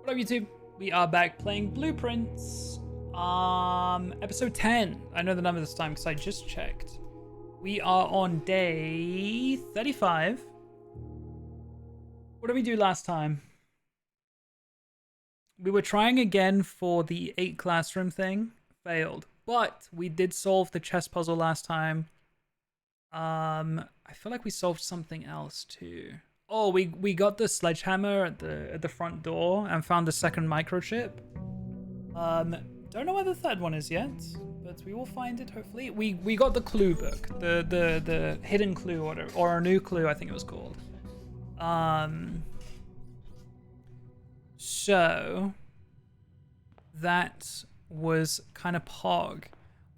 What up, YouTube? We are back playing Blueprints. Episode 10. I know the number this time because I just checked. We are on day 35. What did we do last time? We were trying again for the 8 classroom thing. Failed. But we did solve the chess puzzle last time. I feel like we solved something else too. Oh, we got the sledgehammer at the front door and found a second microchip. Don't know where the third one is yet, but we will find it hopefully. We got the clue book, the hidden clue or a new clue, I think it was called. So that was kind of pog.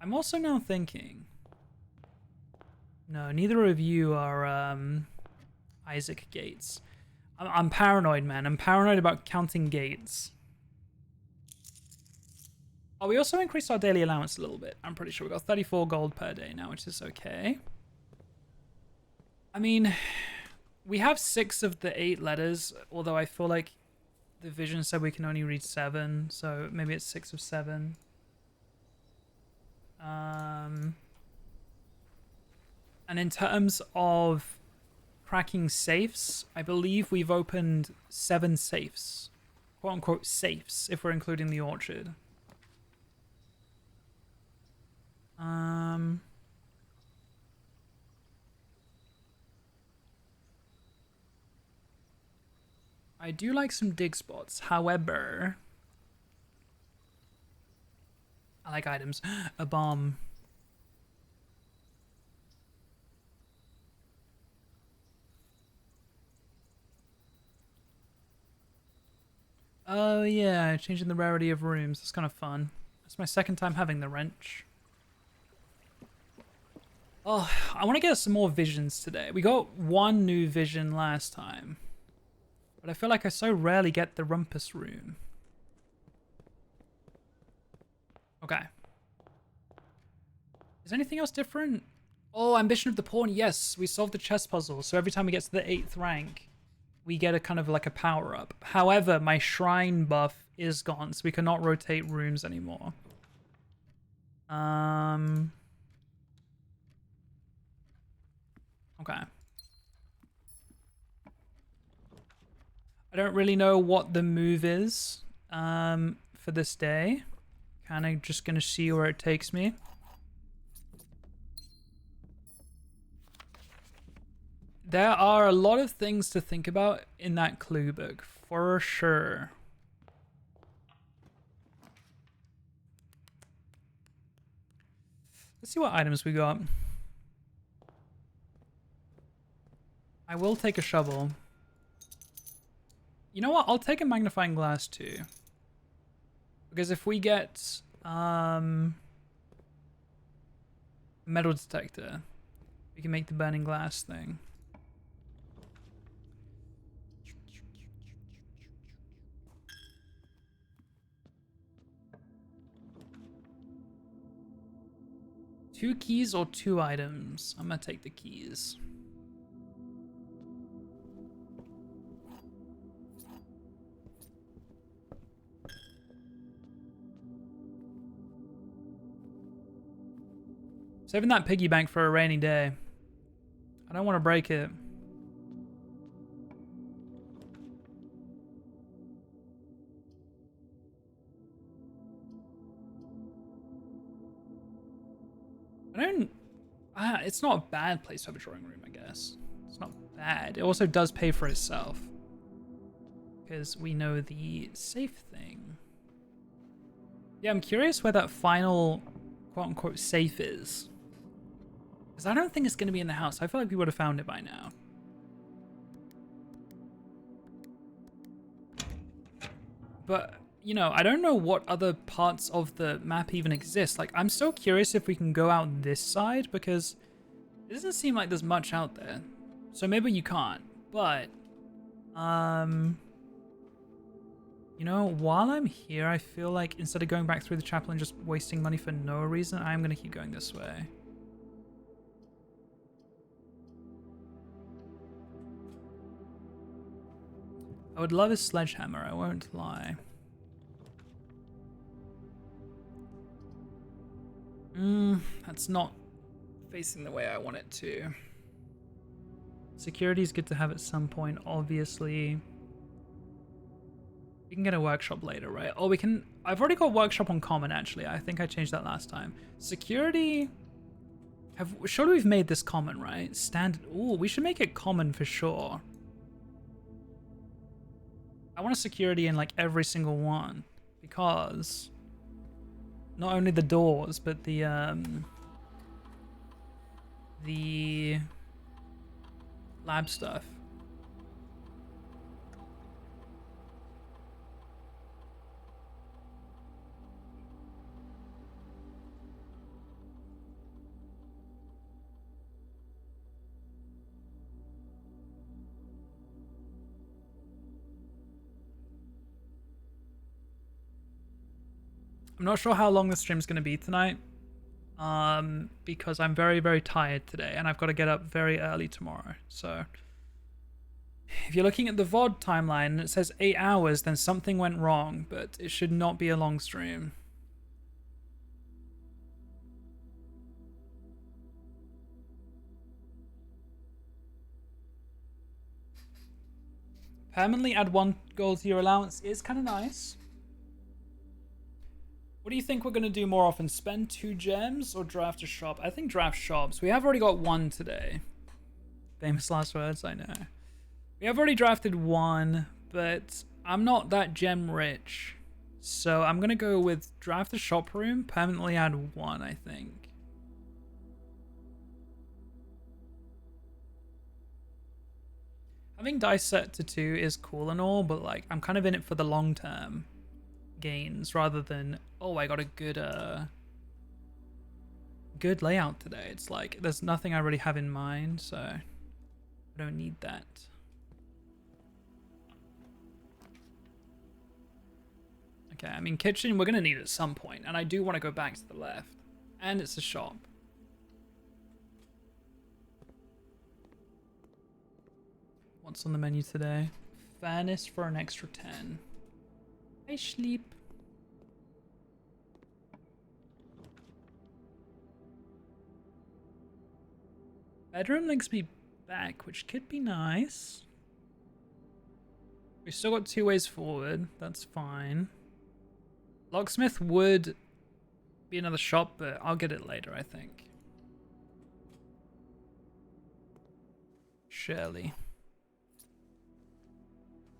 I'm also now thinking. No, neither of you are Isaac Gates. I'm paranoid, man. I'm paranoid about counting gates. Oh, we also increased our daily allowance a little bit. I'm pretty sure we got 34 gold per day now, which is okay. I mean, we have 6 of the 8 letters, although I feel like the vision said we can only read 7, so maybe it's 6 of 7. And in terms of cracking safes, I believe we've opened 7 safes. Quote unquote safes, if we're including the orchard. I do like some dig spots, however... I like items. A bomb. Oh yeah, changing the rarity of rooms. That's kind of fun. That's my second time having the wrench. Oh, I want to get some more visions today. We got 1 new vision last time. But I feel like I so rarely get the rumpus room. Okay. Is anything else different? Oh, Ambition of the Pawn. Yes, we solved the chess puzzle. So every time we get to the 8th rank, we get a kind of like a power up. However, my shrine buff is gone, so we cannot rotate rooms anymore. Okay. I don't really know what the move is for this day. Kind of just gonna see where it takes me. There are a lot of things to think about in that clue book, for sure. Let's see what items we got. I will take a shovel. You know what? I'll take a magnifying glass too. Because if we get metal detector, we can make the burning glass thing. Two keys or 2 items? I'm gonna take the keys. Saving that piggy bank for a rainy day. I don't want to break it. It's not a bad place to have a drawing room, I guess. It's not bad. It also does pay for itself. Because we know the safe thing. Yeah, I'm curious where that final quote-unquote safe is. Because I don't think it's going to be in the house. I feel like we would have found it by now. But, you know, I don't know what other parts of the map even exist. Like, I'm so curious if we can go out this side, because it doesn't seem like there's much out there. So maybe you can't. But, you know, while I'm here, I feel like instead of going back through the chapel and just wasting money for no reason, I'm going to keep going this way. I would love a sledgehammer, I won't lie. That's not facing the way I want it to. Security is good to have at some point, obviously. We can get a workshop later, right? Oh, we can... I've already got workshop on common, actually. I think I changed that last time. Security... Surely we've made this common, right? Standard... Ooh, we should make it common for sure. I want a security in, like, every single one. Because... not only the doors, but the lab stuff. I'm not sure how long the stream's going to be tonight, because I'm very, very tired today, and I've got to get up very early tomorrow. So, if you're looking at the VOD timeline and it says 8 hours, then something went wrong, but it should not be a long stream. Permanently add 1 gold to your allowance is kind of nice. What do you think we're going to do more often? Spend 2 gems or draft a shop? I think draft shops. We have already got 1 today. Famous last words, I know. We have already drafted 1, but I'm not that gem rich. So I'm going to go with draft a shop room, permanently add 1, I think. Having dice set to 2 is cool and all, but like I'm kind of in it for the long term gains rather than, oh, I got a good layout today. It's like there's nothing I really have in mind, so I don't need that. Okay, I mean kitchen we're gonna need at some point, and I do want to go back to the left, and it's a shop. What's on the menu today? Fairness for an extra 10. I sleep. Bedroom links me back, which could be nice. We've still got 2 ways forward. That's fine. Locksmith would be another shop, but I'll get it later, I think. Surely.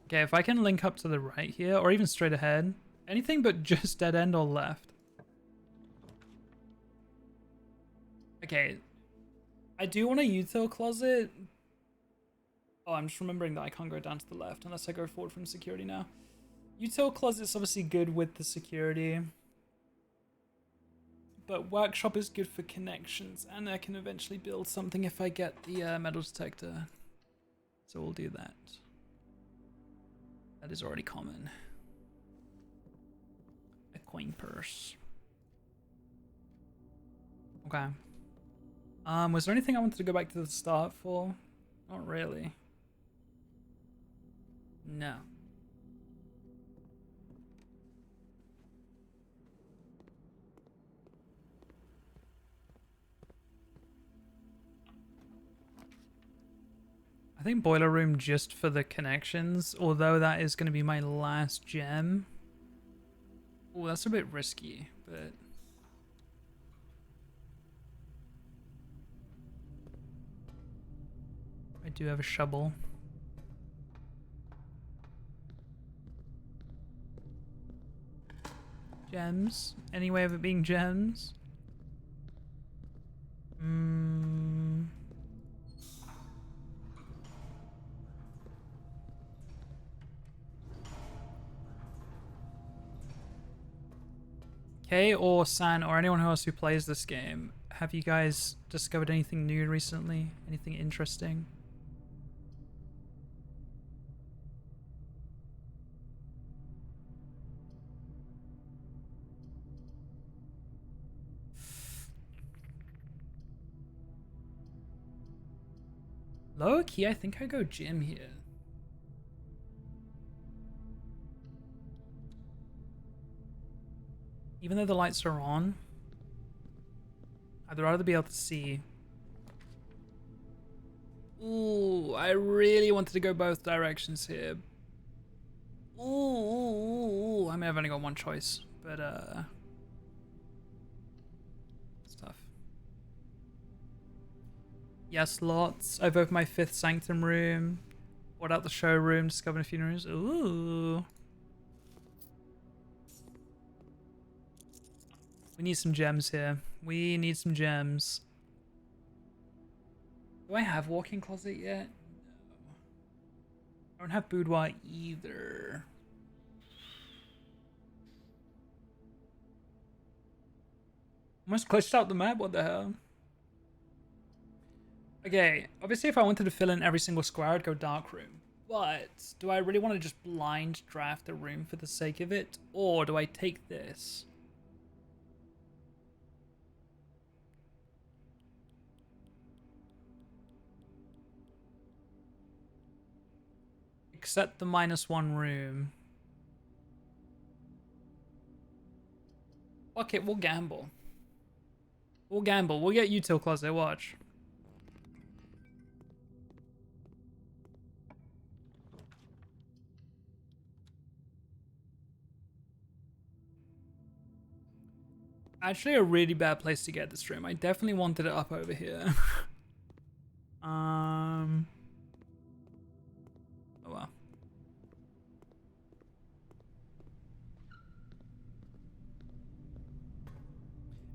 Okay, if I can link up to the right here, or even straight ahead. Anything but just dead end or left. Okay. I do want a util closet. Oh, I'm just remembering that I can't go down to the left unless I go forward from security now. Util closet's obviously good with the security. But workshop is good for connections, and I can eventually build something if I get the metal detector. So we'll do that. That is already common. A coin purse. Okay. Was there anything I wanted to go back to the start for? Not really. No. I think boiler room just for the connections, although that is going to be my last gem. Oh, that's a bit risky, but... I do have a shovel. Gems? Any way of it being gems? Kay or San or anyone else who plays this game, have you guys discovered anything new recently? Anything interesting? Lower key, I think I go gym here. Even though the lights are on, I'd rather be able to see. Ooh, I really wanted to go both directions here. Ooh, I may have only got one choice, but it's tough. Yes, lots. I've opened my 5th sanctum room. Brought out the showroom, discovered a few rooms. Ooh. We need some gems here. We need some gems. Do I have walk-in closet yet? No. I don't have boudoir either. Almost glitched out the map, what the hell? Okay, obviously if I wanted to fill in every single square, I'd go dark room. But do I really want to just blind draft a room for the sake of it? Or do I take this? Except the -1 room. Fuck it, we'll gamble. We'll gamble. We'll get util closet, watch. Actually a really bad place to get this room. I definitely wanted it up over here. Oh well.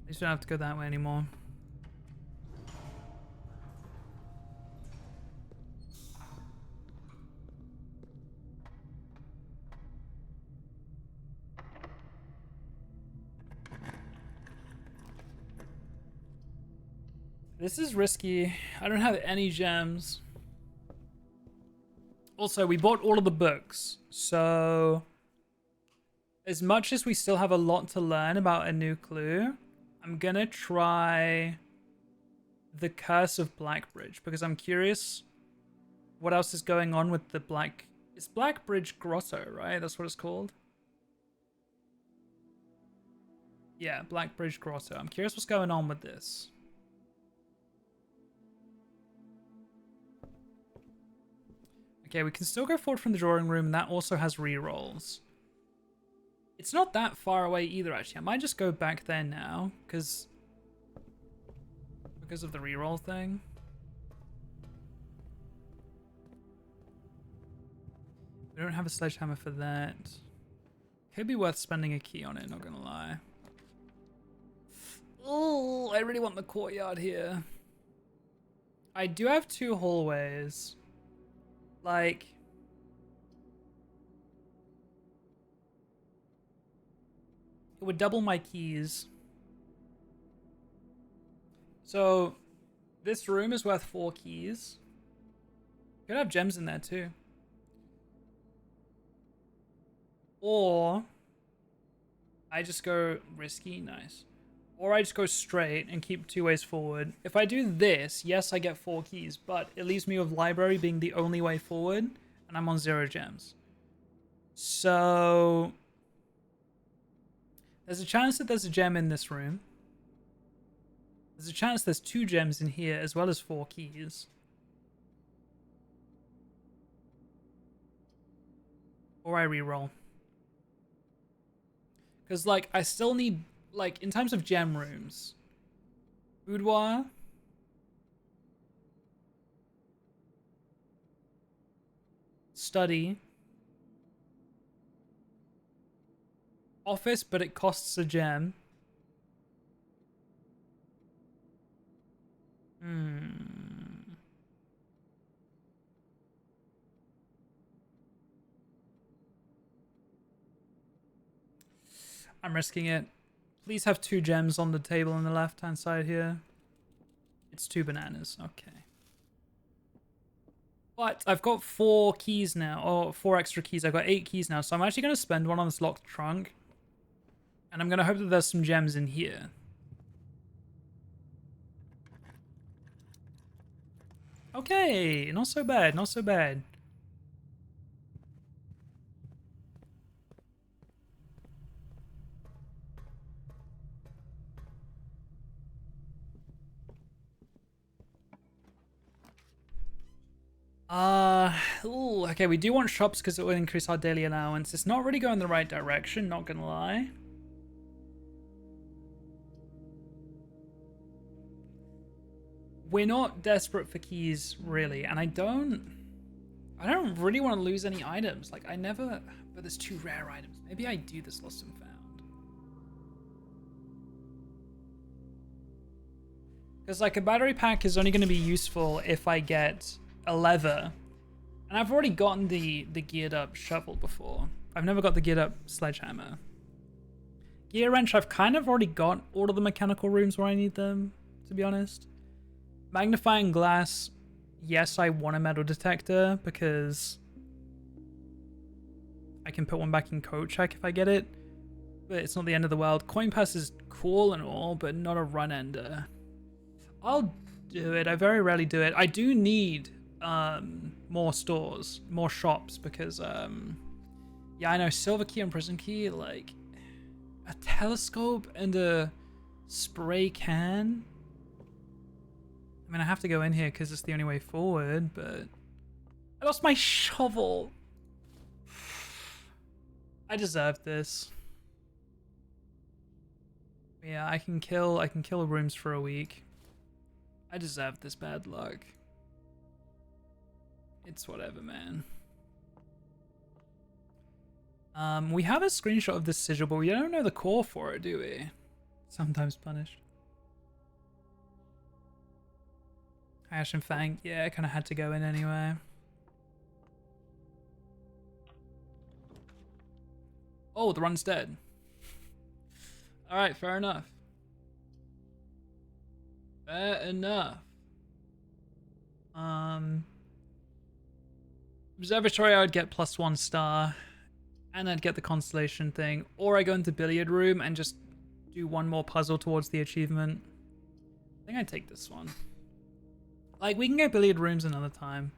At least we don't have to go that way anymore. This is risky. I don't have any gems. Also, we bought all of the books, so as much as we still have a lot to learn about a new clue, I'm gonna try the Curse of Blackbridge because I'm curious what else is going on with the Black... It's Blackbridge Grotto, right? That's what it's called? Yeah, Blackbridge Grotto. I'm curious what's going on with this. Okay, we can still go forward from the drawing room, and that also has rerolls. It's not that far away either, actually. I might just go back there now, because of the reroll thing. We don't have a sledgehammer for that. Could be worth spending a key on it, not gonna lie. Oh, I really want the courtyard here. I do have 2 hallways. Like, it would double my keys. So this room is worth 4 keys. Could have gems in there too. Or I just go risky, nice. Or I just go straight and keep 2 ways forward. If I do this, yes, I get 4 keys, but it leaves me with library being the only way forward, and I'm on 0 gems. So there's a chance that there's a gem in this room. There's a chance there's 2 gems in here, as well as 4 keys. Or I reroll. Because, like, I still need... Like, in terms of gem rooms, boudoir, study, office, but it costs a gem. I'm risking it. Please have 2 gems on the table on the left-hand side here. It's 2 bananas. Okay. But I've got 4 keys now, or 4 extra keys. I've got 8 keys now, so I'm actually going to spend one on this locked trunk. And I'm going to hope that there's some gems in here. Okay, not so bad, not so bad. Ooh, okay, we do want shops because it will increase our daily allowance. It's not really going the right direction, not gonna lie. We're not desperate for keys, really, and I don't really want to lose any items. Like, I never... But there's 2 rare items. Maybe I do this lost and found. Because, like, a battery pack is only going to be useful if I get a leather. And I've already gotten the geared up shovel before. I've never got the geared up sledgehammer. Gear wrench, I've kind of already got all of the mechanical rooms where I need them, to be honest. Magnifying glass, yes, I want a metal detector because I can put one back in code check if I get it, but it's not the end of the world. Coin pass is cool and all, but not a run ender. I'll do it. I very rarely do it. I do need more stores, more shops, because yeah, I know silver key and prison key, like a telescope and a spray can. I mean, I have to go in here because it's the only way forward, but I lost my shovel. I deserve this. Yeah, I can kill rooms for a week. I deserve this bad luck. It's whatever, man. We have a screenshot of this sigil, but we don't know the core for it, do we? Sometimes punished. Ash and Fang, yeah, I kind of had to go in anyway. Oh, the run's dead. Alright, fair enough. Fair enough. Observatory, I would get +1 star. And I'd get the constellation thing. Or I go into billiard room and just do one more puzzle towards the achievement. I think I'd take this one. Like, we can go billiard rooms another time.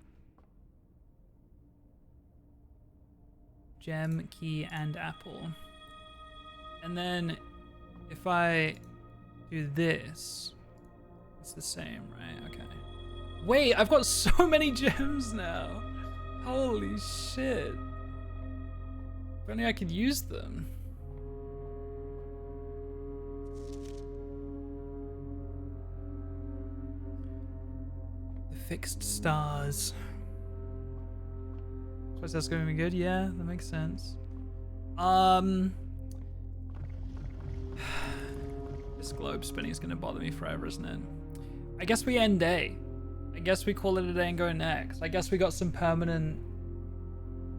Gem, key, and apple. And then if I do this, it's the same, right? Okay. Wait, I've got so many gems now. Holy shit. If only I could use them. The fixed stars. So that's going to be good? Yeah, that makes sense. This globe spinning is going to bother me forever, isn't it? I guess we end day. I guess we call it a day and go next. I guess we got some permanent...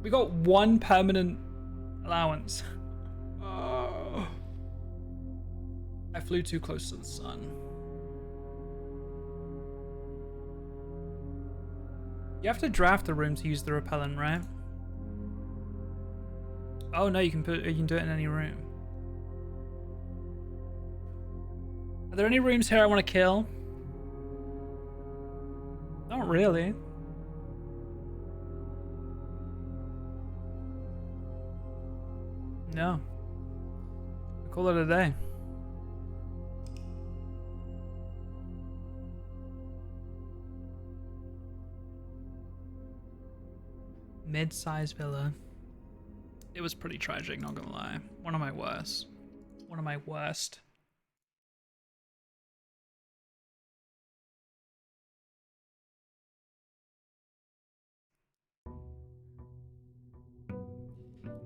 We got 1 permanent allowance. Oh. I flew too close to the sun. You have to draft the room to use the repellent, right? Oh no, you can do it in any room. Are there any rooms here I want to kill? Not really. No. We'll call it a day. Mid-sized villa. It was pretty tragic, not gonna lie. One of my worst. One of my worst.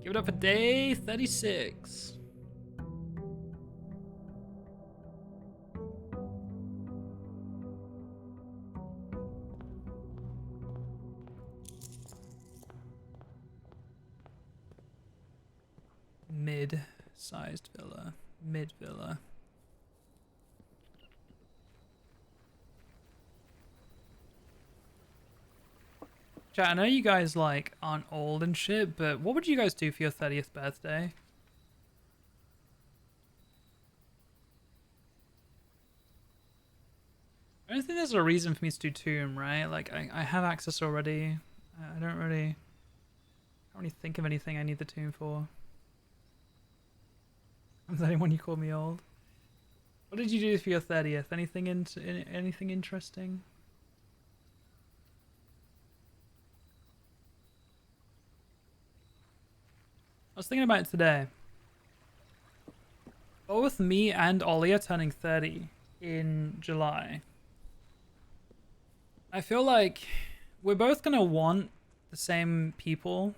Give it up for day 36. Mid-sized villa. Mid-villa. Chat, I know you guys like aren't old and shit, but what would you guys do for your 30th birthday? I don't think there's a reason for me to do Tomb, right? Like, I have access already. I don't really think of anything I need the Tomb for. Is anyone you call me old? What did you do for your 30th? Anything interesting? was thinking about it today. Both me and Ollie are turning 30 in July. I feel like we're both gonna want the same people.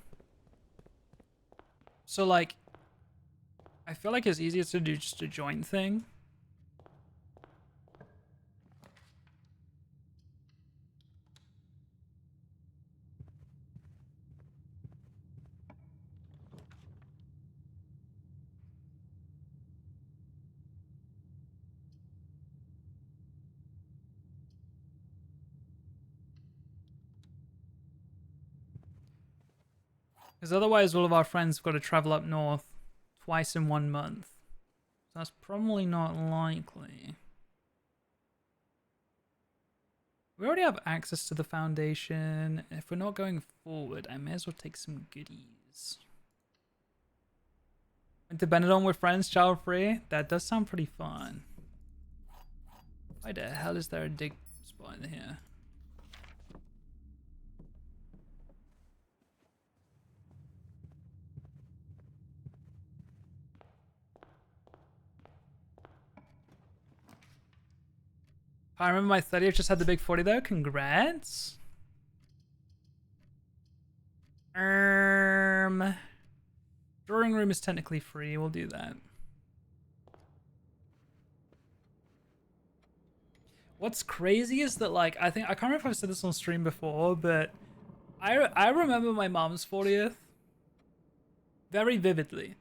So like, I feel like it's easier to do just a joint thing. Because otherwise all of our friends have got to travel up north twice in 1 month. So that's probably not likely. We already have access to the foundation. If we're not going forward, I may as well take some goodies. Went to Benidorm with friends, child free. That does sound pretty fun. Why the hell is there a dig spot in here? I remember my 30th just had the big 40 though. Congrats. Drawing room is technically free. We'll do that. What's crazy is that, like, I can't remember if I've said this on stream before, but I remember my mom's 40th very vividly.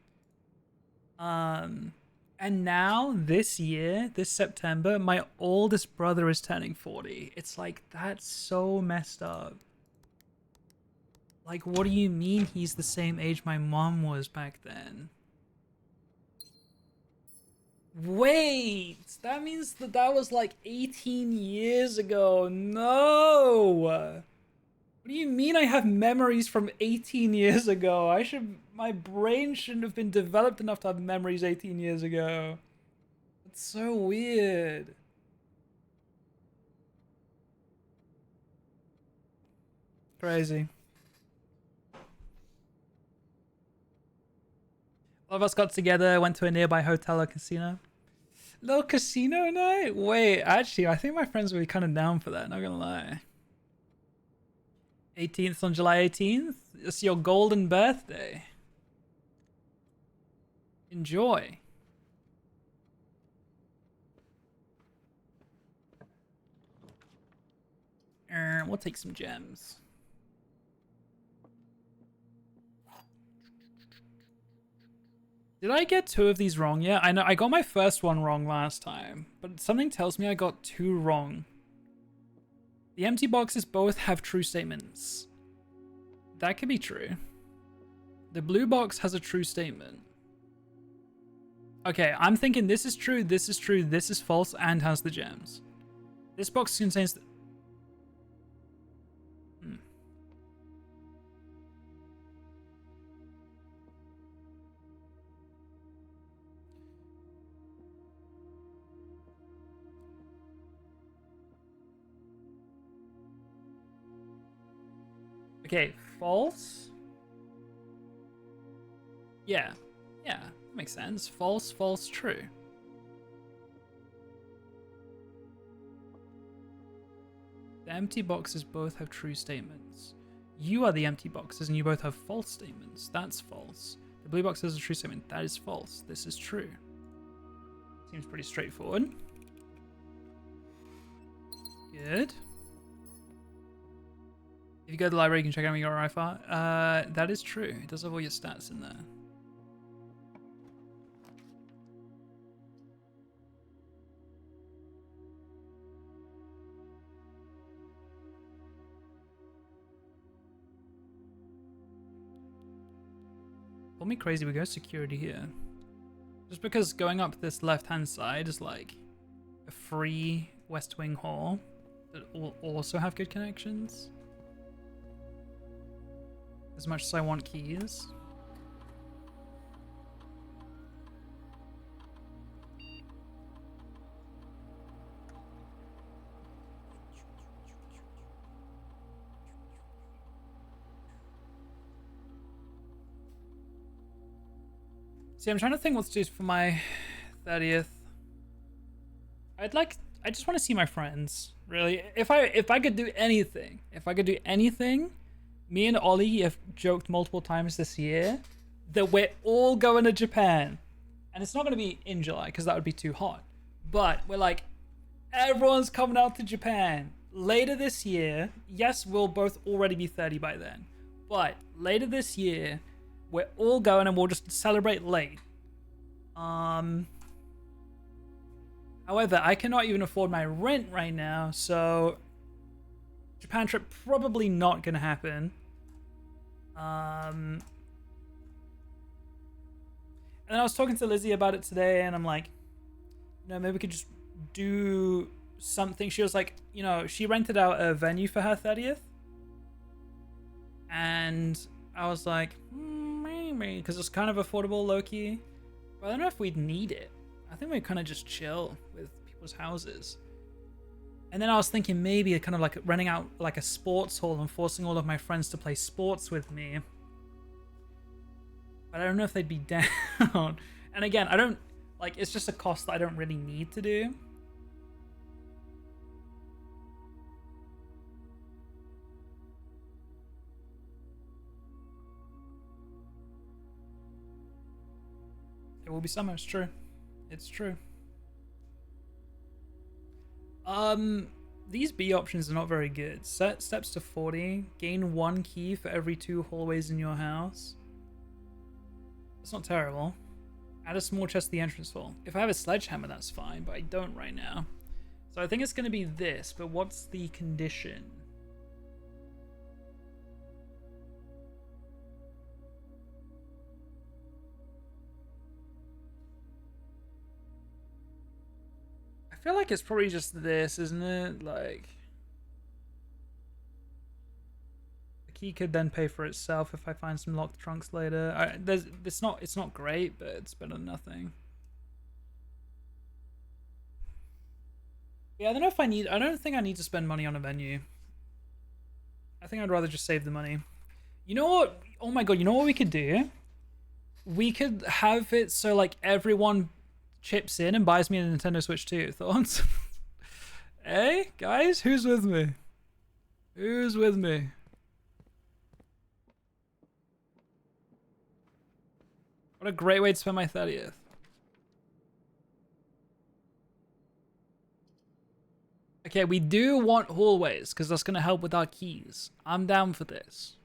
And now this year, this September, my oldest brother is turning 40. It's like, that's so messed up. Like, what do you mean he's the same age my mom was back then? Wait, that means that was like 18 years ago. No! What do you mean I have memories from 18 years ago? My brain shouldn't have been developed enough to have memories 18 years ago. It's so weird. Crazy. All of us got together, went to a nearby hotel or casino. Little casino night? Wait, actually, I think my friends will be kind of down for that, not gonna lie. 18th on July 18th? It's your golden birthday. Enjoy. We'll take some gems. Did I get 2 of these wrong yet? I know I got my first one wrong last time, but something tells me I got 2 wrong. The empty boxes both have true statements. That could be true. The blue box has a true statement. Okay, I'm thinking this is true, this is true, this is false, and has the gems. This box contains... Okay, false. Yeah, that makes sense. False, false, true. The empty boxes both have true statements. You are the empty boxes and you both have false statements. That's false. The blue box has a true statement. That is false. This is true. Seems pretty straightforward. Good. If you go to the library, you can check out your RIFR. That is true. It does have all your stats in there. Call me crazy, we go security here. Just because going up this left-hand side is like a free West Wing hall that will also have good connections. As much as I want keys. See, I'm trying to think what to do for my 30th. I just want to see my friends. Really, if I could do anything, me and Ollie have joked multiple times this year that we're all going to Japan, and it's not going to be in July because that would be too hot. But we're like, everyone's coming out to Japan later this year. Yes, we'll both already be 30 by then, but later this year, we're all going and we'll just celebrate late. However, I cannot even afford my rent right now, so Japan trip probably not gonna happen. And then I was talking to Lizzie about it today, and I'm like, maybe we could just do something. She was like, she rented out a venue for her 30th, and I was like, maybe, because it's kind of affordable, low-key. But I don't know if we'd need it. I think we'd kind of just chill with people's houses. And then I was thinking maybe kind of like renting out like a sports hall and forcing all of my friends to play sports with me. But I don't know if they'd be down. And again, I don't, like, it's just a cost that I don't really need to do. It will be summer, it's true. It's true. These B options are not very good. Set steps to 40. Gain 1 key for every 2 hallways in your house. That's not terrible. Add a small chest to the entrance hall. If I have a sledgehammer, that's fine, but I don't right now. So I think it's going to be this, but what's the condition? I feel like it's probably just this, isn't it? Like, the key could then pay for itself if I find some locked trunks later. It's not great, but it's better than nothing. Yeah, I don't know if I don't think I need to spend money on a venue. I think I'd rather just save the money. You know what? Oh my god, you know what we could do? We could have it so like everyone chips in and buys me a Nintendo Switch 2. Thoughts? Hey, guys, who's with me? Who's with me? What a great way to spend my 30th. Okay, we do want hallways because that's going to help with our keys. I'm down for this.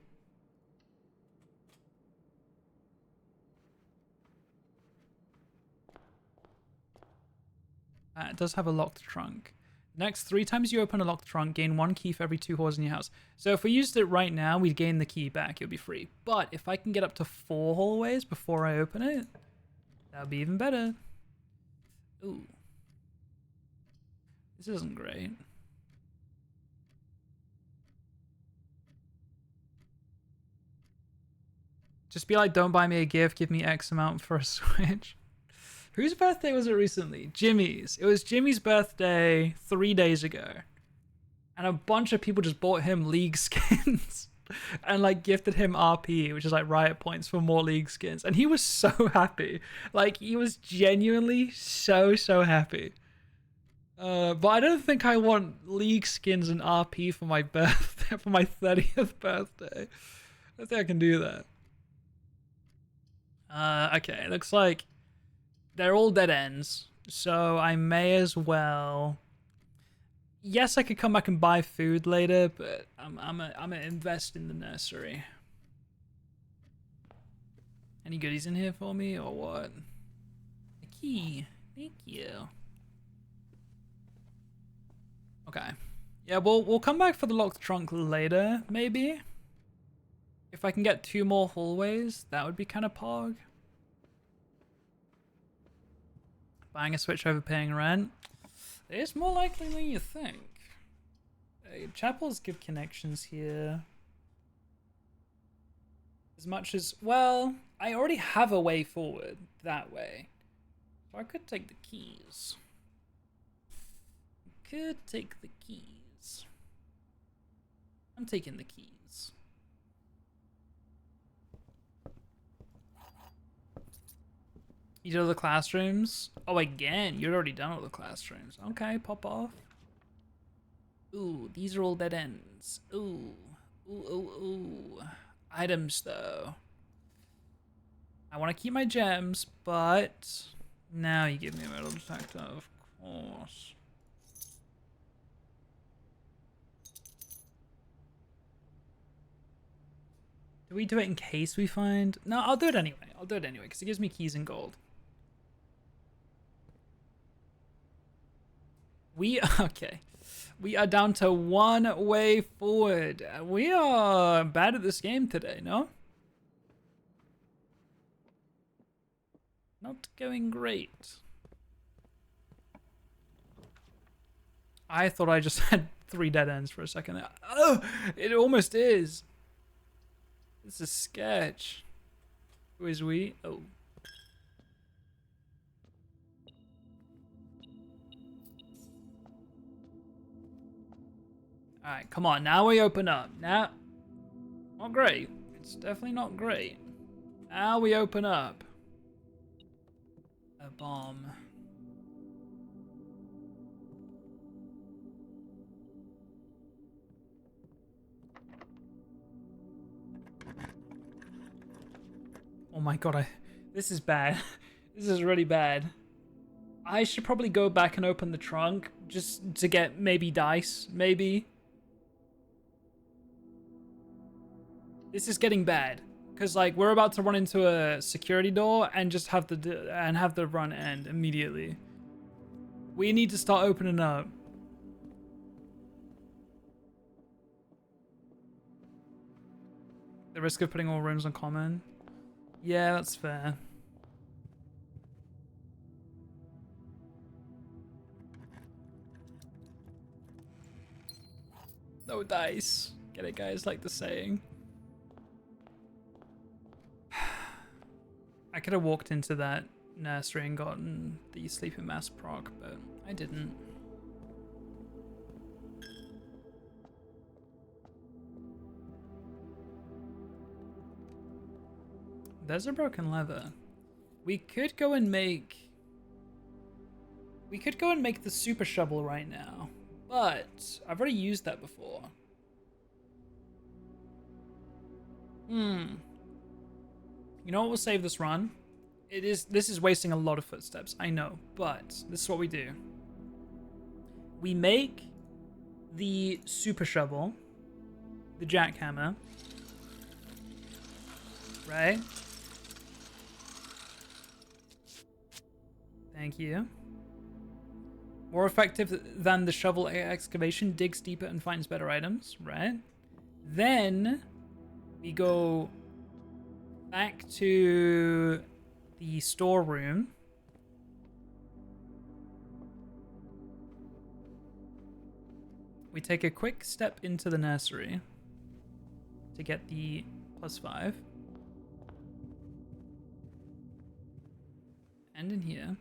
It does have a locked trunk. Next, 3 times you open a locked trunk, gain 1 key for every 2 hallways in your house. So if we used it right now, we'd gain the key back. It would be free. But if I can get up to 4 hallways before I open it, that would be even better. Ooh. This isn't great. Just be like, don't buy me a gift, give me X amount for a Switch. Whose birthday was it recently? Jimmy's. It was Jimmy's birthday 3 days ago. And a bunch of people just bought him League skins and like gifted him RP, which is like riot points for more League skins. And he was so happy. Like, he was genuinely so happy. But I don't think I want League skins and RP for my birthday, for my 30th birthday. I don't think I can do that. Okay, it looks like they're all dead ends, so I may as well. Yes, I could come back and buy food later, but I'm gonna invest in the nursery. Any goodies in here for me or what? A key, thank you. Okay, yeah, we'll come back for the locked trunk later, maybe. If I can get 2 more hallways, that would be kind of pog. Buying a Switch over paying rent. It's more likely than you think. Chapels give connections here. As much as, well, I already have a way forward that way. So I could take the keys. Could take the keys. I'm taking the keys. You did all the classrooms? Oh, again, you'd already done all the classrooms. Okay, pop off. Ooh, these are all dead ends. Ooh. Ooh, ooh, ooh. Items, though. I want to keep my gems, but now you give me a metal detector, of course. Do we do it in case we find? No, I'll do it anyway. I'll do it anyway because it gives me keys and gold. Okay. We are down to one way forward. We are bad at this game today, no? Not going great. I thought I just had 3 dead ends for a second there. Oh, it almost is. This is sketch. Who is we? Oh. Alright, come on. Now we open up. Now. Not great. It's definitely not great. Now we open up. A bomb. Oh my god, this is bad. This is really bad. I should probably go back and open the trunk just to get maybe dice, maybe. This is getting bad because like we're about to run into a security door and just have the run end immediately. We need to start opening up. The risk of putting all rooms on common. Yeah, that's fair. No dice. Get it, guys, like the saying. I could have walked into that nursery and gotten the sleeping mask proc, but I didn't. There's a broken lever. We could go and make the super shovel right now, but I've already used that before. You know what will save this run? This is wasting a lot of footsteps, I know, but this is what we do. We make the super shovel, the jackhammer, right? Thank you. More effective than the shovel excavation, digs deeper and finds better items, right? Then we go back to the storeroom. We take a quick step into the nursery to get the +5. And in here.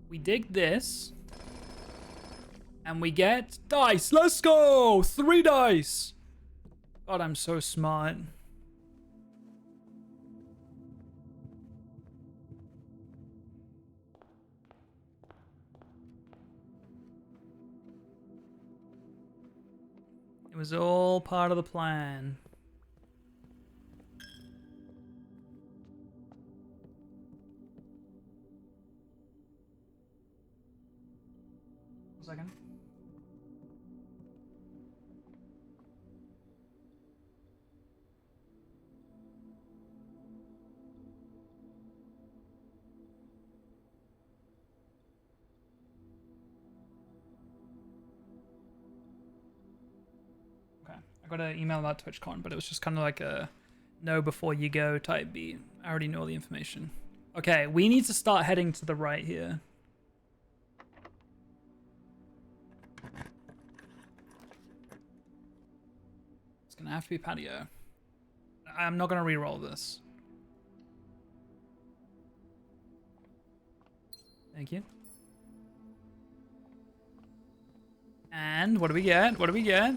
We dig this. And we get dice. Let's go! 3 dice! God, I'm so smart. It was all part of the plan. One second. I got an email about TwitchCon, but it was just kind of like a know before you go type beat. I already know all the information. Okay, we need to start heading to the right here. It's gonna have to be patio. I'm not gonna re-roll this. Thank you. And what do we get? What do we get?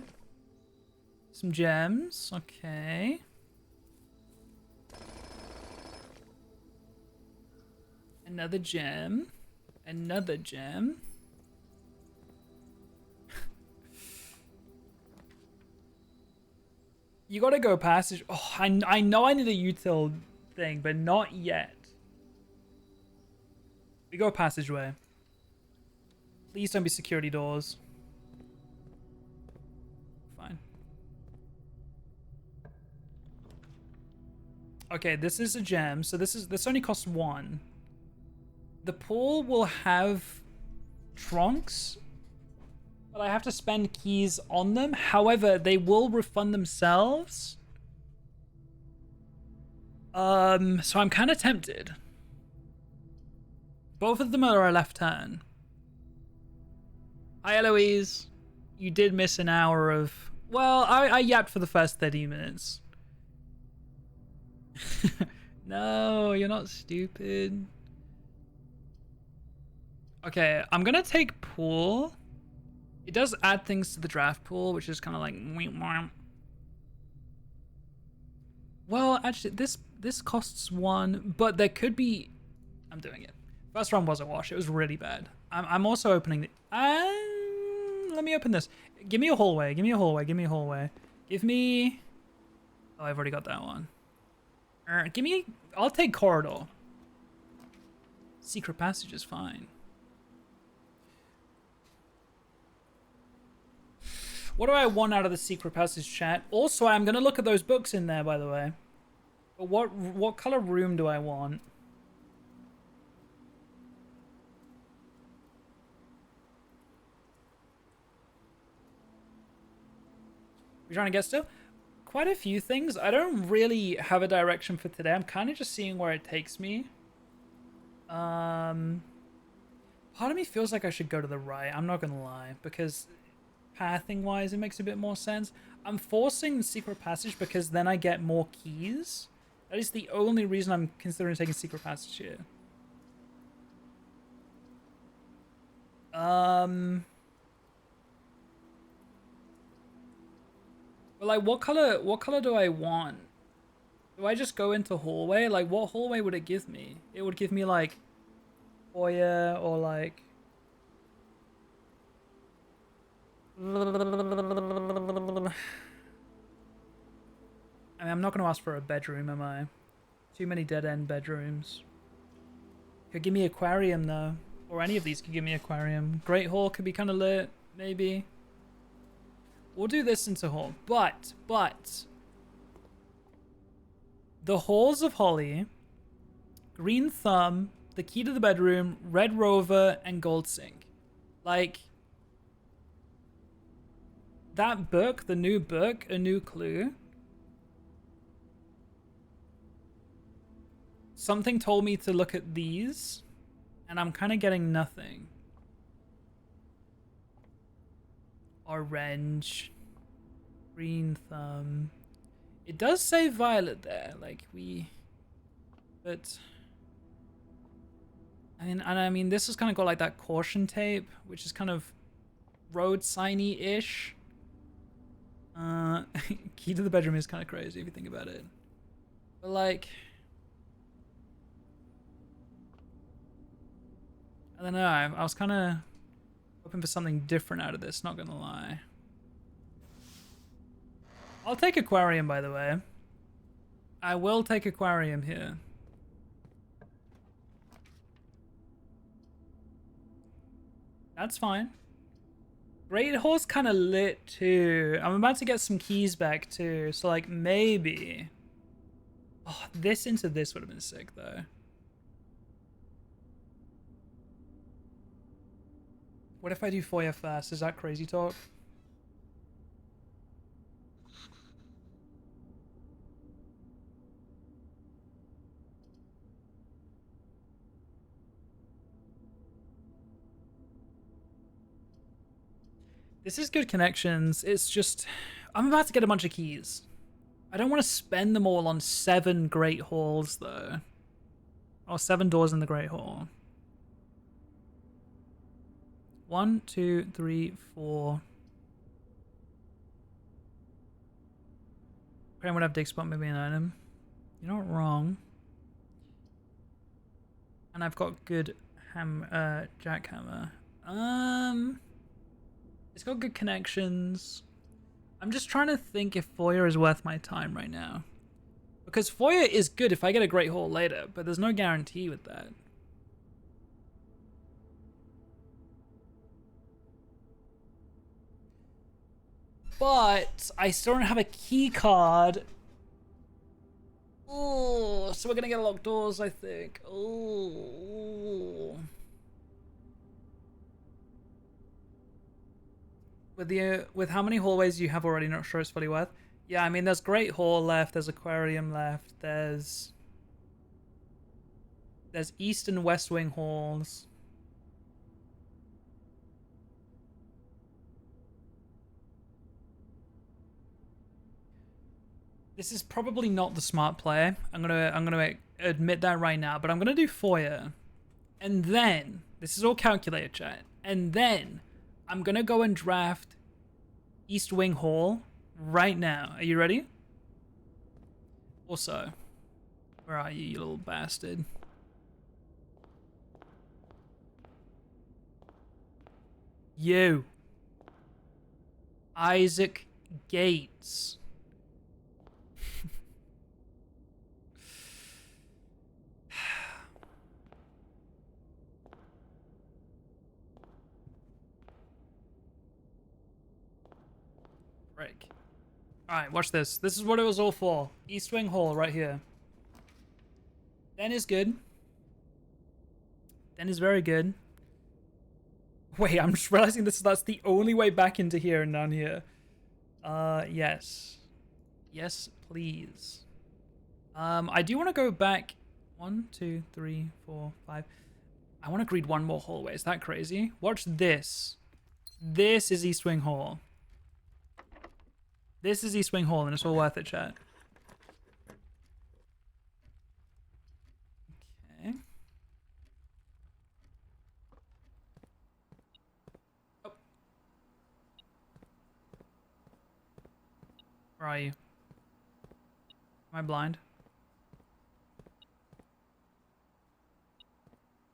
Some gems. Okay. Another gem. Another gem. You gotta go passage. Oh, I know I need a util thing, but not yet. We go passageway. Please don't be security doors. Fine. Okay, this is a gem, so this only costs 1. The pool will have trunks, but I have to spend keys on them. However, they will refund themselves. So I'm kind of tempted. Both of them are a left turn. Hi, Eloise. You did miss an hour of... Well, I yapped for the first 30 minutes. No, you're not stupid. Okay, I'm gonna take pool. It does add things to the draft pool, which is kind of like... Well, actually, this costs 1, but there could be... I'm doing it. First round was a wash. It was really bad. I'm also opening the... let me open this. Give me a hallway. Give me a hallway. Give me a hallway. Give me... Oh, I've already got that one. Give me... I'll take corridor. Secret passage is fine. What do I want out of the secret passage, chat? Also, I'm going to look at those books in there, by the way. But what color room do I want? We're trying to get still? Quite a few things. I don't really have a direction for today. I'm kind of just seeing where it takes me. Part of me feels like I should go to the right. I'm not going to lie. Because pathing wise, it makes a bit more sense. I'm forcing the secret passage because then I get more keys. That is the only reason I'm considering taking secret passage here. But like, what color do I want? Do I just go into hallway? Like, what hallway would it give me? It would give me like foyer or like... I mean, I'm not going to ask for a bedroom, am I? Too many dead-end bedrooms. Could give me aquarium, though. Or any of these could give me aquarium. Great Hall could be kind of lit, maybe. We'll do this into hall. But... The Halls of Holly, Green Thumb, The Key to the Bedroom, Red Rover, and Gold Sink. Like... That book, the new book, A New Clue. Something told me to look at these, and I'm kind of getting nothing. Orange. Green Thumb. It does say violet there, like but... I mean, this has kind of got like that caution tape, which is kind of road signy-ish. Key to the bedroom is kind of crazy if you think about it. But like... I don't know, I was kind of hoping for something different out of this, not gonna lie. I'll take aquarium, by the way. I will take aquarium here. That's fine. Great Hall's kind of lit too. I'm about to get some keys back too, so like maybe... Oh, this into this would have been sick though. What if I do foyer first? Is that crazy talk? This is good connections. It's just... I'm about to get a bunch of keys. I don't want to spend them all on 7 Great Halls, though. Or 7 doors in the Great Hall. 1, 2, 3, 4. Crane would have dig spot, maybe an item. You're not wrong. And I've got good jackhammer. It's got good connections. I'm just trying to think if foyer is worth my time right now. Because foyer is good if I get a great haul later, but there's no guarantee with that. But I still don't have a key card. Oh, so we're gonna get locked doors, I think. Oh. With how many hallways you have already, not sure it's fully worth. Yeah, I mean, there's Great Hall left, there's Aquarium left, there's East and West Wing halls. This is probably not the smart play. I'm gonna admit that right now, but I'm gonna do foyer. And then, this is all calculated, chat. And then, I'm gonna go and draft East Wing Hall right now. Are you ready? Also, where are you, you little bastard? You. Isaac Gates. Break. Alright, watch this. This is what it was all for. East Wing Hall right here. Den is good. Den is very good. Wait, I'm just realizing that's the only way back into here and down here. Yes. Yes, please. I do want to go back 1, 2, 3, 4, 5. I want to greet one more hallway. Is that crazy? Watch this. This is East Wing Hall. This is East Wing Hall, and it's all worth it, chat. Okay. Oh. Where are you? Am I blind?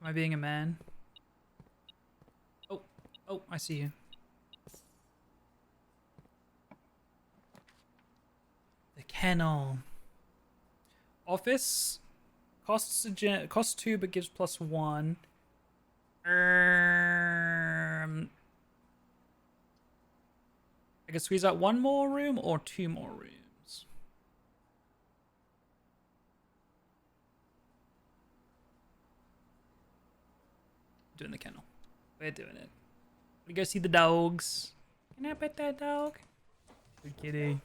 Am I being a man? Oh, oh, I see you. The kennel. Office costs 2 but gives +1. I can squeeze out 1 more room or 2 more rooms. Doing the kennel. We're doing it. We go see the dogs. Can I pet that dog? Good kitty.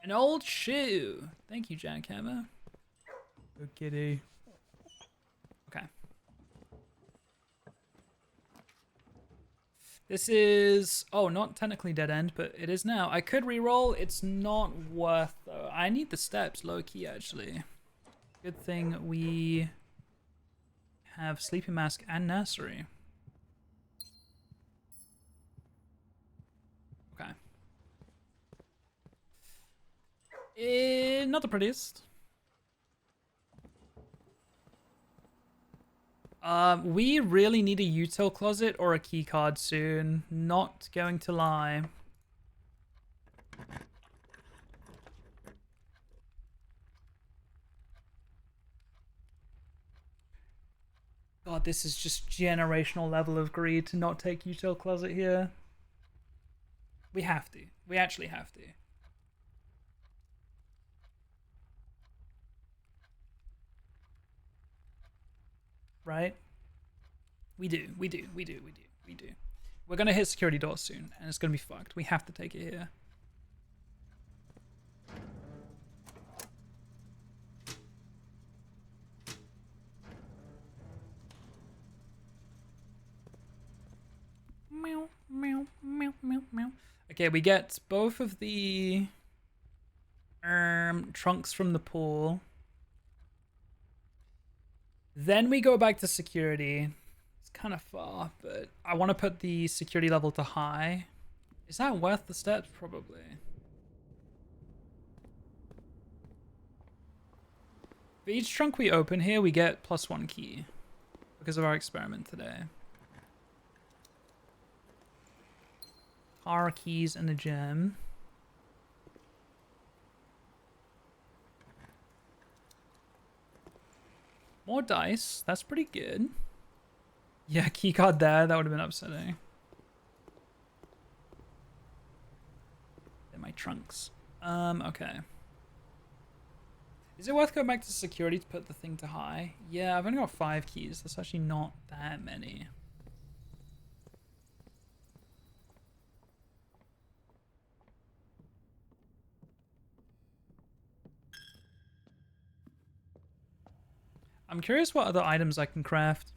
An old shoe. Thank you, Jackhammer. Good kitty. Okay. This is... Oh, not technically dead end, but it is now. I could reroll. It's not worth, though. I need the steps, low-key, actually. Good thing we have Sleeping Mask and Nursery. Okay. Not the prettiest. We really need a util closet or a key card soon. Not going to lie. God, this is just generational level of greed to not take util closet here. We have to. We actually have to. Right? We do. We're gonna hit security doors soon, and it's gonna be fucked. We have to take it here. Meow, meow, meow, meow, meow. Okay, we get both of the trunks from the pool. Then we go back to security. It's kind of far, but I want to put the security level to high. Is that worth the steps? Probably. For each trunk we open here, we get +1 key because of our experiment today. Car keys and a gem. More dice. That's pretty good. Yeah, keycard there. That would have been upsetting. They're my trunks. Okay. Is it worth going back to security to put the thing to high? Yeah, I've only got 5 keys. That's actually not that many. I'm curious what other items I can craft.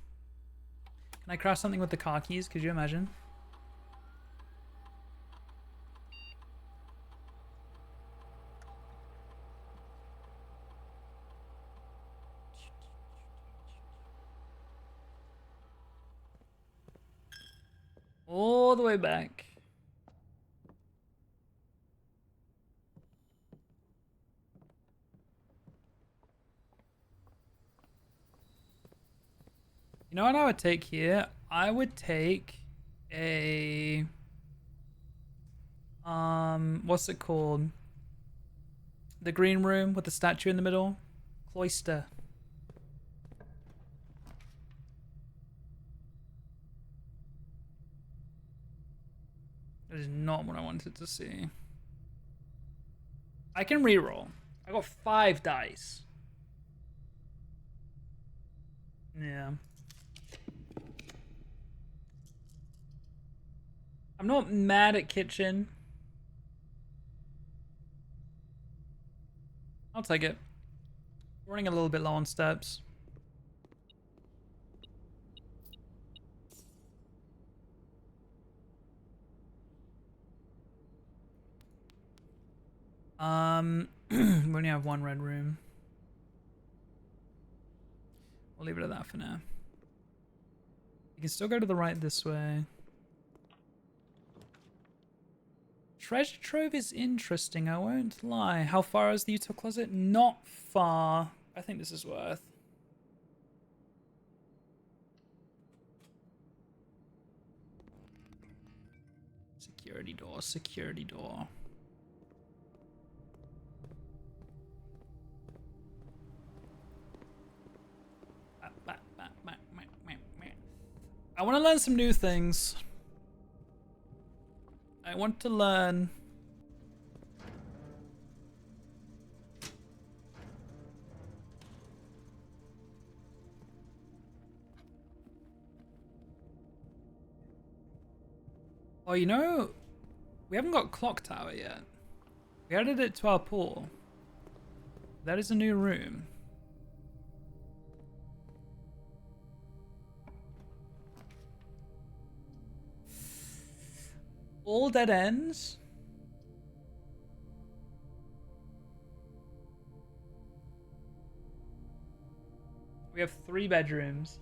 Can I craft something with the car keys? Could you imagine? All the way back. You know what I would take here? I would take a what's it called? The green room with the statue in the middle. Cloister. That is not what I wanted to see. I can reroll. I got 5 dice. Yeah. I'm not mad at kitchen. I'll take it. We're running a little bit low on steps. We only have 1 red room. We'll leave it at that for now. You can still go to the right this way. Treasure trove is interesting, I won't lie. How far is the util closet? Not far. I think this is worth. Security door, security door. I want to learn some new things. I want to learn. Oh, you know, we haven't got clock tower yet. We added it to our pool. That is a new room. All dead ends. We have 3 bedrooms.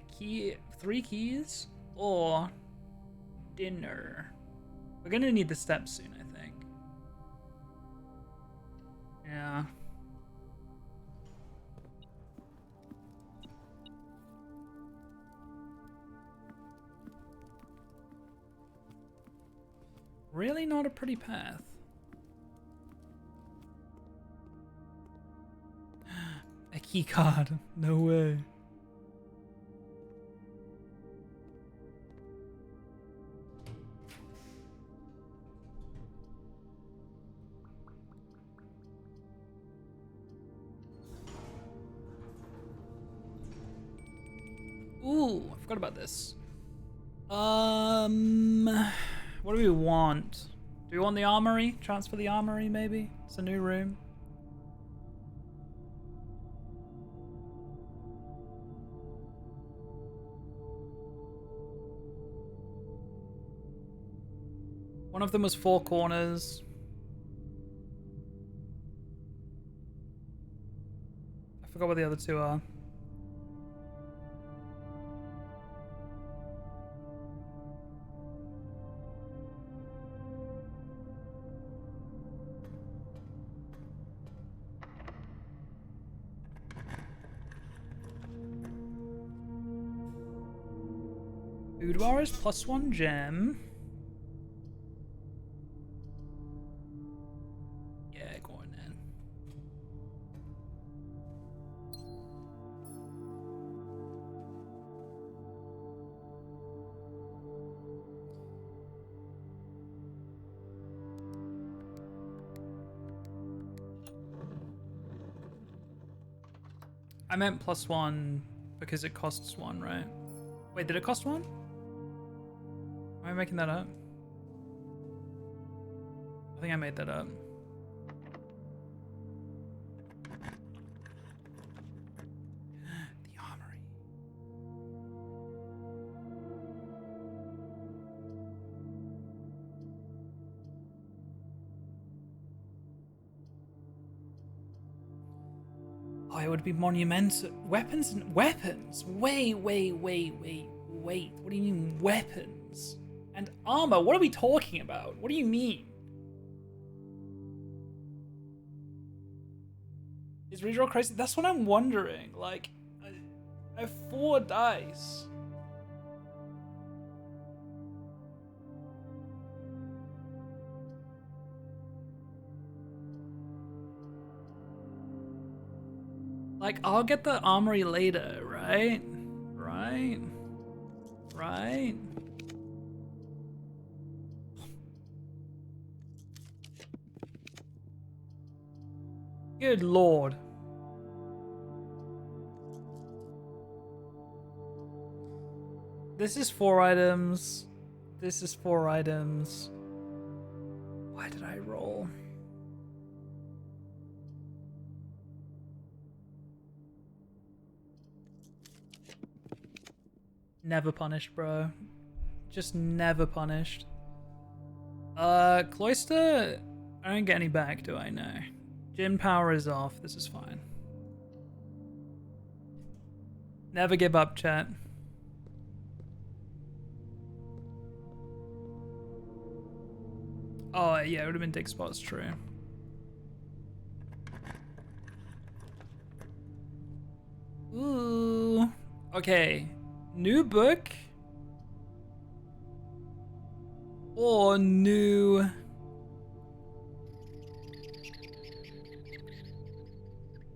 Key, 3 keys or dinner. We're gonna need the steps soon, I think. Yeah. Really not a pretty path. A key card. No way. Ooh, I forgot about this. What do we want? Do we want the armory? Transfer the armory, maybe? It's a new room. One of them was 4 corners. I forgot what the other 2 are. Boudoir is +1 gem. Yeah, go on then. I meant +1 because it costs 1, right? Wait, did it cost 1? Am I making that up? I think I made that up. The armory. Oh, it would be monumental. Weapons and weapons. Wait. What do you mean weapons? And armor? What are we talking about? What do you mean? Is redraw crazy? That's what I'm wondering. Like, I have 4 dice. Like, I'll get the armory later, right? Right? Good lord. This is 4 items. This is 4 items. Why did I roll? Never punished, bro. Just never punished. Cloister, I don't get any back, do I? No. Gin power is off. This is fine. Never give up, chat. Oh, yeah, it would have been dig spots, true. Ooh. Okay. New book. Or new...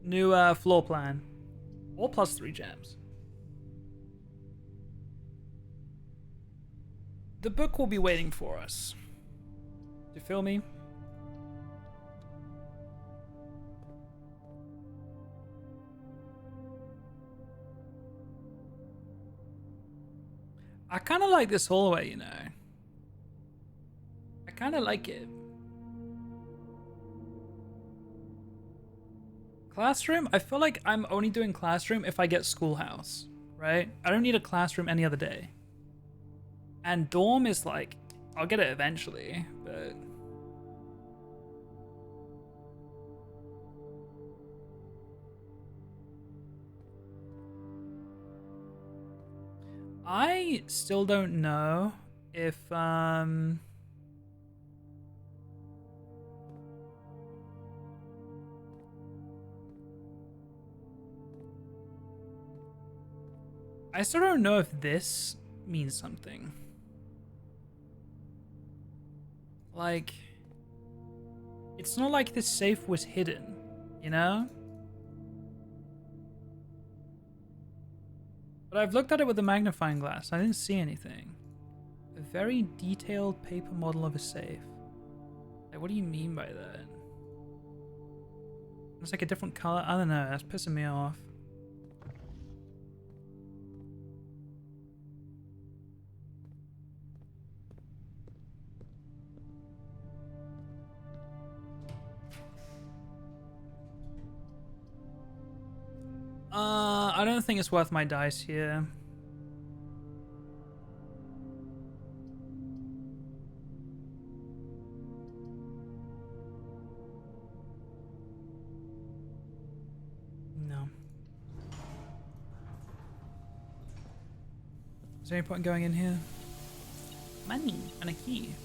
New floor plan. Or +3 gems. The book will be waiting for us. Do you feel me? I kind of like this hallway, you know. I kind of like it. Classroom? I feel like I'm only doing classroom if I get schoolhouse, right? I don't need a classroom any other day. And dorm is like, I'll get it eventually, but... I still don't know if, I still don't know if this means something. Like, it's not like this safe was hidden, you know? But I've looked at it with a magnifying glass. I didn't see anything. A very detailed paper model of a safe. Like, what do you mean by that? It's like a different color. I don't know. That's pissing me off. I don't think it's worth my dice here. No. Is there any point in going in here? Money and a key.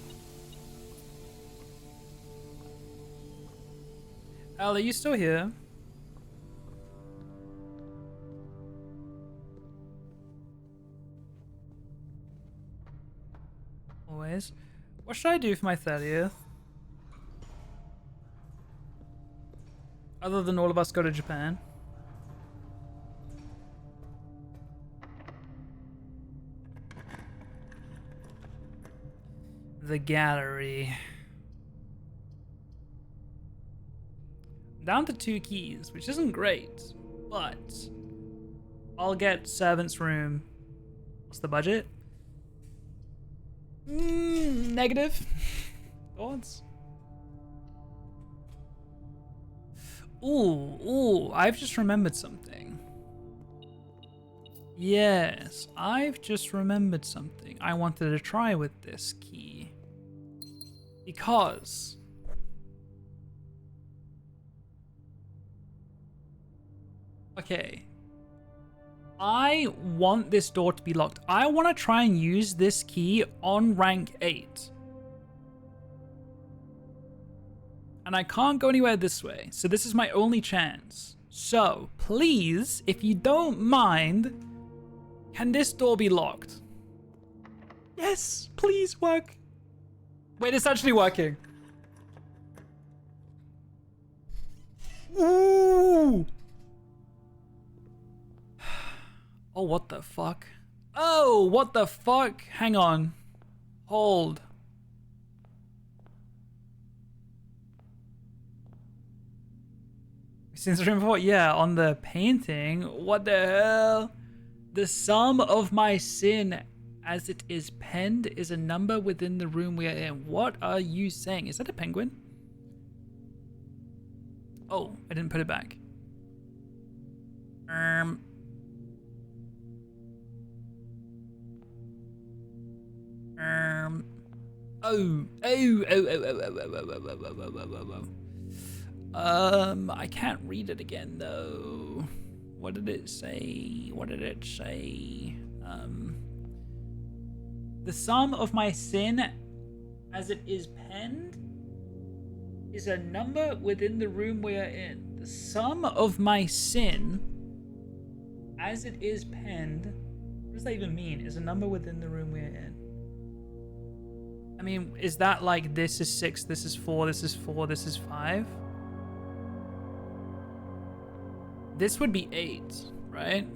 Al, are you still here? Anyways, what should I do for my 30th? Other than all of us go to Japan. The gallery. Down to 2 keys, which isn't great, but I'll get servant's room. What's the budget? Negative. Thoughts? Ooh, I've just remembered something. Yes, I've just remembered something I wanted to try with this key. Because okay, I want this door to be locked. I want to try and use this key on rank 8. And I can't go anywhere this way, so this is my only chance. So, please, if you don't mind, can this door be locked? Yes, please work. Wait, it's actually working. Ooh. Oh, what the fuck? Oh, what the fuck? Hang on. Hold. Since room 4? Yeah, on the painting. What the hell? The sum of my sin as it is penned is a number within the room we are in. What are you saying? Is that a penguin? Oh, I didn't put it back. I can't read it again though. What did it say? What did it say? The sum of my sin as it is penned is a number within the room we are in. The sum of my sin as it is penned, what does that even mean? Is a number within the room we are in. I mean, is that like this is 6, this is 4, this is 4, this is 5? This would be 8, right?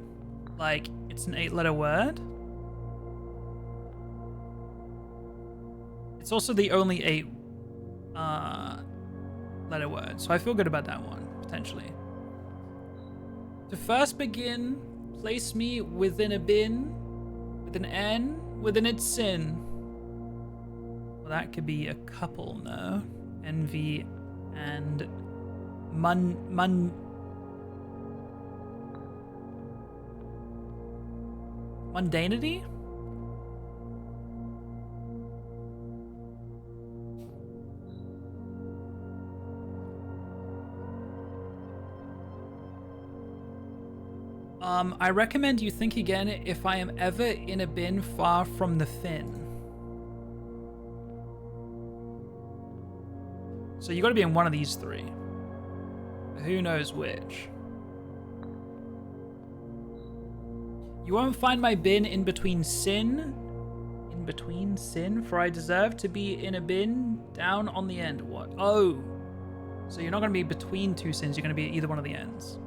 Like, it's an 8-letter word. It's also the only 8-letter word, so I feel good about that one, potentially. To first begin, place me within a bin, with an N, within its sin. Well, that could be a couple, no? Envy and mundanity? I recommend you think again if I am ever in a bin far from the fin. So you gotta be in one of these 3. Who knows which? You won't find my bin in between sin. In between sin, for I deserve to be in a bin down on the end. What? Oh. So you're not gonna be between 2 sins, you're gonna be at either one of the ends.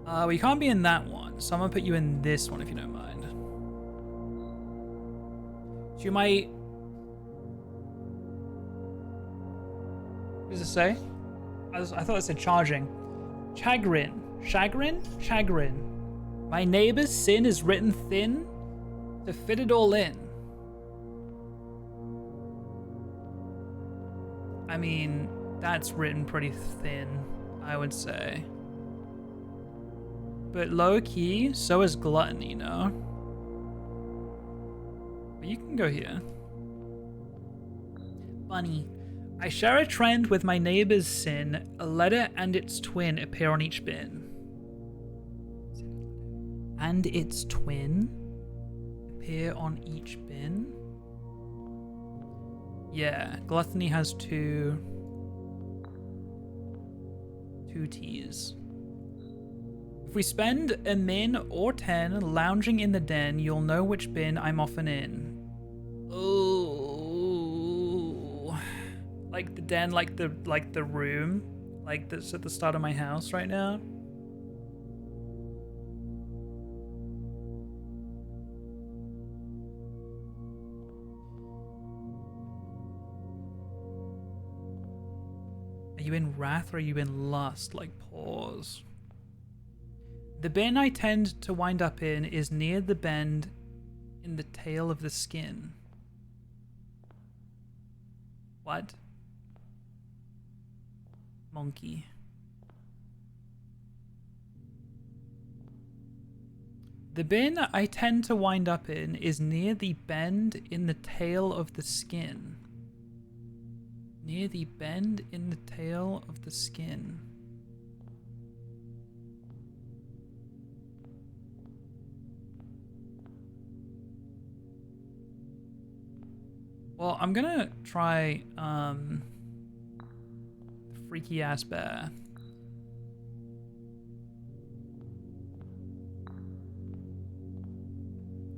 Well, you can't be in that one, so I'm gonna put you in this one if you don't mind. So you might... What does it say? I thought it said charging. Chagrin. Chagrin? Chagrin. My neighbor's sin is written thin to fit it all in. I mean, that's written pretty thin, I would say. But low key, so is gluttony, no? But you can go here. Bunny. I share a trend with my neighbor's sin. A letter and its twin appear on each bin. And its twin appear on each bin? Yeah, gluttony has two T's. If we spend a min or 10 lounging in the den, you'll know which bin I'm often in. Like the den, like the room, like that's at the start of my house right now. Are you in wrath or are you in lust? Like, pause. The bin I tend to wind up in is near the bend in the tail of the skin. What? Monkey. The bin I tend to wind up in is near the bend in the tail of the skin. Near the bend in the tail of the skin. Well, I'm gonna try freaky ass bear.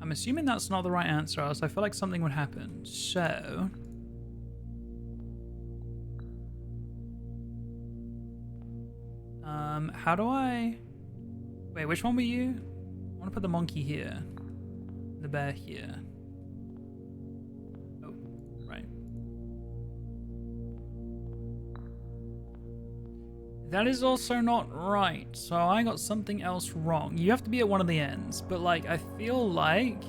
I'm assuming that's not the right answer, else I feel like something would happen. So how do I... Wait, which one were you? I want to put the monkey here. The bear here. Oh, right. That is also not right, so I got something else wrong. You have to be at one of the ends, but like, I feel like...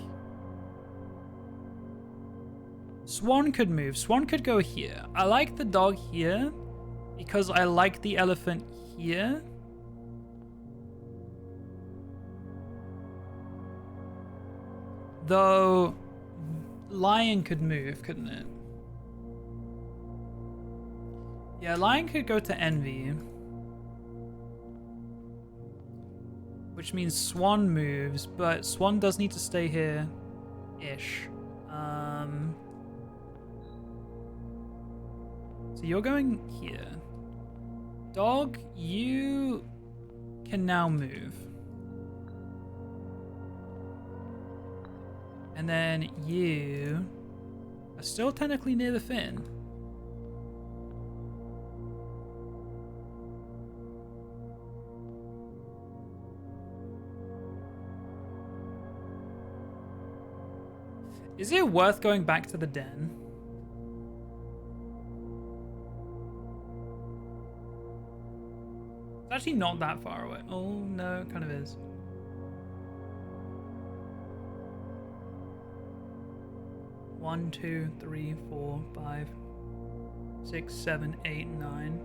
Swan could move. Swan could go here. I like the dog here because I like the elephant here. Though, lion could move, couldn't it? Yeah, lion could go to envy. Which means swan moves, but swan does need to stay here-ish. So you're going here. Dog, you can now move. And then you are still technically near the fin. Is it worth going back to the den? It's actually not that far away. Oh, no, it kind of is. One, two, three, 4, 5, 6, 7, 8, 9.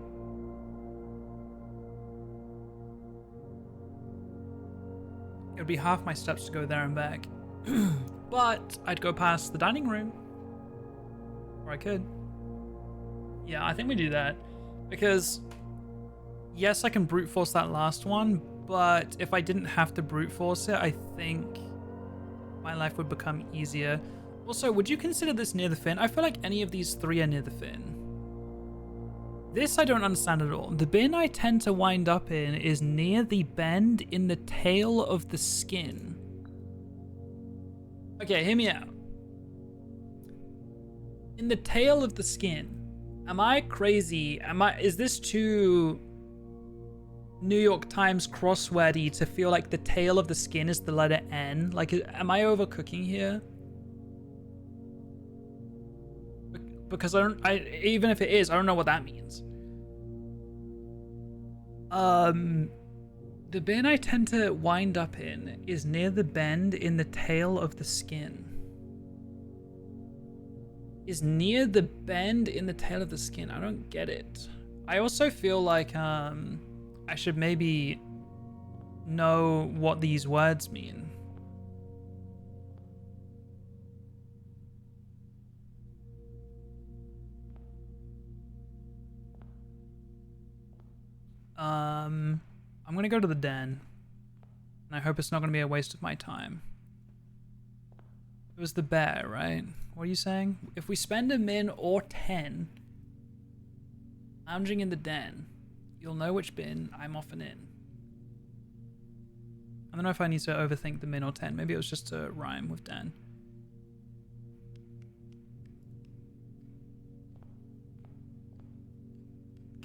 It would be half my steps to go there and back. But I'd go past the dining room. Or I could. Yeah, I think we do that. Because, yes, I can brute force that last one, but if I didn't have to brute force it, I think my life would become easier. Also, would you consider this near the fin? I feel like any of these three are near the fin. This I don't understand at all. The bin I tend to wind up in is near the bend in the tail of the skin. Okay, hear me out. In the tail of the skin. Am I crazy? Is this too New York Times crosswordy to feel like the tail of the skin is the letter N? Like, am I overcooking here? Because even if it is, I don't know what that means. The bin I tend to wind up in is near the bend in the tail of the skin. Is near the bend in the tail of the skin. I don't get it. I also feel like I should maybe know what these words mean. I'm gonna go to the den. And I hope it's not gonna be a waste of my time. It was the bear, right? What are you saying? If we spend a min or 10 lounging in the den, you'll know which bin I'm often in. I don't know if I need to overthink the min or 10. Maybe it was just to rhyme with Dan.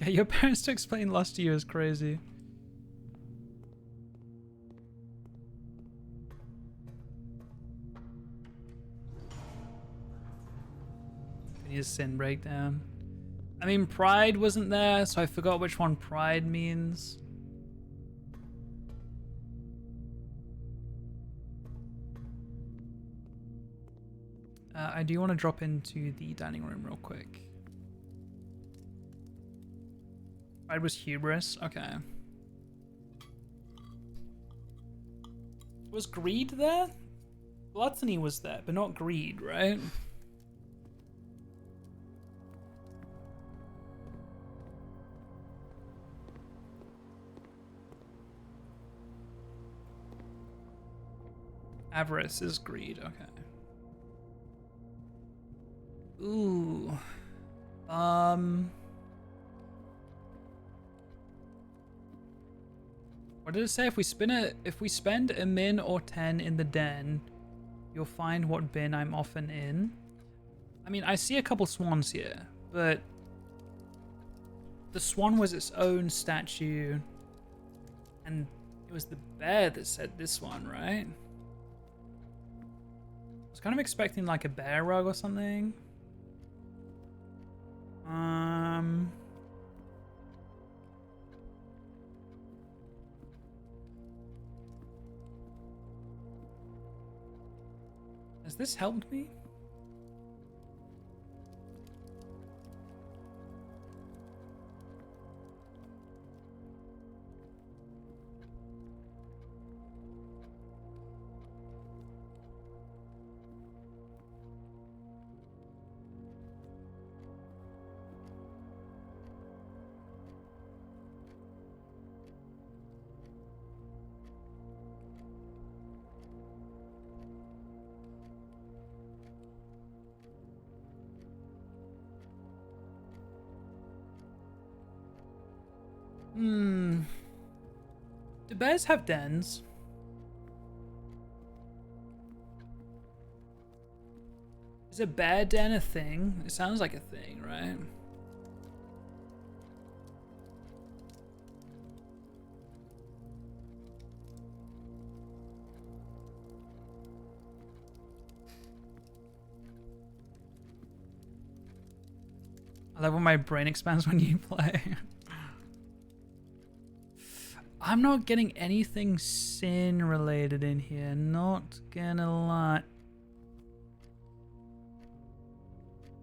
Get your parents to explain Lost to you is crazy. His sin breakdown. I mean, pride wasn't there, so I forgot which one pride means. I do want to drop into the dining room real quick. Pride was hubris. Okay. Was greed there? Gluttony was there, but not greed, right? Avarice is greed, okay. Ooh. What did it say? If we spend a min or 10 in the den, you'll find what bin I'm often in. I mean, I see a couple swans here, but the swan was its own statue, and it was the bear that said this one, right? I was kind of expecting like a bear rug or something. Has this helped me? Do bears have dens? Is a bear den a thing? It sounds like a thing, right? I love when my brain expands when you play. I'm not getting anything sin related in here, not gonna lie.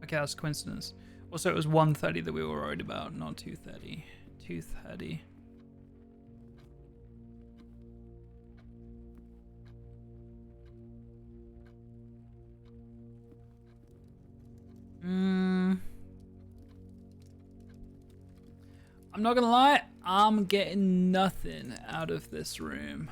Okay, that's coincidence. Also, it was 1:30 that we were worried about, not 2:30. 2:30. I'm not gonna lie, I'm getting nothing out of this room.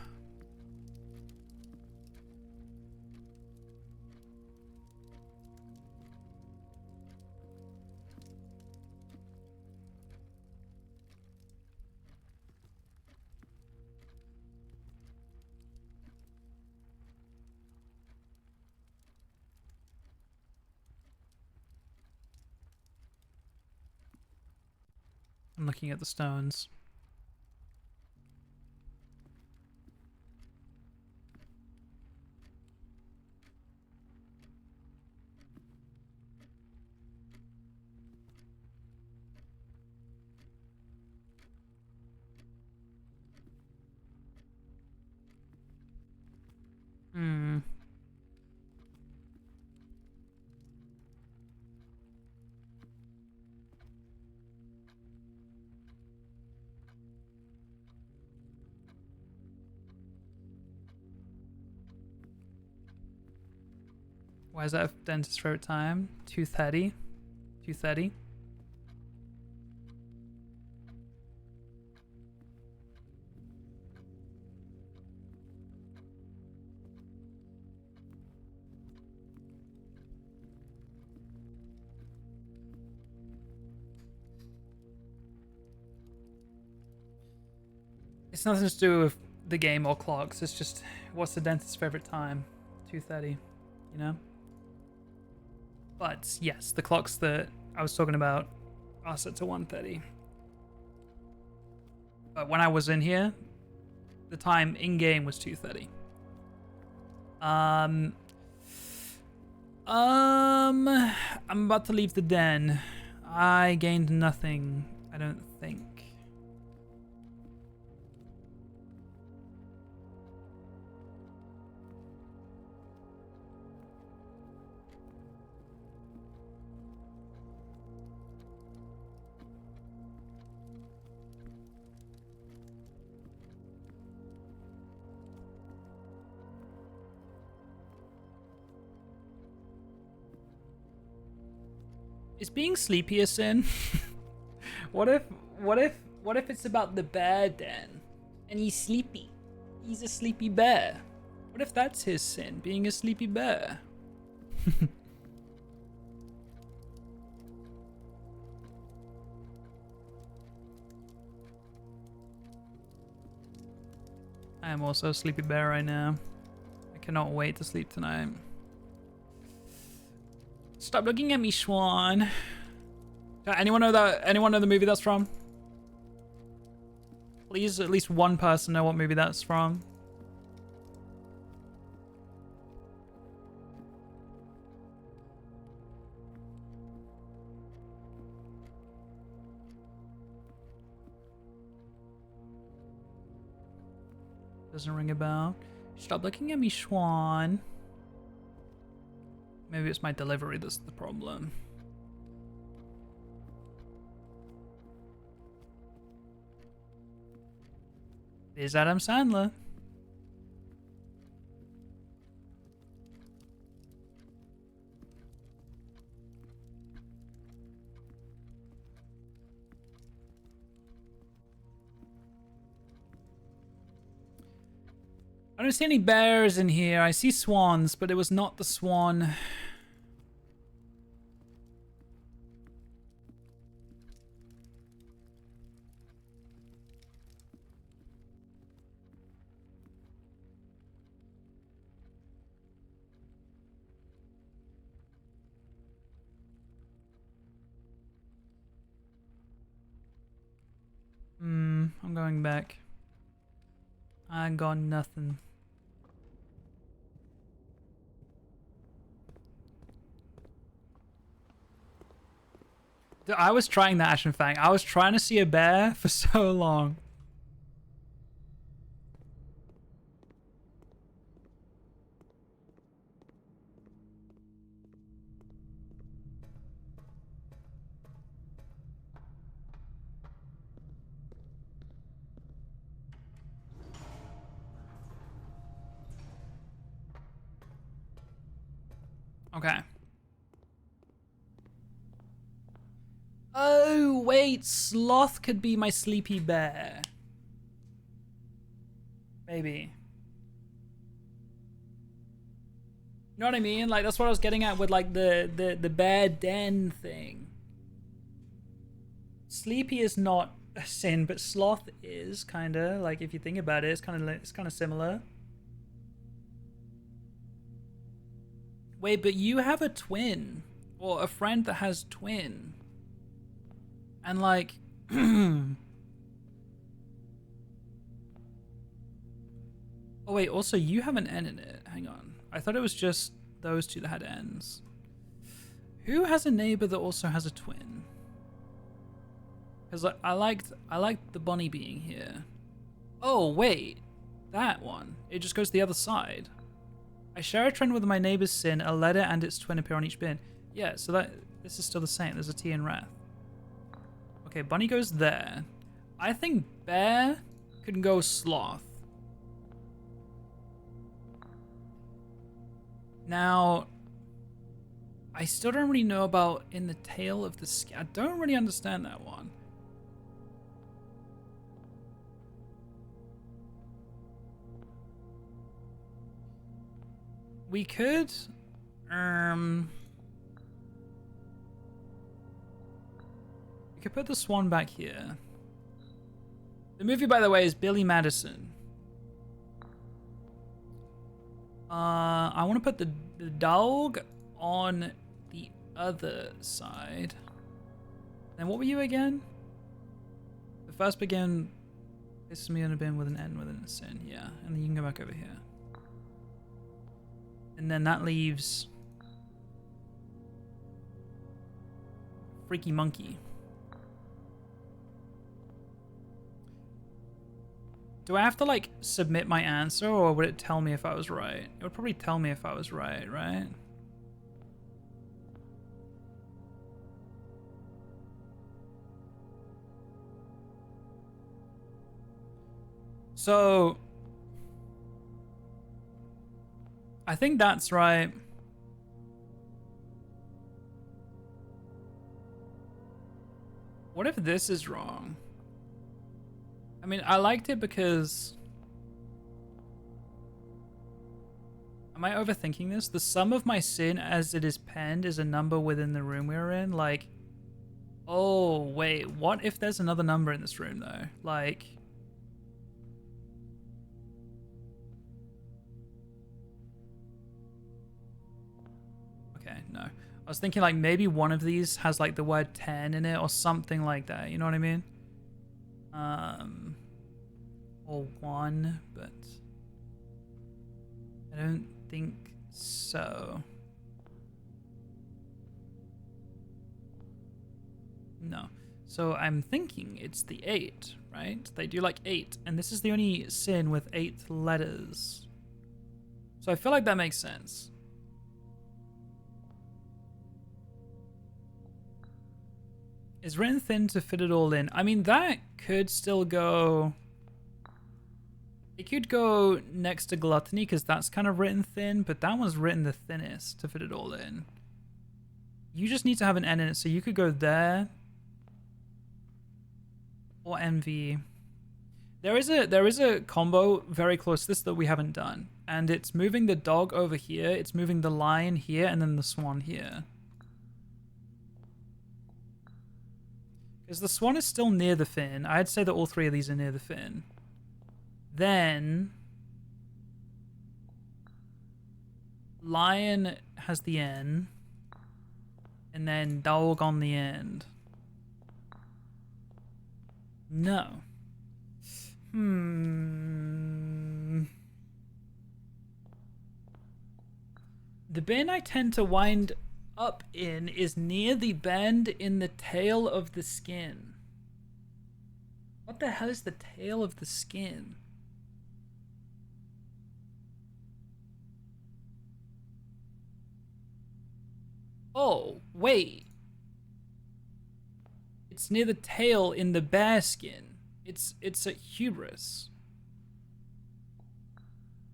I'm looking at the stones. Why is that a dentist's favorite time? 2:30? 2:30? It's nothing to do with the game or clocks. It's just, what's the dentist's favorite time? 2:30, you know? But yes, the clocks that I was talking about are set to 1:30. But when I was in here, the time in-game was 2:30. I'm about to leave the den. I gained nothing, I don't think. Is being sleepy a sin? What if it's about the bear den and he's sleepy? He's a sleepy bear. What if that's his sin, being a sleepy bear? I am also a sleepy bear right now. I cannot wait to sleep tonight. Stop looking at me, Schwan. Anyone know the movie that's from? Please, at least one person know what movie that's from. Doesn't ring a bell. Stop looking at me, Schwan. Maybe it's my delivery that's the problem. Is Adam Sandler? I don't see any bears in here. I see swans, but it was not the swan. I'm going back. I got nothing. Dude, I was trying that Ashen Fang. I was trying to see a bear for so long. Okay. Oh, wait. Sloth could be my sleepy bear. Maybe. You know what I mean? Like, that's what I was getting at with, like, the bear den thing. Sleepy is not a sin, but sloth is, kind of. Like, if you think about it, it's kind of similar. Wait, but you have a twin. Or a friend that has twin. And like... Oh wait, also you have an N in it. Hang on. I thought it was just those two that had N's. Who has a neighbor that also has a twin? Because I liked the bunny being here. Oh wait, that one. It just goes the other side. I share a trend with my neighbor's sin. A letter and its twin appear on each bin. Yeah, so this is still the same. There's a T in wrath. Okay, bunny goes there. I think bear could go sloth. Now, I still don't really know about in the tail of the sky. I don't really understand that one. We could, we could put the swan back here. The movie, by the way, is Billy Madison. I want to put the dog on the other side. Then what were you again? The first begin This is me in a bin with an N within a sin. Yeah, and then you can go back over here. And then that leaves Freaky Monkey. Do I have to like submit my answer, or would it tell me if I was right? It would probably tell me if I was right, right? So I think that's right. What if this is wrong? I mean, I liked it because... Am I overthinking this? The sum of my sin as it is penned is a number within the room we are in. Like, oh, wait. What if there's another number in this room, though? Like... Okay, no. I was thinking like maybe one of these has like the word 10 in it or something like that. You know what I mean? Or 1, but I don't think so. No. So I'm thinking it's the 8, right? They do like 8, and this is the only sin with 8 letters. So I feel like that makes sense. Is written thin to fit it all in? I mean, that could still go... It could go next to gluttony, because that's kind of written thin, but that one's written the thinnest to fit it all in. You just need to have an N in it, so you could go there. Or envy. There is a combo very close to this that we haven't done. And it's moving the dog over here, it's moving the lion here, and then the swan here. Because the swan is still near the fin. I'd say that all 3 of these are near the fin. Then... lion has the N. And then dog on the end. No. The bin I tend to wind up in is near the bend in the tail of the skin. What the hell is the tail of the skin? Oh, wait. It's near the tail in the bear skin. It's a hubris.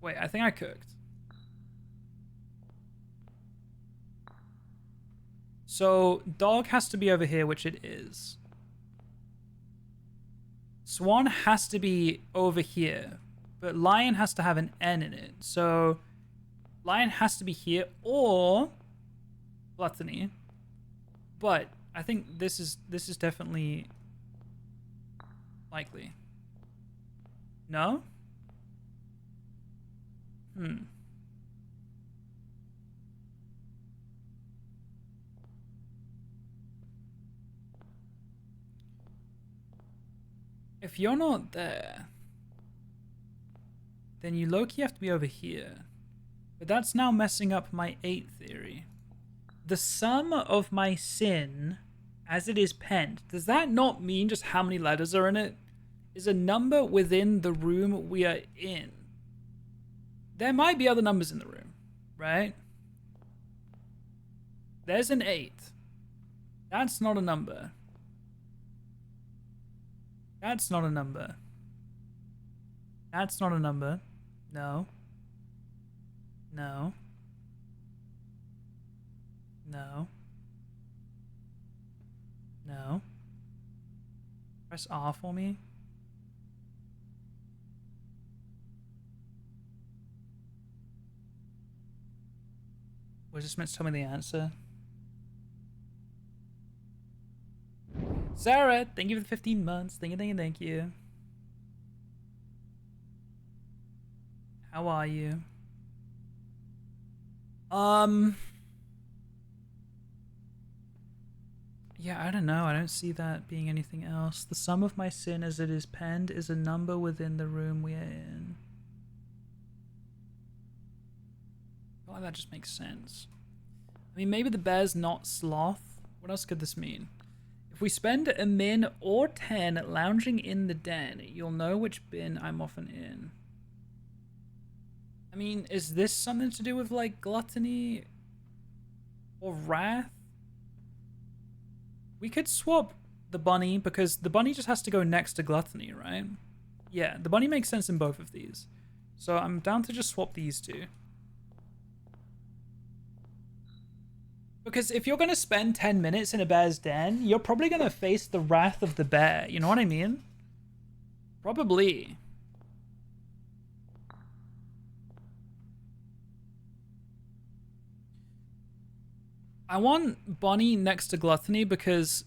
Wait, I think I cooked. So dog has to be over here, which it is. Swan has to be over here, but lion has to have an N in it. So lion has to be here or gluttony. But I think this is definitely likely. No? If you're not there, then you low-key have to be over here. But that's now messing up my 8 theory. The sum of my sin, as it is penned, does that not mean just how many letters are in it? Is a number within the room we are in. There might be other numbers in the room, right? There's an 8. That's not a number. That's not a number. That's not a number. No. No. No. No. Press R for me. Was this meant to tell me the answer? Sarah, thank you for the 15 months. Thank you, thank you, thank you. How are you? Yeah, I don't know. I don't see that being anything else. The sum of my sin as it is penned is a number within the room we are in. I feel like that just makes sense. I mean, maybe the bear's not sloth. What else could this mean? If we spend a min or 10 lounging in the den, you'll know which bin I'm often in. I mean, is this something to do with, like, gluttony or wrath? We could swap the bunny, because the bunny just has to go next to gluttony, right? Yeah, the bunny makes sense in both of these. So I'm down to just swap these two. Because if you're going to spend 10 minutes in a bear's den, you're probably going to face the wrath of the bear. You know what I mean? Probably. I want bunny next to gluttony because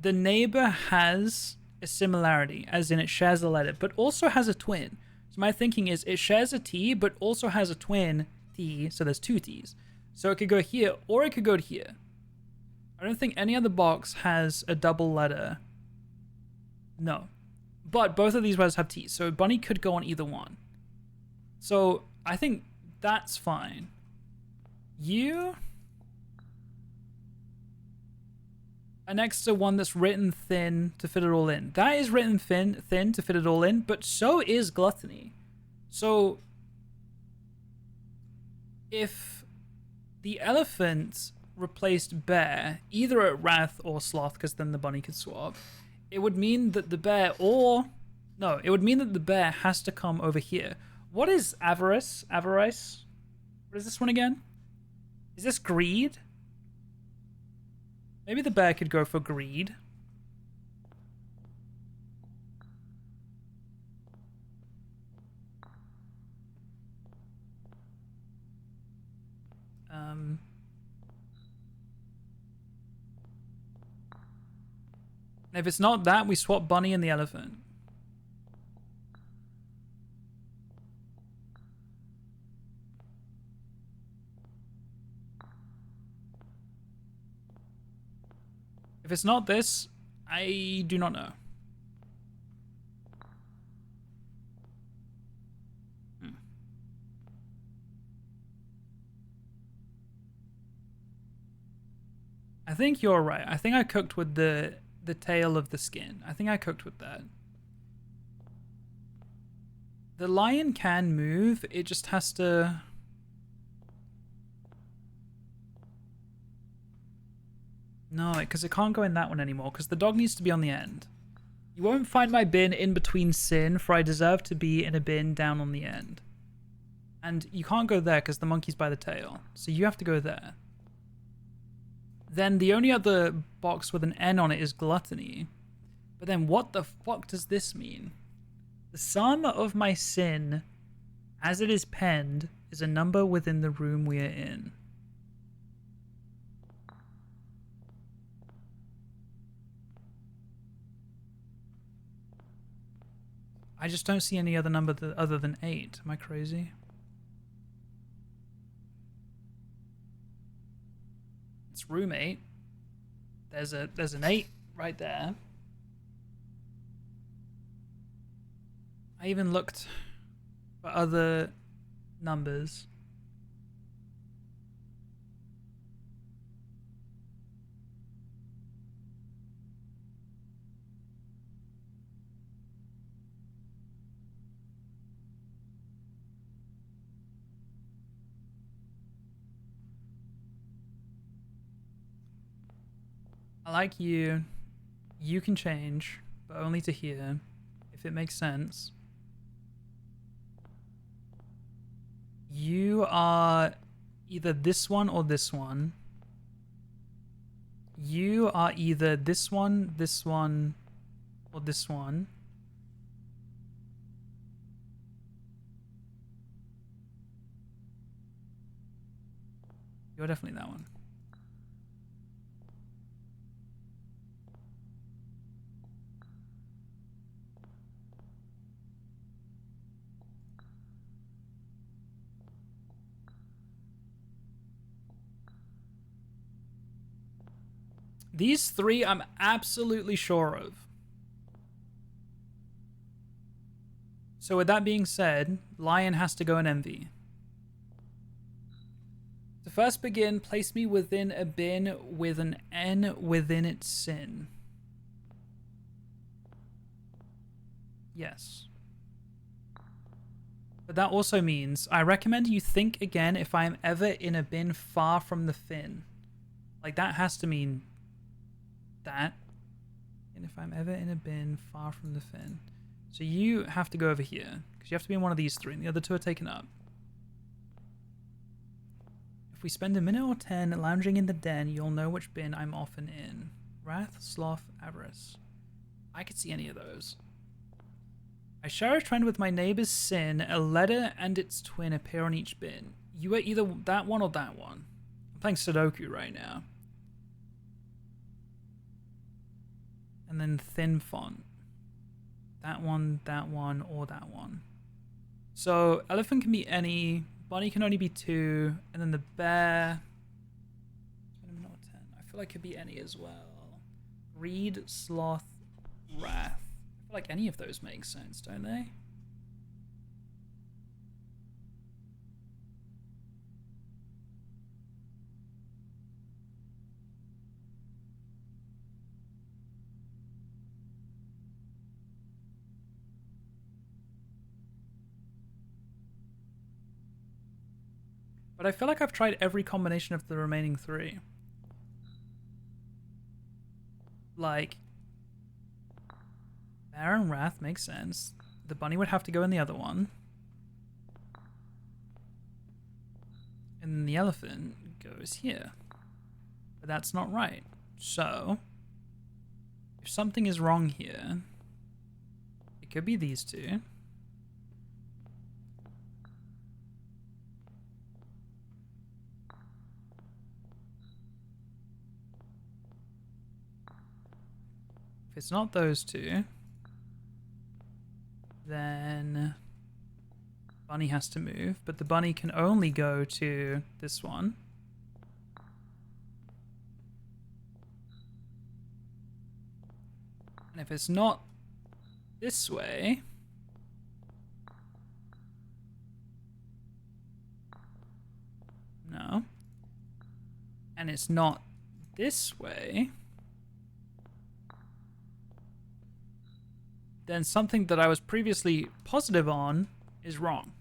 the neighbor has a similarity, as in it shares a letter, but also has a twin. So my thinking is it shares a T, but also has a twin T, so there's two T's. So it could go here, or it could go here. I don't think any other box has a double letter. No. But both of these words have T's, so bunny could go on either one. So I think that's fine. You are next to one that's written thin to fit it all in. That is written thin to fit it all in, but so is gluttony. So if the elephant replaced bear, either at wrath or sloth, because then the bunny could swap, it would mean that the bear it would mean that the bear has to come over here. What is avarice? Avarice? What is this one again? Is this greed? Maybe the bear could go for greed. If it's not that, we swap bunny and the elephant. If it's not this, I do not know. I think you're right. I think I cooked with the tail of the skin. I think I cooked with that. The lion can move. It just has to... No, because it can't go in that one anymore, because the dog needs to be on the end. You won't find my bin in between sin, for I deserve to be in a bin down on the end. And you can't go there because the monkey's by the tail. So you have to go there. Then the only other box with an N on it is gluttony. But then what the fuck does this mean? The sum of my sin, as it is penned, is a number within the room we are in. I just don't see any other number other than 8. Am I crazy? It's room 8. There's an 8 right there. I even looked for other numbers. I like you. You can change, but only to here, if it makes sense. You are either this one or this one. You are either this one, or this one. You're definitely that one. These three I'm absolutely sure of. So with that being said, lion has to go in envy. To first begin, place me within a bin with an N within its sin. Yes. But that also means I recommend you think again if I am ever in a bin far from the fin. Like, that has to mean that. And if I'm ever in a bin far from the fin. So you have to go over here, because you have to be in one of these three, and the other two are taken up. If we spend a minute or 10 lounging in the den, you'll know which bin I'm often in. Wrath, sloth, avarice. I could see any of those. I share a trend with my neighbor's sin. A letter and its twin appear on each bin. You are either that one or that one. I'm playing Sudoku right now. And then thin font. That one, or that one. So elephant can be any. Bunny can only be 2. And then the bear. I feel like it could be any as well. Greed, sloth, wrath. I feel like any of those make sense, don't they? But I feel like I've tried every combination of the remaining 3. Like, bear and wrath makes sense. The bunny would have to go in the other one. And then the elephant goes here. But that's not right. So, if something is wrong here, it could be these two. If it's not those two, then bunny has to move, but the bunny can only go to this one. And if it's not this way, no, and it's not this way, then something that I was previously positive on is wrong.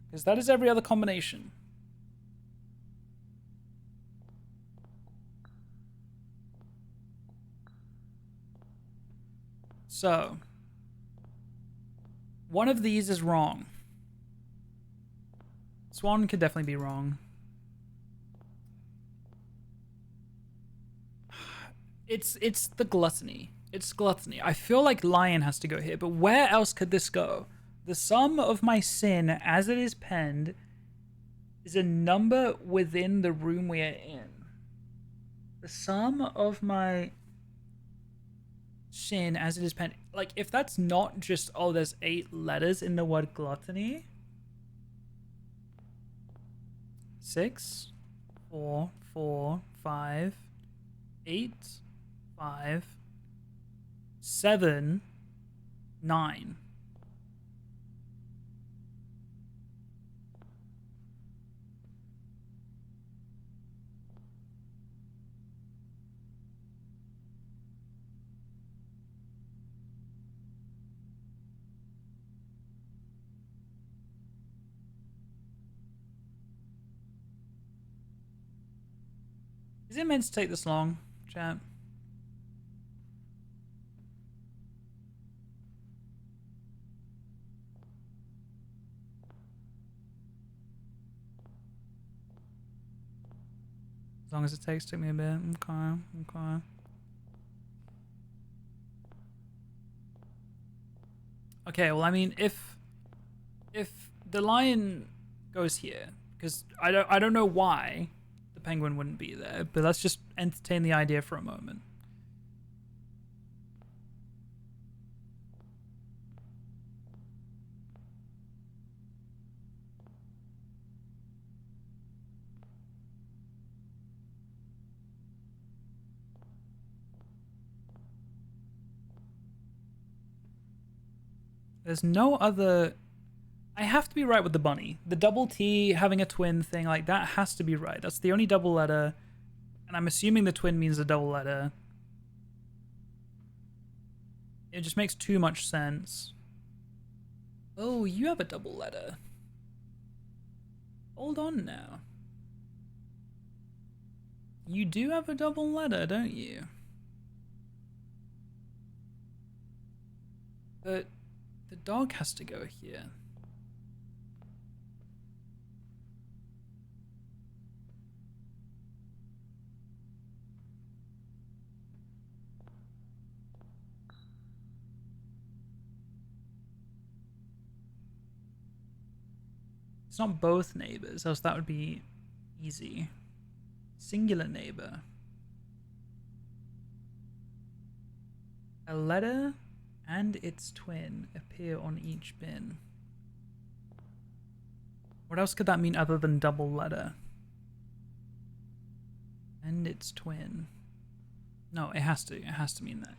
Because that is every other combination. So, one of these is wrong. Swan could definitely be wrong. It's the gluttony. It's gluttony. I feel like lion has to go here, but where else could this go? The sum of my sin as it is penned is a number within the room we are in. The sum of my sin as it is penned. Like, if that's not just, oh, there's 8 letters in the word gluttony. 6, 4, 4, 5, 8, 5, 7, 9. Is it meant to take this long, chat? As long as it takes, took me a bit. Okay. Okay, well, I mean, if the lion goes here, because I don't know why the penguin wouldn't be there, but let's just entertain the idea for a moment. There's no other... I have to be right with the bunny. The double T having a twin thing, like, that has to be right. That's the only double letter. And I'm assuming the twin means a double letter. It just makes too much sense. Oh, you have a double letter. Hold on now. You do have a double letter, don't you? But the dog has to go here. It's not both neighbors, else that would be easy. Singular neighbor. A letter and its twin appear on each bin. What else could that mean other than double letter? And its twin. No, it has to. It has to mean that.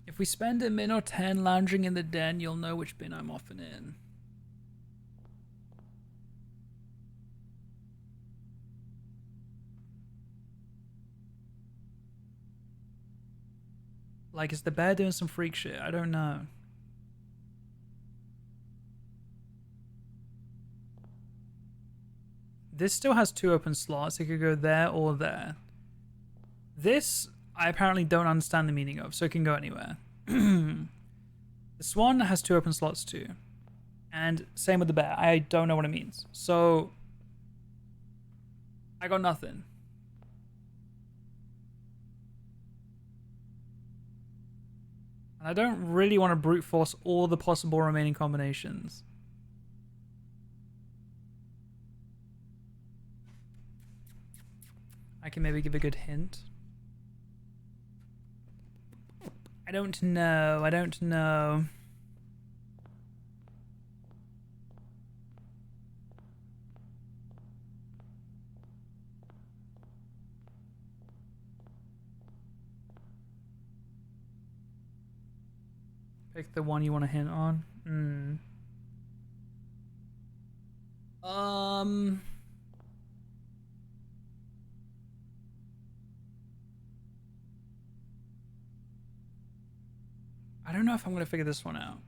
If we spend a min or 10 lounging in the den, you'll know which bin I'm often in. Like, is the bear doing some freak shit? I don't know. This still has 2 open slots. It could go there or there. This, I apparently don't understand the meaning of, so it can go anywhere. The swan has 2 open slots too. And same with the bear. I don't know what it means. So, I got nothing. And I don't really want to brute force all the possible remaining combinations. I can maybe give a good hint. I don't know. I don't know. Pick the one you want to hint on. I don't know if I'm going to figure this one out.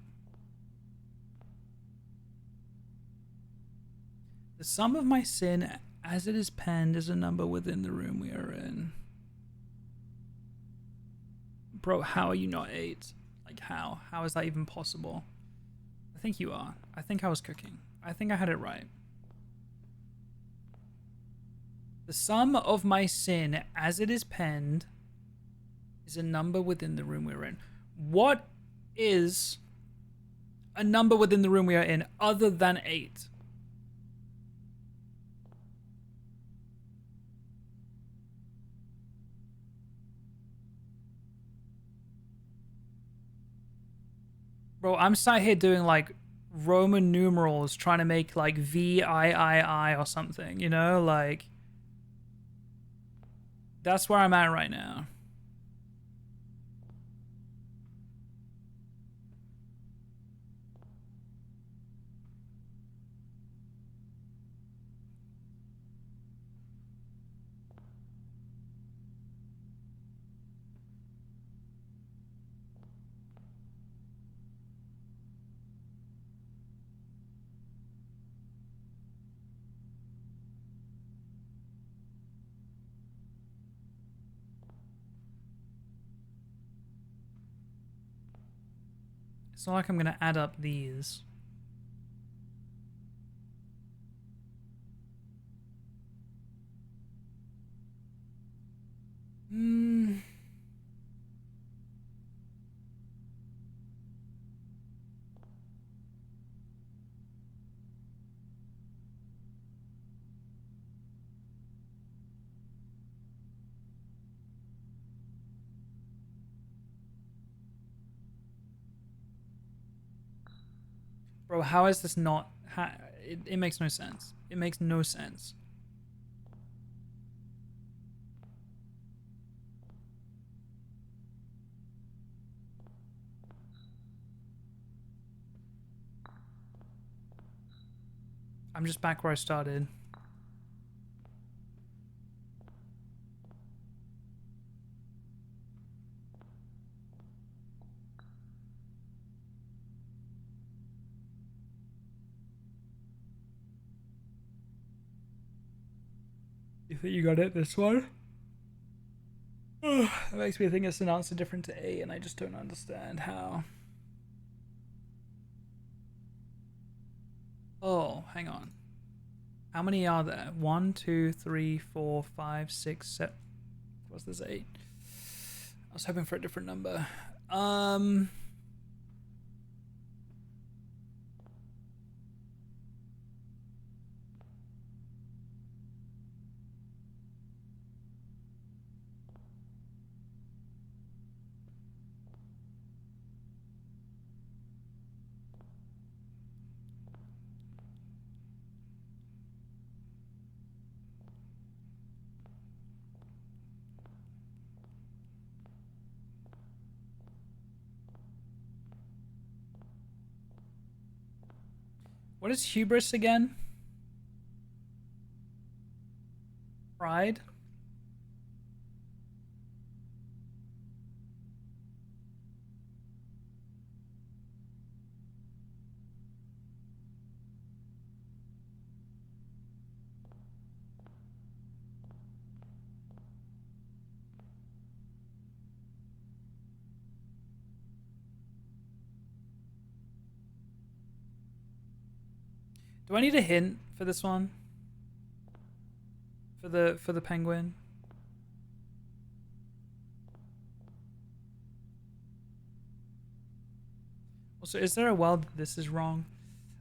The sum of my sin as it is penned is a number within the room we are in. Bro, how are you not 8? Like, how? How is that even possible? I think you are. I think I was cooking. I think I had it right. The sum of my sin as it is penned is a number within the room we're in. What is a number within the room we are in other than 8? Bro, I'm sat here doing like Roman numerals trying to make like VIII or something, you know? Like, that's where I'm at right now. It's not like I'm gonna add up these. Bro, how is this not... It makes no sense. It makes no sense. I'm just back where I started. You think you got it, this one? It makes me think it's an answer different to A, and I just don't understand how. Oh, hang on. How many are there? 1, 2, 3, 4, 5, 6, 7. What's this? 8. I was hoping for a different number. What is hubris again? Pride? Do I need a hint for this one? For the penguin? Also, is there a world that this is wrong?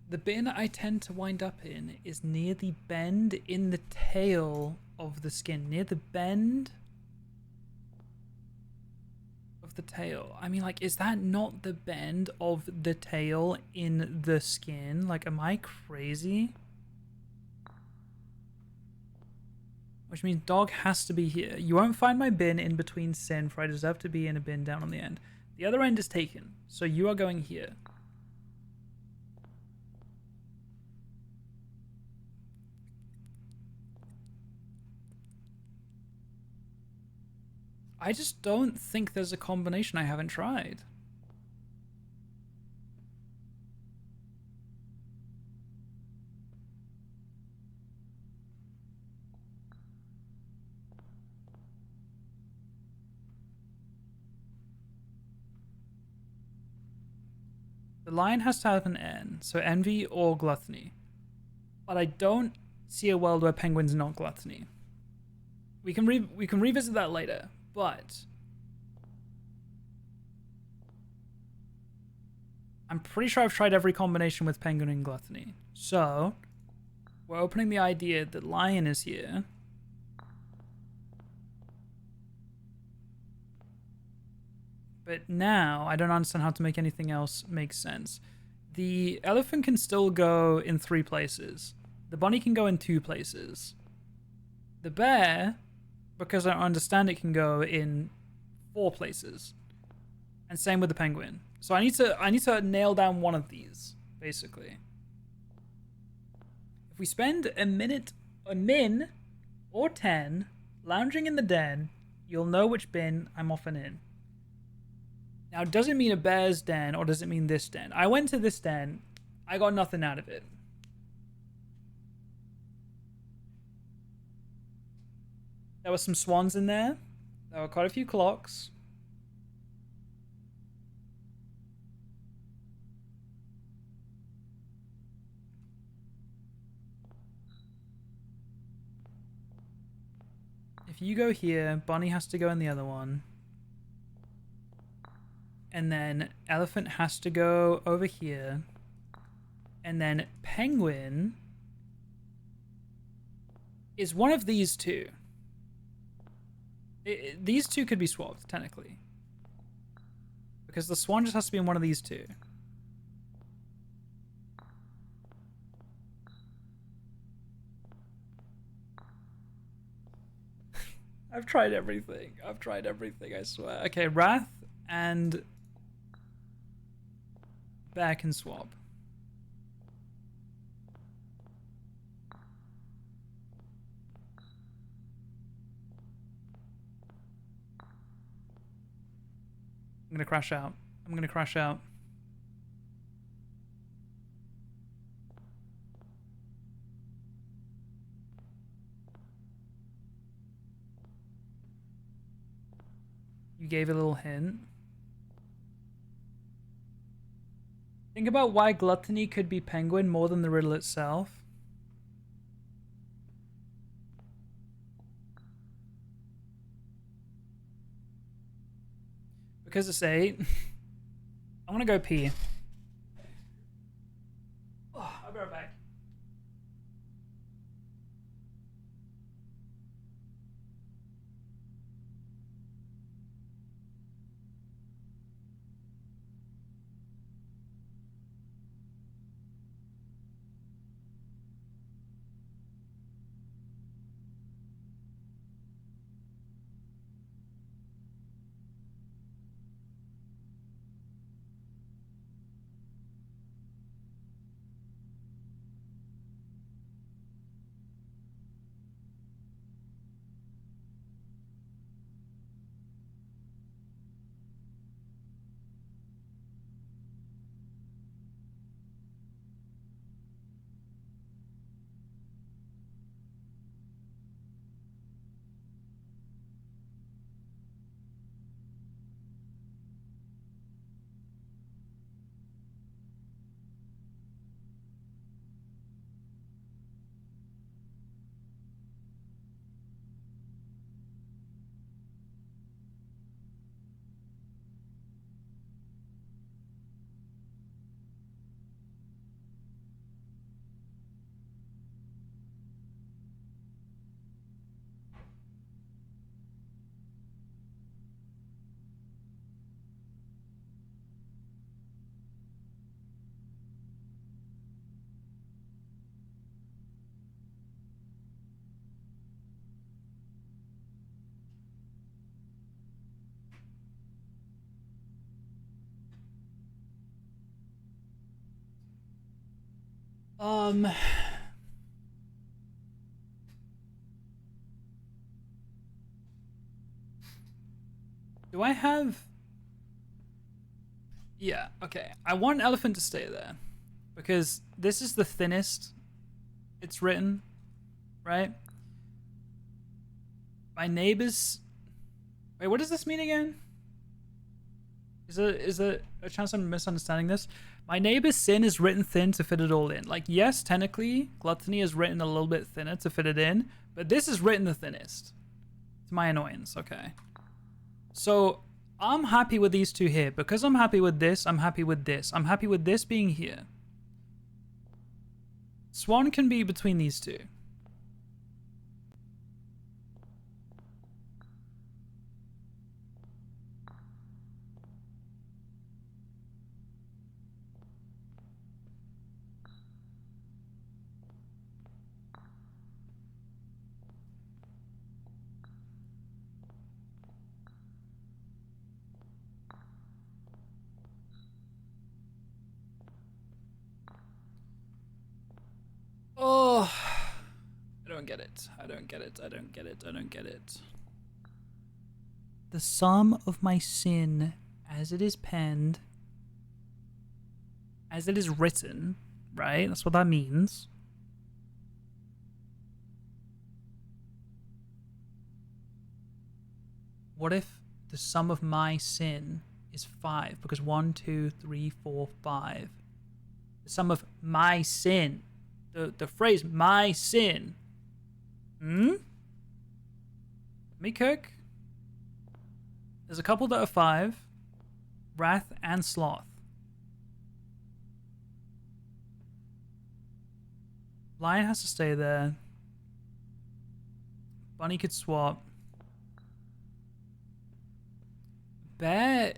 The bin I tend to wind up in is near the bend in the tail of the skin. Near the bend of the tail. I mean, like, is that not the bend of the tail in the skin? Like, am I crazy? Which means dog has to be here. You won't find my bin in between sin, for I deserve to be in a bin down on the end. The other end is taken, so you are going here. I just don't think there's a combination I haven't tried. The lion has to have an N, so envy or gluttony. But I don't see a world where penguin's not gluttony. We can revisit that later, but I'm pretty sure I've tried every combination with penguin and gluttony. So we're opening the idea that lion is here. But now I don't understand how to make anything else make sense. The elephant can still go in 3 places. The bunny can go in 2 places. The bear, because I don't understand it, can go in 4 places. And same with the penguin. So I need to nail down one of these, basically. If we spend a min or 10 lounging in the den, you'll know which bin I'm often in. Now, does it mean a bear's den, or does it mean this den? I went to this den. I got nothing out of it. There were some swans in there. There were quite a few clocks. If you go here, bunny has to go in the other one. And then elephant has to go over here. And then penguin is one of these two. These two could be swapped, technically. Because the swan just has to be in one of these two. I've tried everything. I've tried everything, I swear. Okay, Wrath and Bear can swap. I'm gonna crash out. I'm gonna crash out. You gave a little hint. Think about why gluttony could be penguin more than the riddle itself. Because it's 8. I'm gonna go pee. Oh, I'll be right back. Do I have... Yeah, okay. I want elephant to stay there. Because this is the thinnest it's written, right? My neighbor's... Wait, what does this mean again? Is there a chance I'm misunderstanding this? My neighbor's sin is written thin to fit it all in. Like, yes, technically, gluttony is written a little bit thinner to fit it in, but this is written the thinnest. To my annoyance, okay. So, I'm happy with these two here. Because I'm happy with this, I'm happy with this. I'm happy with this being here. Swan can be between these two. Oh, I don't get it. I don't get it. I don't get it. I don't get it. The sum of my sin as it is penned, as it is written, right? That's what that means. What if the sum of my sin is 5? Because 1, 2, 3, 4, 5. The sum of my sin. The phrase my sin. Let me cook. There's a couple that are 5. Wrath and Sloth. Lion has to stay there. Bunny could swap. Bear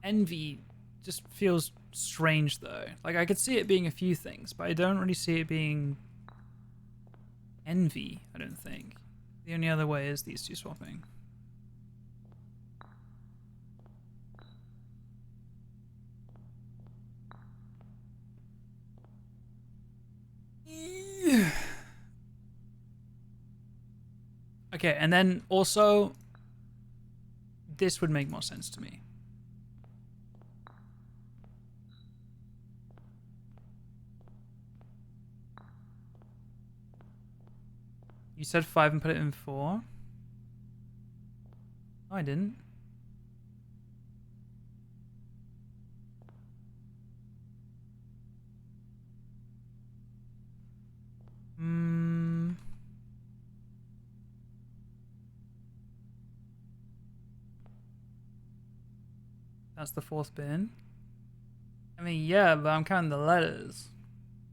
envy just feels strange though. Like I could see it being a few things, but I don't really see it being envy, I don't think. The only other way is these two swapping. Okay, and then also, this would make more sense to me. You said 5 and put it in 4? No, I didn't. That's the 4th bin. I mean, yeah, but I'm counting the letters.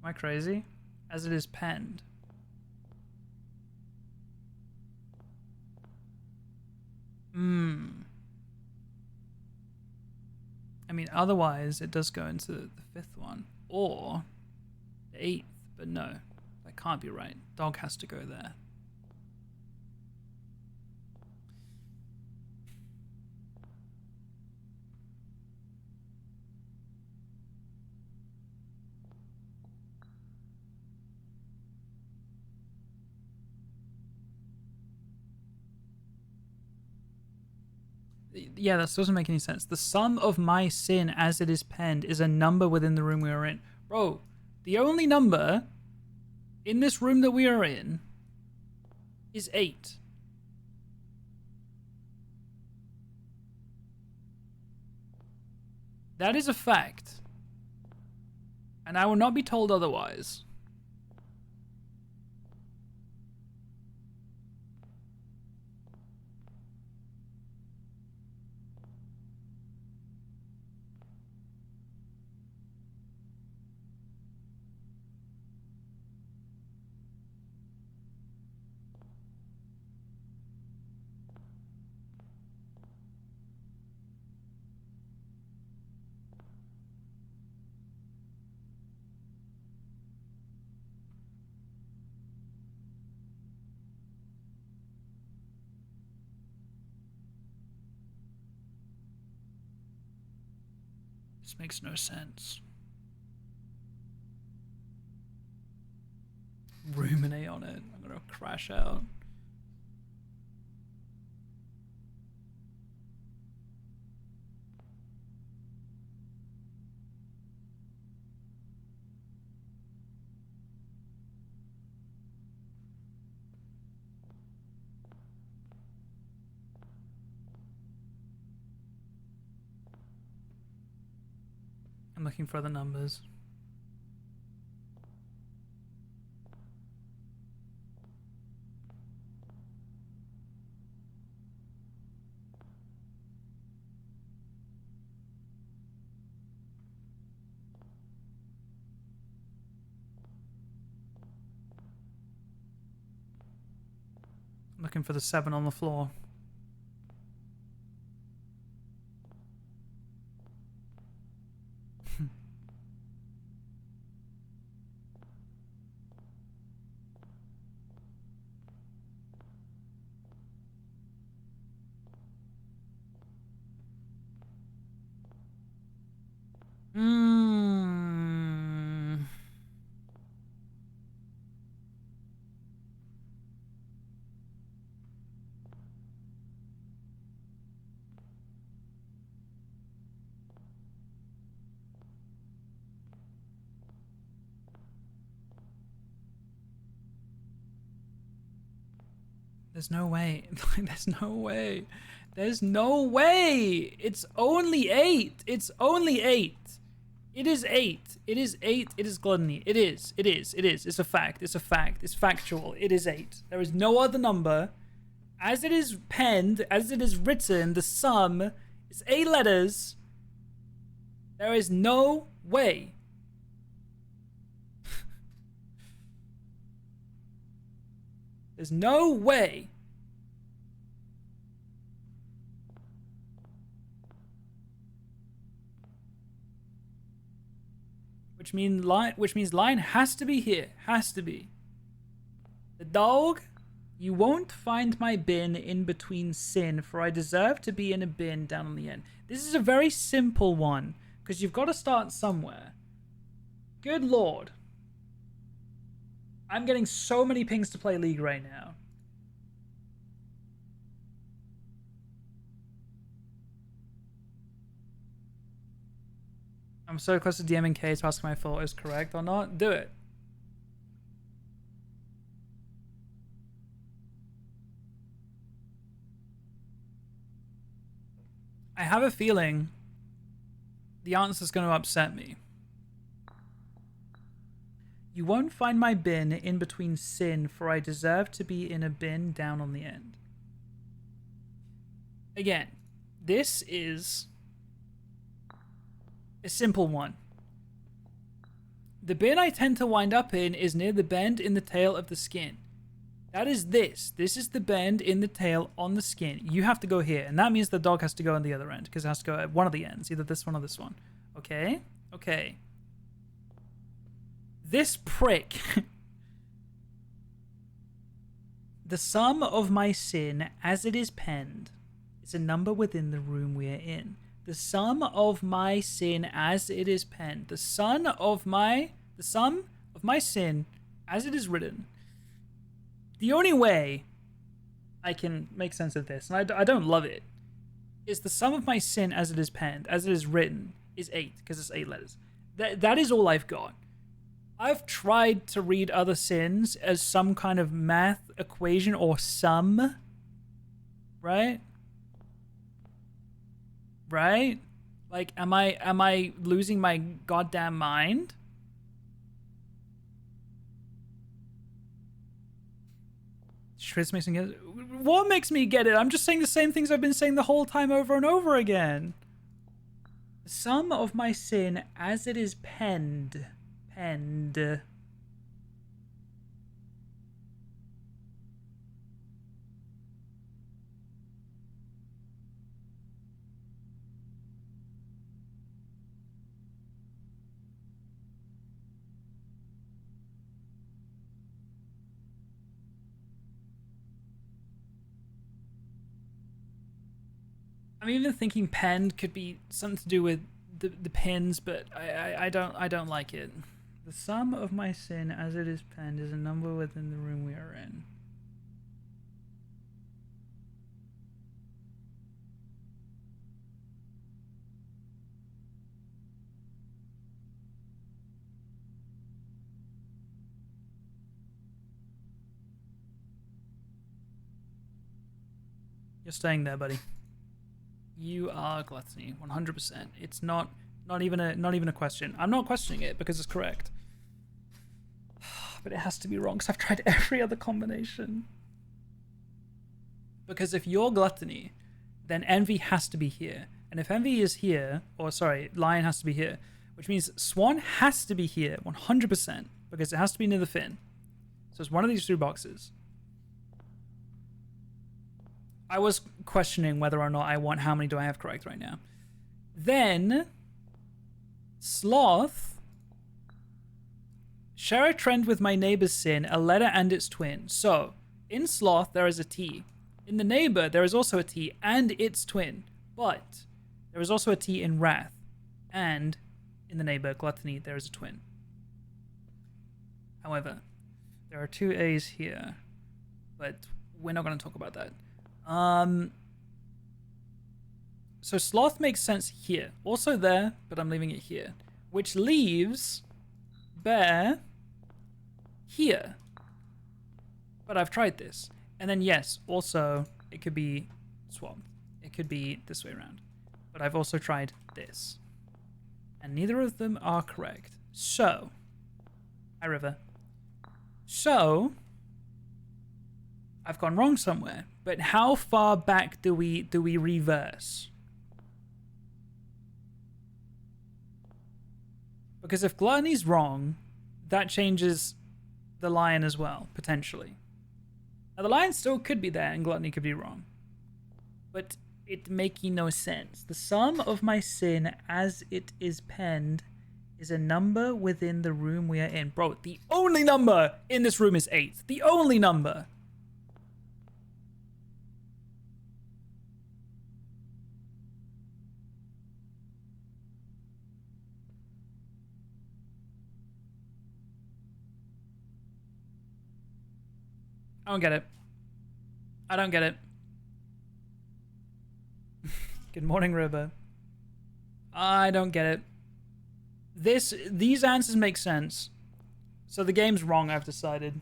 Am I crazy? As it is penned. I mean, otherwise it does go into the 5th one. Or the 8th, but no. That can't be right. Dog has to go there. Yeah, that doesn't make any sense. The sum of my sin as it is penned is a number within the room we are in. Bro, the only number in this room that we are in is 8. That is a fact. And I will not be told otherwise. This makes no sense. Ruminate on it. I'm gonna crash out. I'm looking for the numbers. I'm looking for the 7 on the floor. There's no way. There's no way. There's no way. It's only 8. It's only 8. It is 8. It is 8. It is gluttony. It is. It is. It is. It's a fact. It's a fact. It's factual. It is 8. There is no other number. As it is penned, as it is written, the sum is 8 letters. There is no way. There's no way. Which means line has to be here. Has to be. The dog, You won't find my bin in between sin, for I deserve to be in a bin down on the end. This is a very simple one, because you've got to start somewhere. Good lord. I'm getting so many pings to play League right now. I'm so close to DMing K to ask my thought is correct or not. Do it. I have a feeling the answer's going to upset me. You won't find my bin in between sin, for I deserve to be in a bin down on the end. Again, this is a simple one. The bin I tend to wind up in is near the bend in the tail of the skin. That is this. This is the bend in the tail on the skin. You have to go here, and that means the dog has to go on the other end, because it has to go at one of the ends, either this one or this one. Okay? Okay. This prick. The sum of my sin, as it is penned, is a number within the room we are in. The sum of my sin, as it is penned. The sum of my sin, as it is written. The only way I can make sense of this, and I don't love it, is the sum of my sin as it is penned, as it is written, is 8, because it's 8 letters. That is all I've got. I've tried to read other sins as some kind of math equation or sum, right? Right? Like, am I losing my goddamn mind? Tris makes me get it. What makes me get it? I'm just saying the same things I've been saying the whole time over and over again. The sum of my sin as it is penned. Penned. I'm even thinking penned could be something to do with the pins, but I don't like it. The sum of my sin as it is penned is a number within the room we are in. You're staying there, buddy. You are gluttony, 100%. It's not even a question. I'm not questioning it because it's correct. But it has to be wrong because I've tried every other combination. Because if you're gluttony, then envy has to be here. And if envy is here, or sorry, lion has to be here, which means swan has to be here, 100%, because it has to be near the fin. So it's one of these 2 boxes. I was questioning whether or not I want how many do I have correct right now. Then, sloth. Share a trend with my neighbor's sin, a letter and its twin. So, in sloth, there is a T. In the neighbor, there is also a T and its twin. But, there is also a T in wrath. And, in the neighbor, gluttony, there is a twin. However, there are 2 A's here. But, we're not going to talk about that. So sloth makes sense here. Also there, but I'm leaving it here. Which leaves bear here. But I've tried this. And then yes, also it could be swapped. It could be this way around. But I've also tried this. And neither of them are correct. So, hi River. So, I've gone wrong somewhere. But how far back do we reverse? Because if gluttony's wrong, that changes the lion as well, potentially. Now the lion still could be there and gluttony could be wrong. But it making no sense. The sum of my sin as it is penned is a number within the room we are in. Bro, the only number in this room is 8. The only number. I don't get it. I don't get it. Good morning, River. I don't get it. These answers make sense. So the game's wrong, I've decided.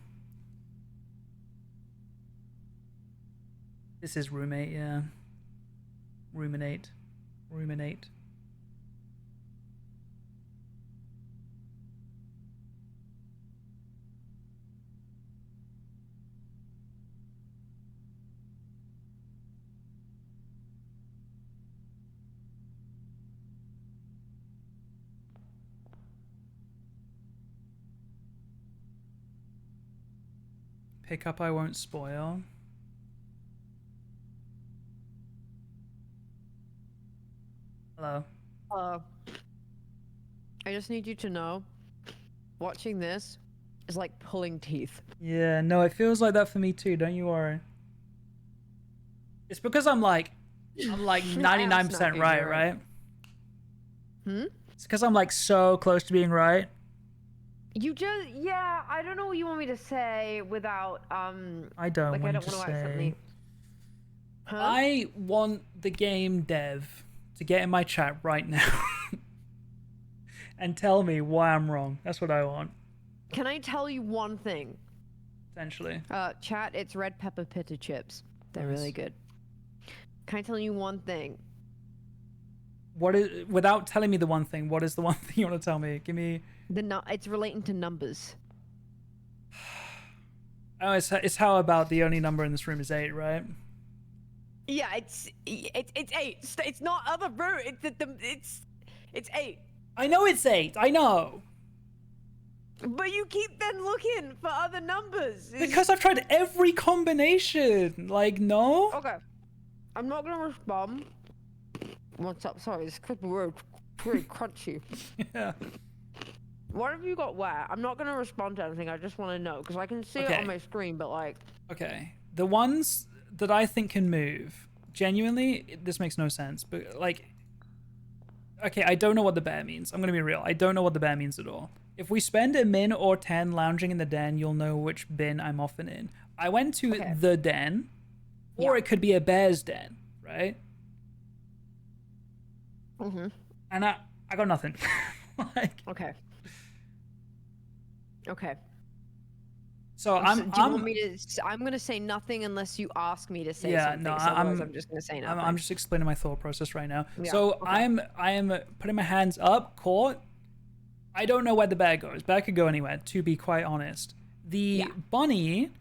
This is roommate, yeah. Ruminate. Ruminate. Pick up, I won't spoil. Hello. I just need you to know, watching this is like pulling teeth. Yeah, no, it feels like that for me too, don't you worry. It's because I'm like 99% right? It's because I'm like so close to being right. You just, yeah, I don't know what you want me to say without, I don't like, want I to don't want to say. accidentally... Huh? I want the game dev to get in my chat right now and tell me why I'm wrong. That's what I want. Can I tell you one thing? Essentially. Chat, it's red pepper pita chips. They're Nice. really good. Can I tell you one thing? What is, without telling me the one thing, what is the one thing you want to tell me? Give me... It's relating to numbers. Oh, it's how about the only number in this room is 8, right? Yeah, it's 8. It's not other root. It's 8. I know it's 8. I know. But you keep then looking for other numbers. Because I've tried every combination. Like, no? Okay. I'm not gonna respond. What's up? Sorry, this could be really crunchy. Yeah. What have you got where? I'm not gonna respond to anything. I just want to know because I can see it on my screen, but like. Okay. The ones that I think can move, genuinely, this makes no sense. But like, okay, I don't know what the bear means. I'm gonna be real. I don't know what the bear means at all. If we spend a min or 10 lounging in the den, you'll know which bin I'm often in. I went to the den, or it could be a bear's den, right? And I got nothing. Like, okay. So I'm gonna say nothing unless you ask me to say something. No, I'm just gonna say nothing. I'm just explaining my thought process right now. Yeah, so I am putting my hands up, court. I don't know where the bear goes. Bear could go anywhere, to be quite honest. The bunny,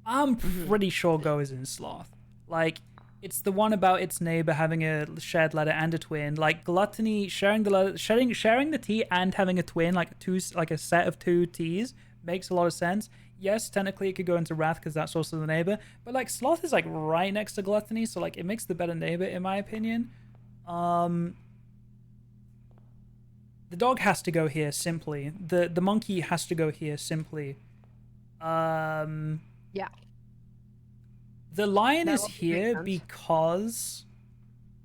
I'm pretty sure goes in sloth. Like, it's the one about its neighbor having a shared letter and a twin. Like, gluttony, sharing the tea and having a twin, like a set of 2 T's, makes a lot of sense. Yes, technically it could go into wrath because that's also the neighbor. But like, sloth is like right next to gluttony, so like it makes the better neighbor in my opinion. The dog has to go here simply. The monkey has to go here simply. Yeah. The lion is here because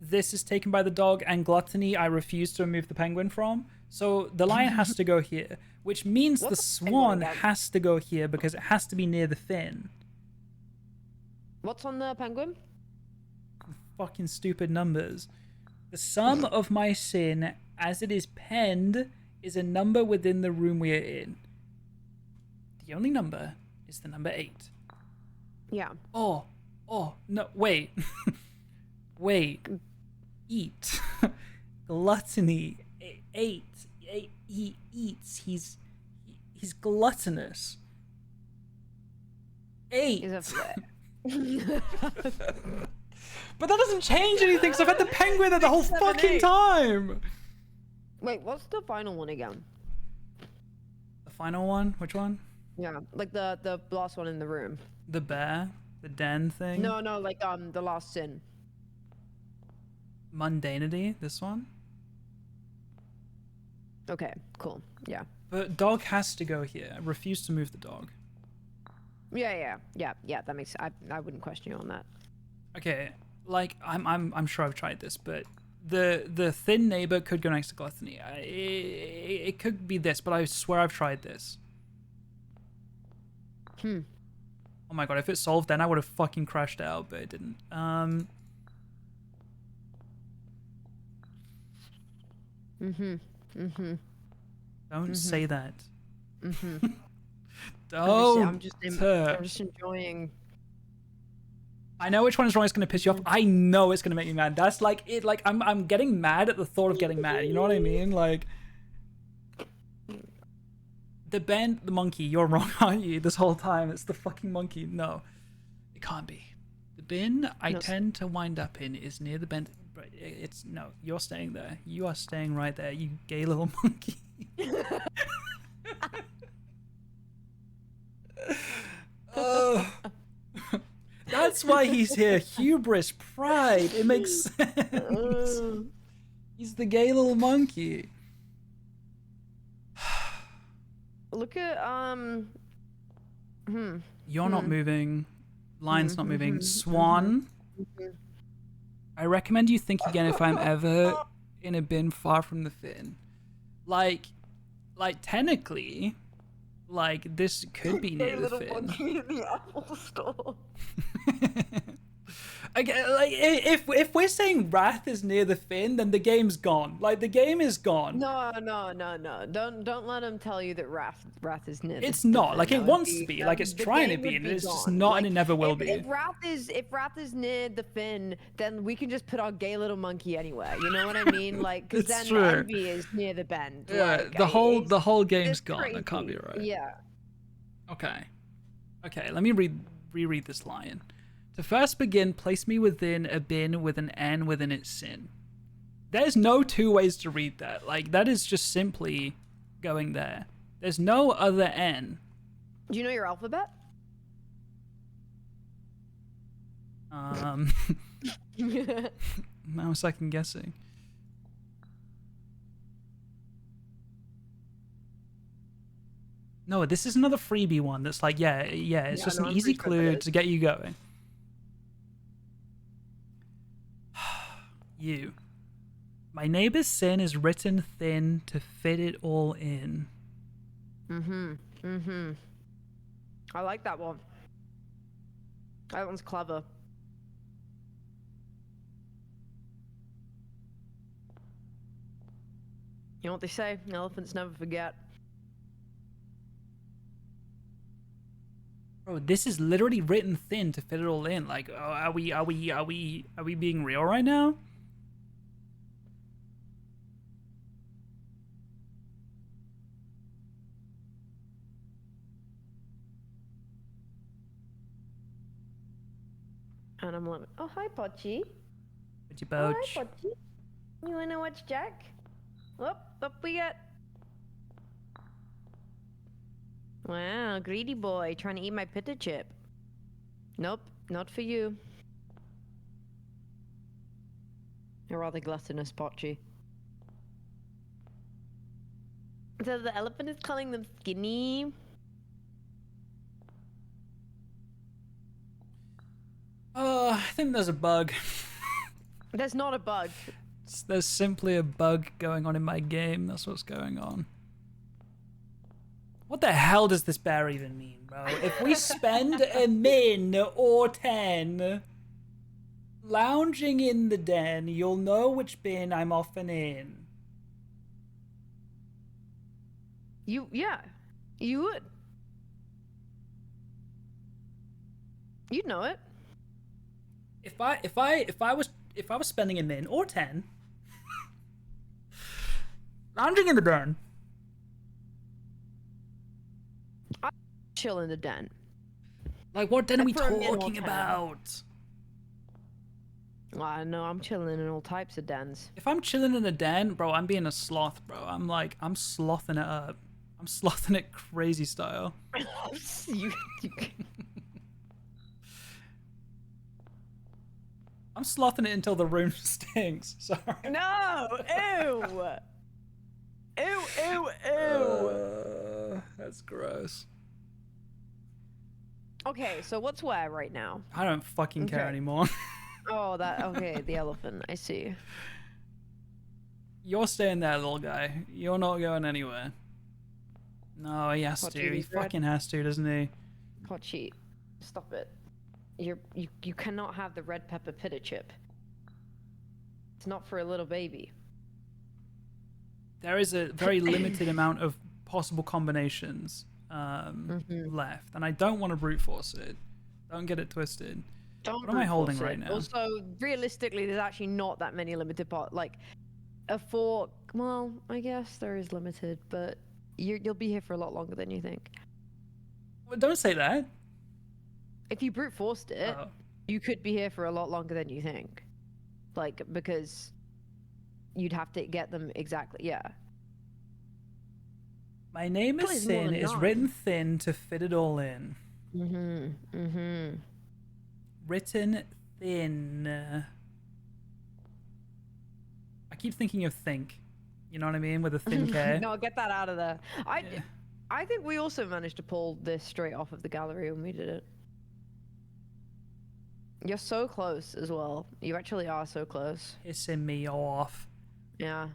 this is taken by the dog, and gluttony I refuse to remove the penguin from. So the lion has to go here, which means the swan has to go here because it has to be near the fin. What's on the penguin? Fucking stupid numbers. The sum of my sin, as it is penned, is a number within the room we are in. The only number is the number 8. Yeah. Oh, no, wait. Wait. Eat. Gluttony. 8. He eats. He's gluttonous. 8. But that doesn't change anything, because I've had the penguin there the whole fucking time. Wait, what's the final one again? The final one? Which one? Yeah, like the last one in the room. The bear? The den thing? No, like the last sin. Mundanity? This one? Okay, cool. Yeah. But dog has to go here. I refuse to move the dog. Yeah. That makes. I wouldn't question you on that. Okay, like I'm sure I've tried this, but the thin neighbor could go next to gluttony. It could be this, but I swear I've tried this. Oh my god, if it solved then I would have fucking crashed out, but it didn't. Don't say that. Don't. I'm just enjoying. I know which one is always going to piss you off. I know it's going to make me mad. That's like it. Like I'm getting mad at the thought of getting mad. You know what I mean? Like the monkey. You're wrong, aren't you? This whole time it's the fucking monkey. No, it can't be. The bin I tend to wind up in is near the bend. It's no. You're staying there. You are staying right there. You gay little monkey. Oh. That's why he's here. Hubris, pride. It makes sense. He's the gay little monkey. Look at You're not moving. Line's not moving. Swan. I recommend you think again if I'm ever in a bin far from the fin. Like technically, like this could be near the fin. Monkey in the Apple Store. Okay, like if we're saying Wrath is near the fin, then the game's gone. Like the game is gone. No. Don't let him tell you that Wrath is near. It's not. Like it wants to be. Like it's trying to be, and it's just not, and it never will be. If Wrath is near the fin, then we can just put our gay little monkey anywhere. You know what I mean? Like because then true. Envy is near the bend. Yeah, like, the whole game's gone. Crazy. That can't be right. Yeah. Okay. Let me reread this line. To first begin, place me within a bin with an N within its sin. There's no two ways to read that. Like, that is just simply going there. There's no other N. Do you know your alphabet? Now I'm second guessing. No, this is another freebie one that's like, it's just an easy clue to get you going. You. My neighbor's sin is written thin to fit it all in. I like that one. That one's clever. You know what they say? Elephants never forget. Bro, this is literally written thin to fit it all in. Like, are we being real right now? And I'm like, oh hi Pochi. Would you Oh, poach? hi Pochi. You wanna watch Jack? Up we get. Wow, greedy boy trying to eat my pita chip. Nope, not for you. You're rather gluttonous, Pochi. So the elephant is calling them skinny. Oh, I think there's a bug. There's not a bug. There's simply a bug going on in my game. That's what's going on. What the hell does this bear even mean, bro? If we spend a min or 10 lounging in the den, you'll know which bin I'm often in. You would. You'd know it. If I was spending a min or 10 lounging in the den. I chill in the den. Like, what den are we For a min or talking 10. about? I know, I'm chilling in all types of dens. If I'm chilling in a den, bro, I'm being a sloth, bro. I'm slothing it up. I'm slothing it crazy style. you I'm slothing it until the room stinks. Sorry. No! Ew! Ew! That's gross. Okay, so what's where right now? I don't fucking care Okay. anymore. Oh, okay, the elephant. I see. You're staying there, little guy. You're not going anywhere. No, he has What, to. He Judy's red? fucking has to, doesn't he? Pochi. Stop it. You cannot have the red pepper pita chip. It's not for a little baby. There is a very limited amount of possible combinations left, and I don't want to brute force it. Don't get it twisted. What am I holding right now? Also, realistically, there's actually not that many limited parts. Like, a fork, well, I guess there is limited, but you'll be here for a lot longer than you think. Well, don't say that. If you brute forced it, you could be here for a lot longer than you think. Like, because you'd have to get them exactly, yeah. My name is Sin is written thin to fit it all in. Written thin. I keep thinking of think. You know what I mean? With a thin K. No, get that out of there. I think we also managed to pull this straight off of the gallery when we did it. You're so close as well. You actually are so close. Pissing me off. Yeah.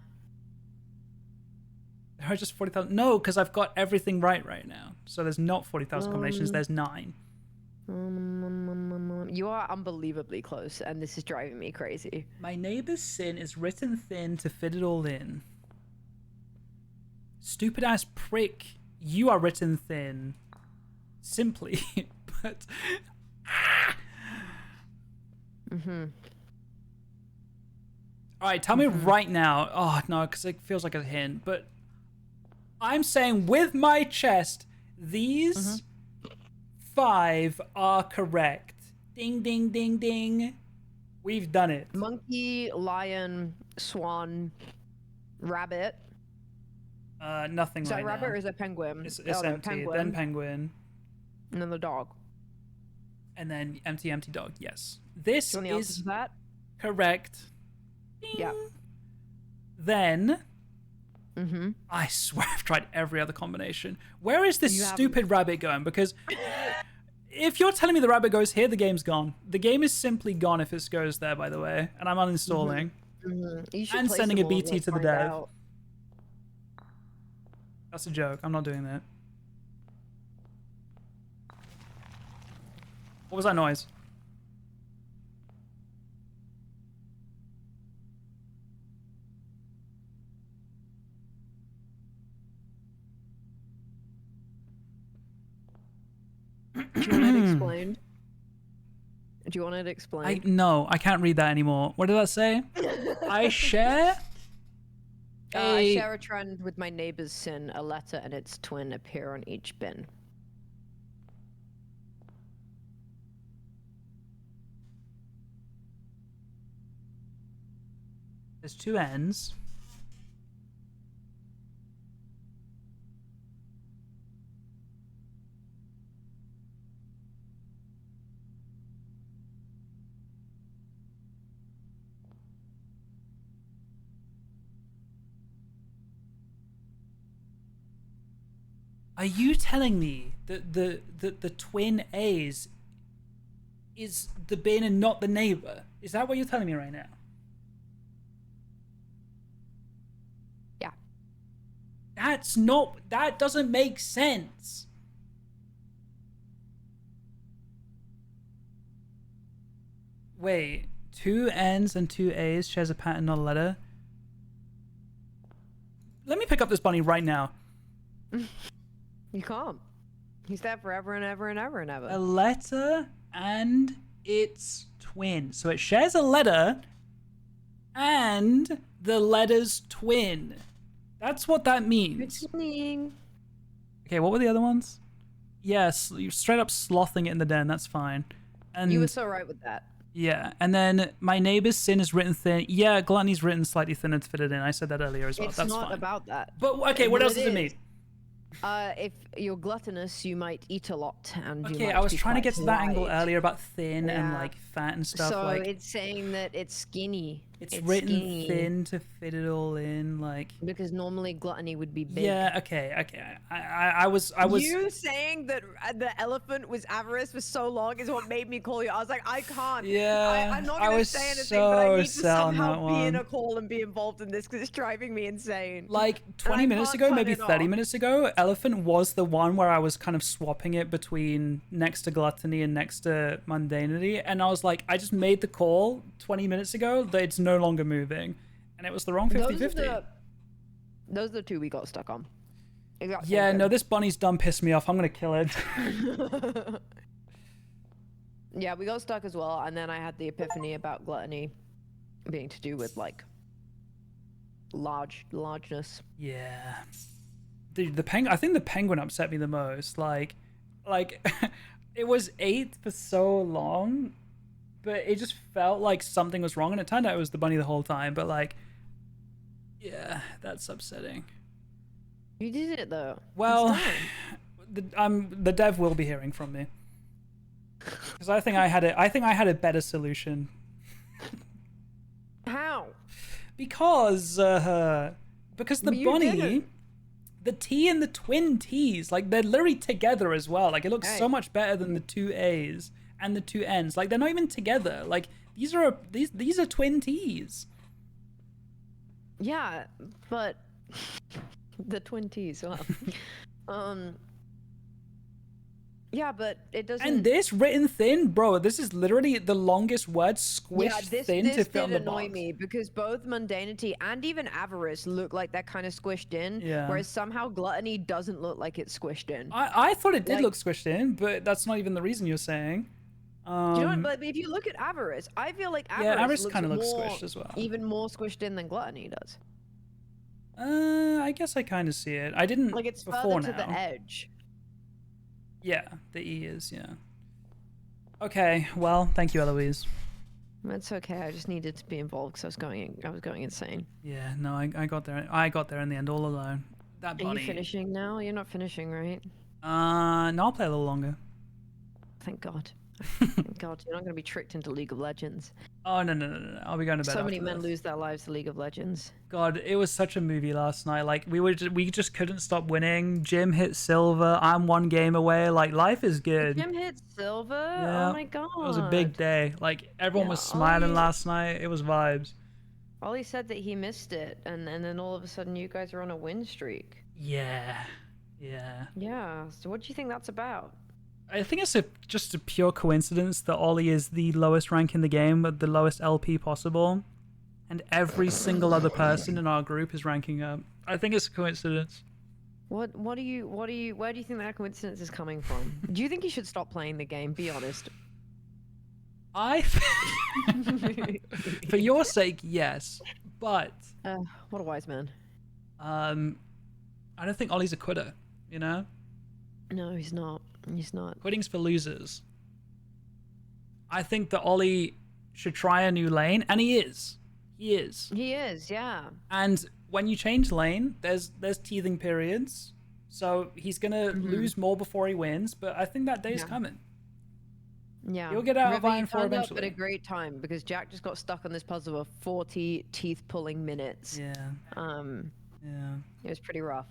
There are just 40,000. No, because I've got everything right now. So there's not 40,000 combinations. There's 9. You are unbelievably close, and this is driving me crazy. My neighbor's sin is written thin to fit it all in. Stupid ass prick. You are written thin. Simply, but. Alright, tell me right now. Oh, no, because it feels like a hint. But I'm saying with my chest, these 5 are correct. Ding, ding, ding, ding. We've done it. Monkey, lion, swan, rabbit. Nothing right now. Is that rabbit or is it penguin? It's empty. Penguin. Then penguin. And then the dog. And then empty, empty dog. Yes. This is that? correct. Ding. Yeah. Then, I swear I've tried every other combination. Where is this stupid rabbit going? Because if you're telling me the rabbit goes here, the game's gone. The game is simply gone if it goes there, by the way. And I'm uninstalling. And sending a BT to the dev. That's a joke. I'm not doing that. What was that noise? Do you want it explained? Do you want it explained? No, I can't read that anymore. What did that say? I share... I share a trend with my neighbor's sin. A letter and its twin appear on each bin. There's 2 N's. Are you telling me that the twin A's is the bin and not the neighbor? Is that what you're telling me right now? Yeah. That doesn't make sense. Wait, 2 N's and 2 A's shares a pattern, not a letter? Let me pick up this bunny right now. You can't. He's there forever and ever and ever and ever. A letter and its twin. So it shares a letter and the letter's twin. That's what that means. Okay, what were the other ones? Yes, you're straight up slothing it in the den. That's fine. And you were so right with that. Yeah, and then my neighbor's sin is written thin. Yeah, gluttony's written slightly thinner to fit it in. I said that earlier as well. It's That's not fine. about that. But okay, what else does it mean? If you're gluttonous, you might eat a lot, and okay, I was trying to get to that angle earlier about thin and Yeah. like fat and stuff. So like it's saying that it's skinny. It's It's written skinny. thin to fit it all in, like. Because normally gluttony would be big. Yeah. Okay. I was. You saying that the elephant was avarice for so long is what made me call you. I was like, I can't. Yeah. I'm not I gonna was say anything, but I so need to set on that somehow be in one. a call and be involved in this because it's driving me insane. Like And 20 I minutes can't ago, turn maybe it 30 off. minutes ago, elephant was the one where I was kind of swapping it between next to gluttony and next to mundanity, and I was like, I just made the call 20 minutes ago that it's no longer moving, and it was the wrong 50-50. Those are the two we got stuck on. Exact same Yeah, no, thing. this bunny's done pissed me off. I'm gonna kill it. Yeah, we got stuck as well, and then I had the epiphany about gluttony being to do with like largeness. Yeah. Dude, the penguin. I think the penguin upset me the most. Like, it was 8 for so long, but it just felt like something was wrong, and it turned out it was the bunny the whole time. But like, yeah, that's upsetting. You did it though. Well, the dev will be hearing from me because I think I had it. I think I had a better solution. How? Because the bunny, didn't. the T and the twin T's, like they're literally together as well. Like it looks Hey. so much better than the two A's and the two N's. Like they're not even together. Like these are twin T's. Yeah, but the twin T's. Well, yeah, but it doesn't. And this written thin, bro. This is literally the longest word squished thin to fit on the did annoy box. me because both mundanity and even avarice look like they're kind of squished in. Yeah. Whereas somehow gluttony doesn't look like it's squished in. I thought it did Like- look squished in, but that's not even the reason you're saying. Do you know what? But if you look at avarice, I feel like avarice kind of looks more- squished as well. Even more squished in than gluttony does. I guess I kind of see it. I didn't Like it's before further to now. the edge. Yeah, the E is, yeah. Okay, well, thank you, Eloise. That's okay. I just needed to be involved because I was going insane. Yeah, no, I got there. I got there in the end all alone. That Are bunny. you finishing now? You're not finishing, right? No, I'll play a little longer. Thank God. Thank God, you're not going to be tricked into League of Legends. Oh, no. I'll be going to bed So many after men this. lose their lives to League of Legends. God, it was such a movie last night. Like, we just couldn't stop winning. Jim hit silver. I'm one game away. Like, life is good. Jim hit silver? Yeah, Oh my God. It was a big day. Like, everyone was smiling last night. It was vibes. Ollie said that he missed it, and then all of a sudden you guys are on a win streak. Yeah. Yeah, so what do you think that's about? I think it's just a pure coincidence that Ollie is the lowest rank in the game with the lowest LP possible, and every single other person in our group is ranking up. I think it's a coincidence. Where do you think that coincidence is coming from? Do you think you should stop playing the game? Be honest. For your sake, yes, but What a wise man. I don't think Ollie's a quitter. You know, No, he's not. He's not. quitting's for losers. I think that Ollie should try a new lane, and he is. He is. He is, yeah. And when you change lane, there's teething periods, so he's gonna lose more before he wins. But I think that day's coming. Yeah. You'll get out of River, Iron you 4 turned up eventually. at a great time because Jack just got stuck on this puzzle of 40 teeth pulling minutes. Yeah. Yeah. It was pretty rough.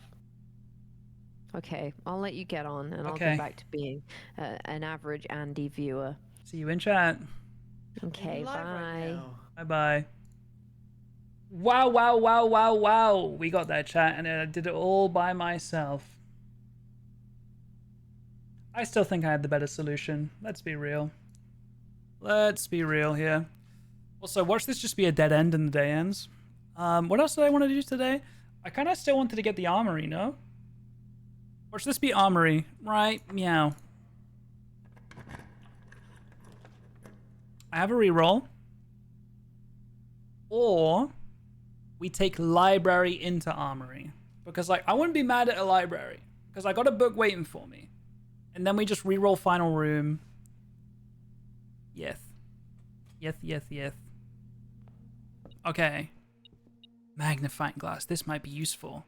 Okay, I'll let you get on, and I'll Okay. go back to being an average Andy viewer. See you in chat. Okay, bye. Bye bye. Wow. We got that chat, and I did it all by myself. I still think I had the better solution. Let's be real. Let's be real here. Also, watch this just be a dead end and the day ends. What else did I want to do today? I kind of still wanted to get the armory, no? Watch this be armory. Right, meow. I have a reroll. Or we take library into armory. Because, like, I wouldn't be mad at a library. Because I got a book waiting for me. And then we just reroll final room. Yes. Okay. Magnifying glass. This might be useful.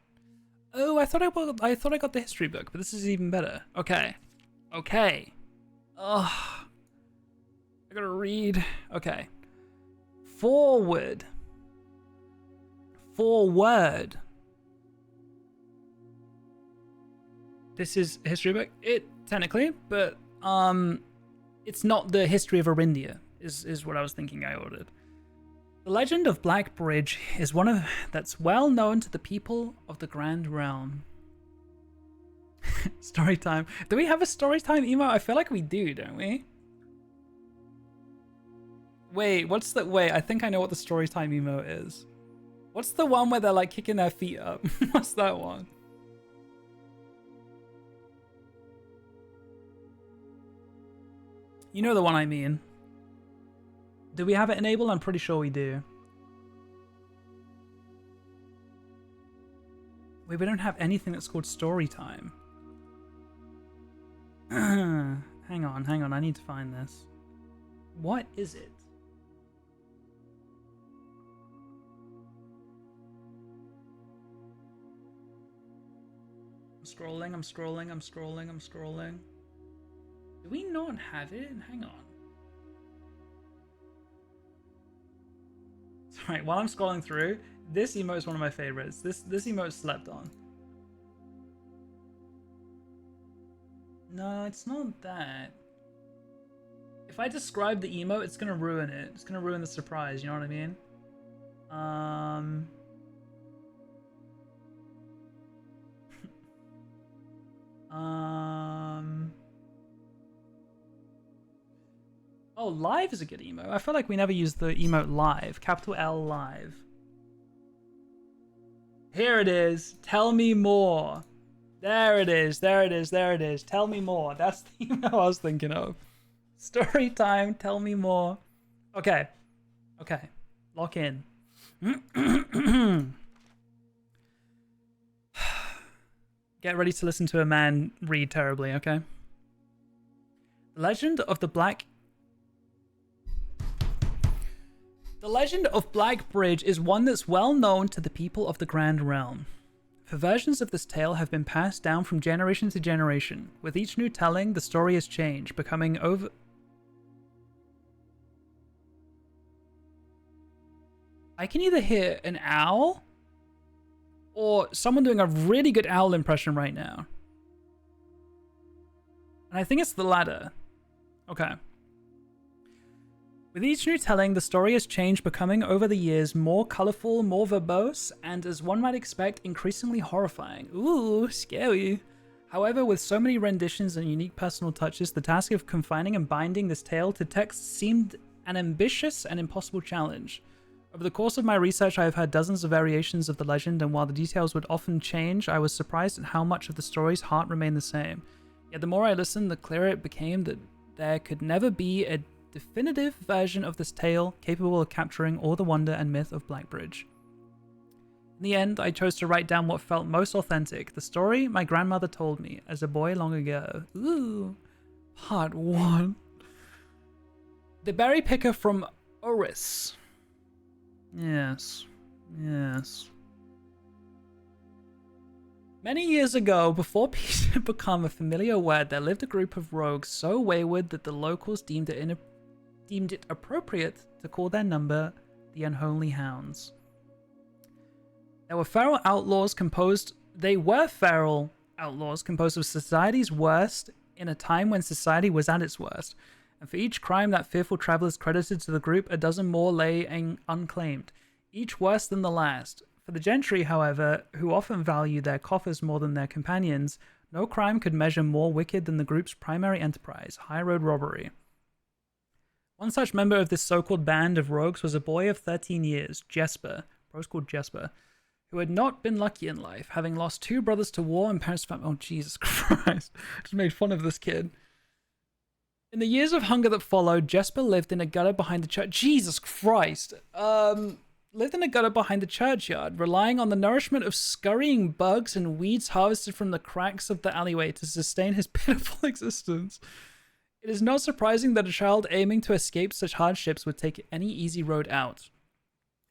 Oh, I thought I got the history book, but this is even better. Okay. Ugh. I gotta read. Okay. Forward. Forward. This is a history book. It technically, but it's not the history of Arindia. Is what I was thinking I ordered. The legend of Black Bridge is one of that's well known to the people of the Grand Realm. Story time. Do we have a story time emo? I feel like we do, don't we? Wait, what's the... Wait, I think I know what the story time emo is. What's the one where they're like kicking their feet up? What's that one? You know the one I mean. Do we have it enabled? I'm pretty sure we do. Wait, we don't have anything that's called story time. Hang on. I need to find this. What is it? I'm scrolling. Do we not have it? Hang on. Sorry, while I'm scrolling through, this emote is one of my favorites. This emote slept on. No, it's not that. If I describe the emote, it's gonna ruin it. It's gonna ruin the surprise, you know what I mean? Oh, live is a good emote. I feel like we never used the emote live. Capital L live. Here it is. Tell me more. There it is. Tell me more. That's the email I was thinking of. Story time. Tell me more. Okay. Lock in. Get ready to listen to a man read terribly, okay? The legend of Black Bridge is one that's well known to the people of the Grand Realm. For versions of this tale have been passed down from generation to generation. With each new telling, the story has changed, becoming over... I can either hear an owl or someone doing a really good owl impression right now. And I think it's the latter. Okay. With each new telling, the story has changed, becoming over the years more colorful, more verbose, and as one might expect, increasingly horrifying. Ooh, scary. However, with so many renditions and unique personal touches, the task of confining and binding this tale to text seemed an ambitious and impossible challenge. Over the course of my research, I have heard dozens of variations of the legend, and while the details would often change, I was surprised at how much of the story's heart remained the same. Yet the more I listened, the clearer it became that there could never be a definitive version of this tale capable of capturing all the wonder and myth of Blackbridge. In the end, I chose to write down what felt most authentic, the story my grandmother told me as a boy long ago. Ooh, part 1. The berry picker from Oris. Yes. Many years ago, before peace had become a familiar word, there lived a group of rogues so wayward that the locals deemed it appropriate to call their number the Unholy Hounds. They were feral outlaws composed of society's worst in a time when society was at its worst. And for each crime that fearful travelers credited to the group, a dozen more lay unclaimed, each worse than the last. For the gentry, however, who often value their coffers more than their companions, no crime could measure more wicked than the group's primary enterprise, high road robbery. One such member of this so-called band of rogues was a boy of 13 years, Jesper, bro's called Jesper, who had not been lucky in life, having lost 2 brothers to war and parents found... Oh, Jesus Christ. I just made fun of this kid. In the years of hunger that followed, Jesper lived in a gutter behind the church. Jesus Christ. Lived in a gutter behind the churchyard, relying on the nourishment of scurrying bugs and weeds harvested from the cracks of the alleyway to sustain his pitiful existence. It is not surprising that a child aiming to escape such hardships would take any easy road out.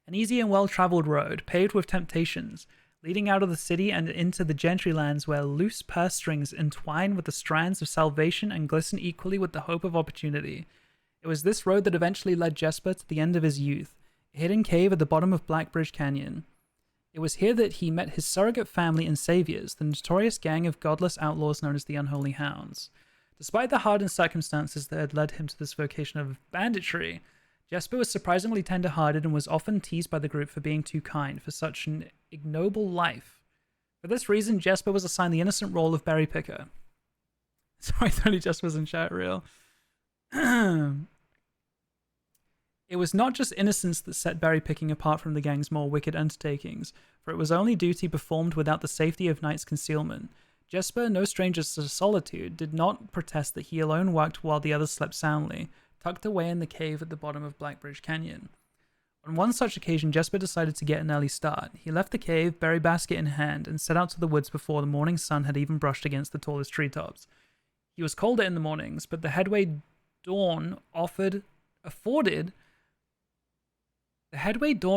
An easy and well-traveled road, paved with temptations, leading out of the city and into the gentry lands where loose purse strings entwine with the strands of salvation and glisten equally with the hope of opportunity. It was this road that eventually led Jesper to the end of his youth, a hidden cave at the bottom of Blackbridge Canyon. It was here that he met his surrogate family and saviors, the notorious gang of godless outlaws known as the Unholy Hounds. Despite the hardened circumstances that had led him to this vocation of banditry, Jesper was surprisingly tender-hearted and was often teased by the group for being too kind for such an ignoble life. For this reason, Jesper was assigned the innocent role of berry picker. Sorry, 30 Jespers in chat real. It was not just innocence that set berry picking apart from the gang's more wicked undertakings, for it was only duty performed without the safety of night's concealment. Jesper, no stranger to solitude, did not protest that he alone worked while the others slept soundly, tucked away in the cave at the bottom of Blackbridge Canyon. On one such occasion, Jesper decided to get an early start. He left the cave, berry basket in hand, and set out to the woods before the morning sun had even brushed against the tallest treetops. He was colder in the mornings, but the headway dawn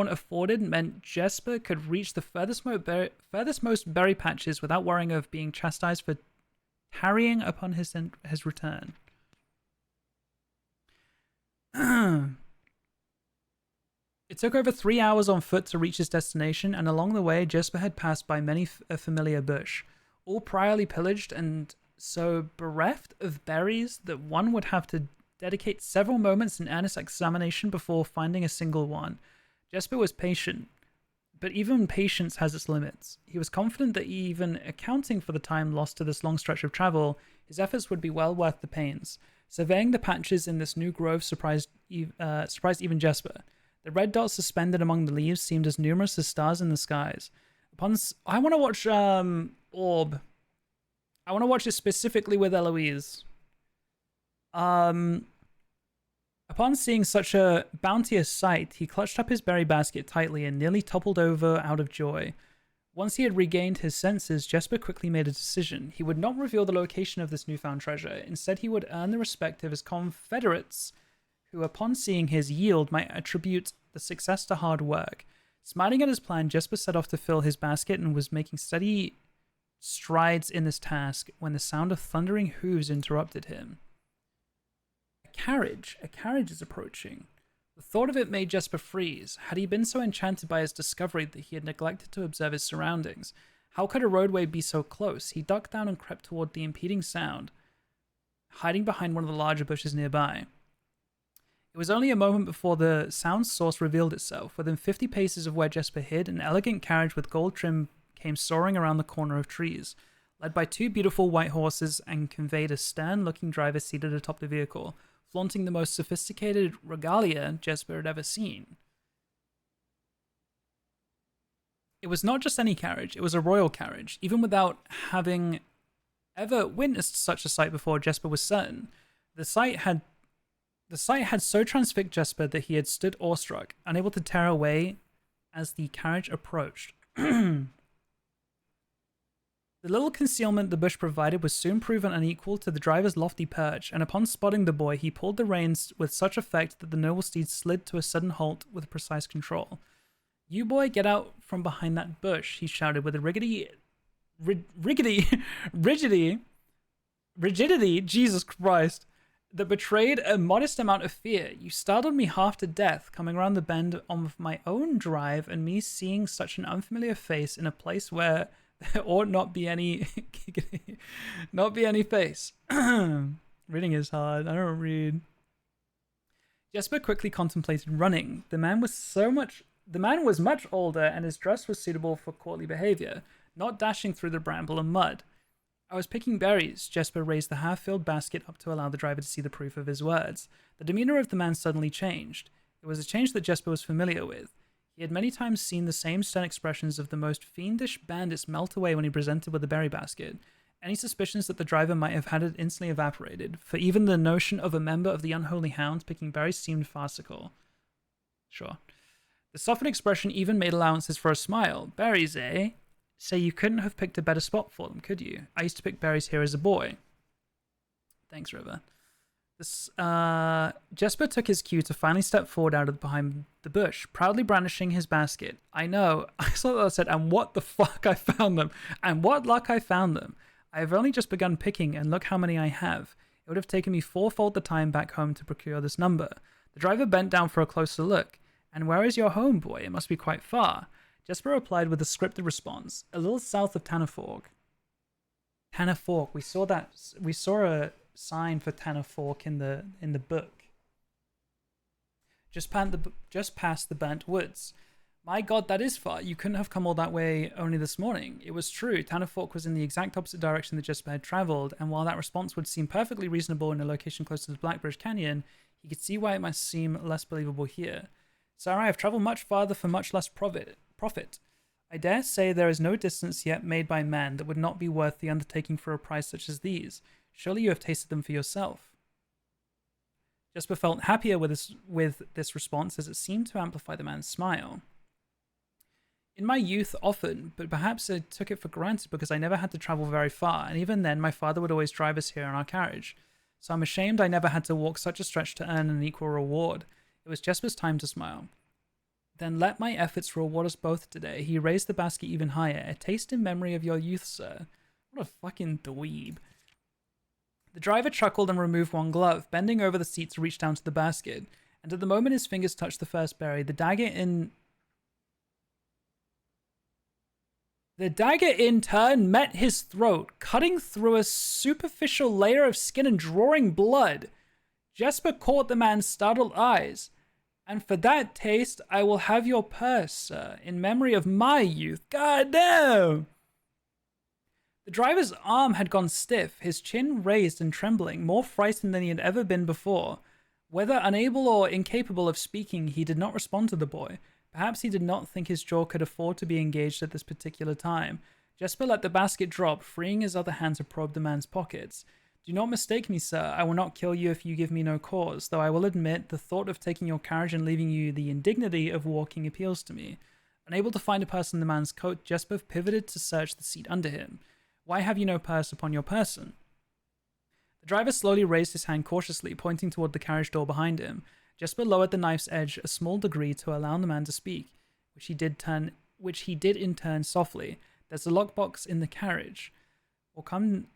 afforded meant Jesper could reach the furthest most berry patches without worrying of being chastised for tarrying upon his return. It took over 3 hours on foot to reach his destination, and along the way, Jesper had passed by many a familiar bush, all priorly pillaged and so bereft of berries that one would have to dedicate several moments in earnest examination before finding a single one. Jesper was patient, but even patience has its limits. He was confident that even accounting for the time lost to this long stretch of travel, his efforts would be well worth the pains. Surveying the patches in this new grove surprised even Jesper. The red dots suspended among the leaves seemed as numerous as stars in the skies. I want to watch Orb. I want to watch it specifically with Eloise. Upon seeing such a bounteous sight, he clutched up his berry basket tightly and nearly toppled over out of joy. Once he had regained his senses, Jesper quickly made a decision. He would not reveal the location of this newfound treasure. Instead, he would earn the respect of his confederates, who, upon seeing his yield, might attribute the success to hard work. Smiling at his plan, Jesper set off to fill his basket and was making steady strides in this task when the sound of thundering hooves interrupted him. A carriage is approaching. The thought of it made Jesper freeze. Had he been so enchanted by his discovery that he had neglected to observe his surroundings? How could a roadway be so close? He ducked down and crept toward the impeding sound, hiding behind one of the larger bushes nearby. It was only a moment before the sound source revealed itself. Within 50 paces of where Jesper hid, an elegant carriage with gold trim came soaring around the corner of trees, led by 2 beautiful white horses, and conveyed a stern-looking driver seated atop the vehicle, flaunting the most sophisticated regalia Jesper had ever seen. It was not just any carriage, it was a royal carriage. Even without having ever witnessed such a sight before, Jesper was certain. The sight had so transfixed Jesper that he had stood awestruck, unable to tear away as the carriage approached. The little concealment the bush provided was soon proven unequal to the driver's lofty perch, and upon spotting the boy, he pulled the reins with such effect that the noble steed slid to a sudden halt with precise control. "You boy, get out from behind that bush," he shouted with a rigidity, Jesus Christ, that betrayed a modest amount of fear. "You startled me half to death, coming around the bend on my own drive, and me seeing such an unfamiliar face in a place where there ought not be any face." Reading is hard. I don't read. Jesper quickly contemplated running. The man was much older, and his dress was suitable for courtly behavior, not dashing through the bramble and mud. "I was picking berries." Jesper raised the half-filled basket up to allow the driver to see the proof of his words. The demeanor of the man suddenly changed. It was a change that Jesper was familiar with. He had many times seen the same stern expressions of the most fiendish bandits melt away when he presented with the berry basket. Any suspicions that the driver might have had it instantly evaporated, for even the notion of a member of the Unholy Hounds picking berries seemed farcical. Sure. The softened expression even made allowances for a smile. "Berries, eh? Say you couldn't have picked a better spot for them, could you? I used to pick berries here as a boy." Thanks, River. Jesper took his cue to finally step forward out of behind the bush, proudly brandishing his basket. "I know." I saw that I said, "And what the fuck I found them. And what luck I found them. I have only just begun picking, and look how many I have. It would have taken me 4-fold the time back home to procure this number." The driver bent down for a closer look. "And where is your home, boy? It must be quite far." Jesper replied with a scripted response, a little south of Tannerfork. Tannerfork, we saw a sign for Tannerfork in the book. Just past the burnt woods. My god, that is far. You couldn't have come all that way only this morning. It was true. Tannerfork was in the exact opposite direction that Jesper had traveled, and while that response would seem perfectly reasonable in a location close to the Blackbridge Canyon, he could see why it must seem less believable here. Sir, I have traveled much farther for much less profit. I dare say there is no distance yet made by man that would not be worth the undertaking for a price such as these. Surely you have tasted them for yourself. Jesper felt happier with this response as it seemed to amplify the man's smile. In my youth, often, but perhaps I took it for granted because I never had to travel very far, and even then my father would always drive us here in our carriage. So I'm ashamed I never had to walk such a stretch to earn an equal reward. It was Jesper's time to smile. Then let my efforts reward us both today. He raised the basket even higher. A taste in memory of your youth, sir. What a fucking dweeb. The driver chuckled and removed one glove, bending over the seat to reach down to the basket, and at the moment his fingers touched the first berry, the dagger in turn met his throat, cutting through a superficial layer of skin and drawing blood. Jesper caught the man's startled eyes. And for that taste, I will have your purse, sir, in memory of my youth. God damn! The driver's arm had gone stiff, his chin raised and trembling, more frightened than he had ever been before. Whether unable or incapable of speaking, he did not respond to the boy. Perhaps he did not think his jaw could afford to be engaged at this particular time. Jesper let the basket drop, freeing his other hand to probe the man's pockets. Do not mistake me, sir. I will not kill you if you give me no cause, though I will admit the thought of taking your carriage and leaving you the indignity of walking appeals to me. Unable to find a purse in the man's coat, Jesper pivoted to search the seat under him. Why have you no purse upon your person? The driver slowly raised his hand cautiously, pointing toward the carriage door behind him. Jesper lowered the knife's edge a small degree to allow the man to speak, which he did in turn softly. There's a lockbox in the carriage.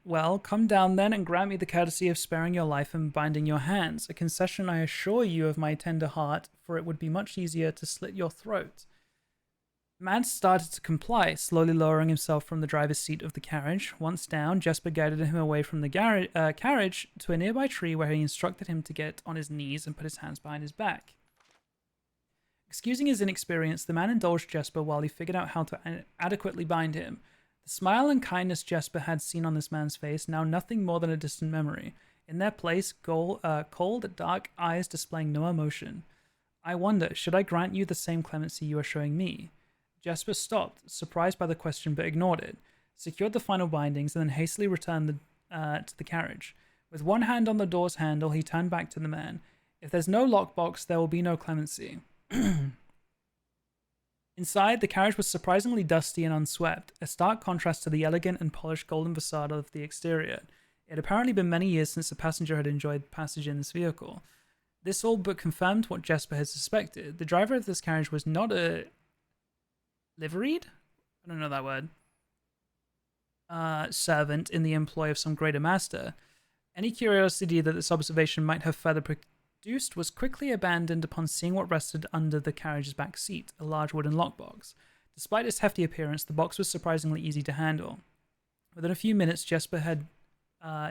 Well, come down then and grant me the courtesy of sparing your life and binding your hands, a concession I assure you of my tender heart, for it would be much easier to slit your throat. The man started to comply, slowly lowering himself from the driver's seat of the carriage. Once down, Jesper guided him away from the carriage to a nearby tree where he instructed him to get on his knees and put his hands behind his back. Excusing his inexperience, the man indulged Jesper while he figured out how to adequately bind him. The smile and kindness Jesper had seen on this man's face, now nothing more than a distant memory. In their place, cold, dark eyes displaying no emotion. I wonder, should I grant you the same clemency you are showing me? Jesper stopped, surprised by the question, but ignored it, secured the final bindings, and then hastily returned to the carriage. With one hand on the door's handle, he turned back to the man. If there's no lockbox, there will be no clemency. Inside, the carriage was surprisingly dusty and unswept, a stark contrast to the elegant and polished golden facade of the exterior. It had apparently been many years since a passenger had enjoyed passage in this vehicle. This all but confirmed what Jesper had suspected. The driver of this carriage was not a liveried? I don't know that word. Servant in the employ of some greater master. Any curiosity that this observation might have further produced was quickly abandoned upon seeing what rested under the carriage's back seat, a large wooden lockbox. Despite its hefty appearance, the box was surprisingly easy to handle. Within a few minutes, Jesper had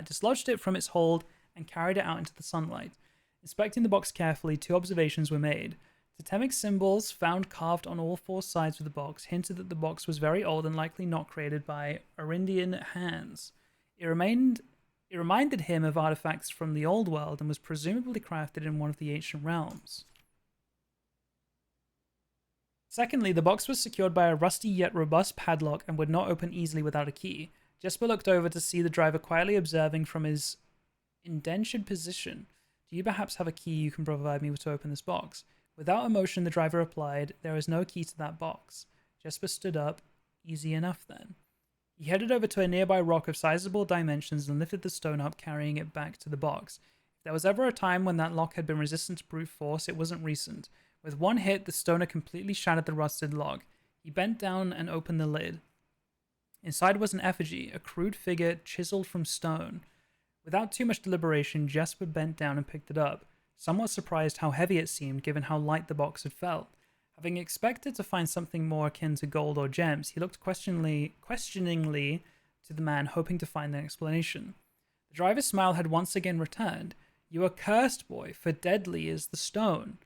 dislodged it from its hold and carried it out into the sunlight. Inspecting the box carefully, two observations were made. Totemic symbols found carved on all four sides of the box hinted that the box was very old and likely not created by Arindian hands. It reminded him of artifacts from the old world and was presumably crafted in one of the ancient realms. Secondly, the box was secured by a rusty yet robust padlock and would not open easily without a key. Jesper looked over to see the driver quietly observing from his indentured position. Do you perhaps have a key you can provide me to open this box? Without emotion, the driver replied, there is no key to that box. Jesper stood up. Easy enough, then. He headed over to a nearby rock of sizable dimensions and lifted the stone up, carrying it back to the box. If there was ever a time when that lock had been resistant to brute force, it wasn't recent. With one hit, the stoner completely shattered the rusted log. He bent down and opened the lid. Inside was an effigy, a crude figure chiseled from stone. Without too much deliberation, Jesper bent down and picked it up, somewhat surprised how heavy it seemed given how light the box had felt. Having expected to find something more akin to gold or gems, he looked questioningly to the man, hoping to find an explanation. The driver's smile had once again returned. You are cursed, boy, for deadly is the stone.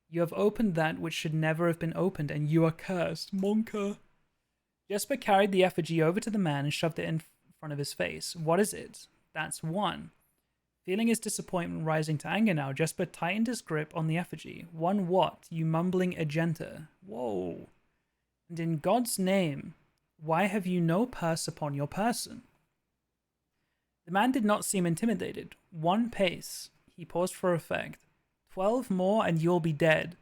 You have opened that which should never have been opened, and you are cursed, Monka. Jesper carried the effigy over to the man and shoved it in front of his face. What is it? That's one. Feeling his disappointment rising to anger now, Jesper tightened his grip on the effigy. One what, you mumbling agenta? Whoa. And in God's name, why have you no purse upon your person? The man did not seem intimidated. One pace. He paused for effect. 12 more and you'll be dead.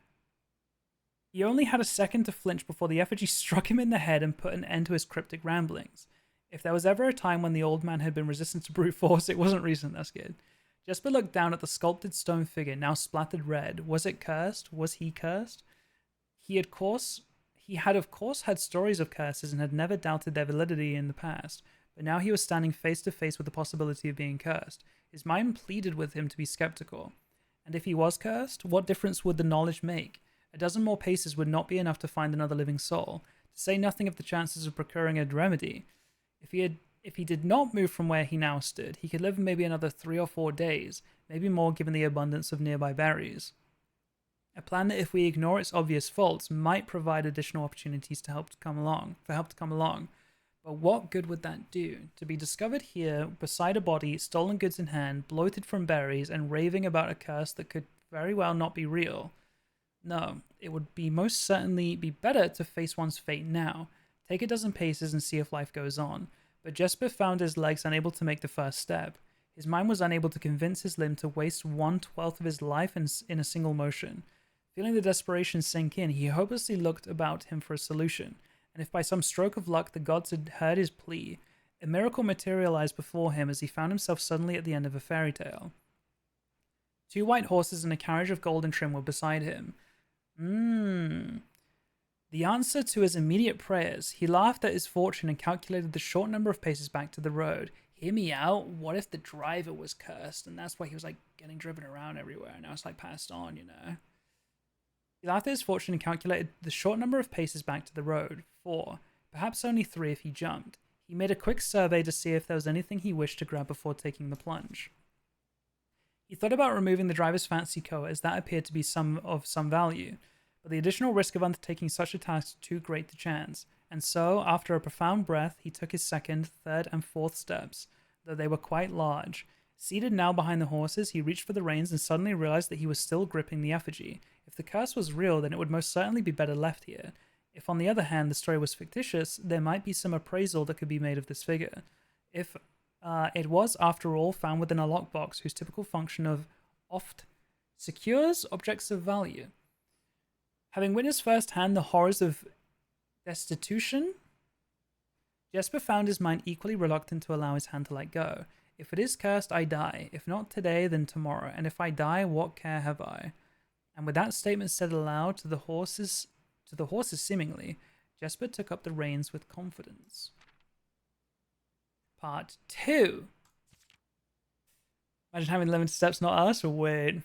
He only had a second to flinch before the effigy struck him in the head and put an end to his cryptic ramblings. If there was ever a time when the old man had been resistant to brute force, it wasn't recent, that's good. Jesper looked down at the sculpted stone figure, now splattered red. Was it cursed? Was he cursed? He had of course had stories of curses and had never doubted their validity in the past, but now he was standing face to face with the possibility of being cursed. His mind pleaded with him to be skeptical. And if he was cursed, what difference would the knowledge make? A dozen more paces would not be enough to find another living soul, to say nothing of the chances of procuring a remedy. If he did not move from where he now stood, he could live maybe another 3 or 4 days, maybe more given the abundance of nearby berries. A plan that, if we ignore its obvious faults, might provide additional opportunities for help to come along. But what good would that do? To be discovered here, beside a body, stolen goods in hand, bloated from berries, and raving about a curse that could very well not be real. No, it would be most certainly be better to face one's fate now, take a dozen paces and see if life goes on. But Jesper found his legs unable to make the first step. His mind was unable to convince his limb to waste 1/12 of his life in a single motion. Feeling the desperation sink in, he hopelessly looked about him for a solution, and if by some stroke of luck the gods had heard his plea, a miracle materialized before him as he found himself suddenly at the end of a fairy tale. 2 white horses and a carriage of golden trim were beside him. The answer to his immediate prayers. He laughed at his fortune and calculated the short number of paces back to the road. Hear me out. What if the driver was cursed, and that's why he was like getting driven around everywhere, and now it's like passed on, you know? He laughed at his fortune and calculated the short number of paces back to the road. 4, perhaps only 3 if he jumped. He made a quick survey to see if there was anything he wished to grab before taking the plunge. He thought about removing the driver's fancy coat, as that appeared to be of some value, but the additional risk of undertaking such a task was too great to chance, and so, after a profound breath, he took his second, third, and fourth steps, though they were quite large. Seated now behind the horses, he reached for the reins and suddenly realized that he was still gripping the effigy. If the curse was real, then it would most certainly be better left here. If, on the other hand, the story was fictitious, there might be some appraisal that could be made of this figure. If it was, after all, found within a lockbox whose typical function of oft secures objects of value. Having witnessed firsthand the horrors of destitution, Jesper found his mind equally reluctant to allow his hand to let go. If it is cursed, I die. If not today, then tomorrow. And if I die, what care have I? And with that statement said aloud to the horses seemingly, Jesper took up the reins with confidence. Part 2. Imagine having limited steps, not us. Weird.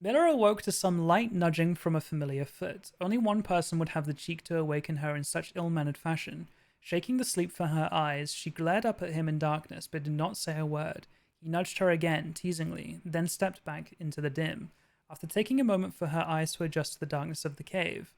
Miller awoke to some light nudging from a familiar foot. Only one person would have the cheek to awaken her in such ill-mannered fashion. Shaking the sleep from her eyes, she glared up at him in darkness, but did not say a word. He nudged her again, teasingly, then stepped back into the dim. After taking a moment for her eyes to adjust to the darkness of the cave,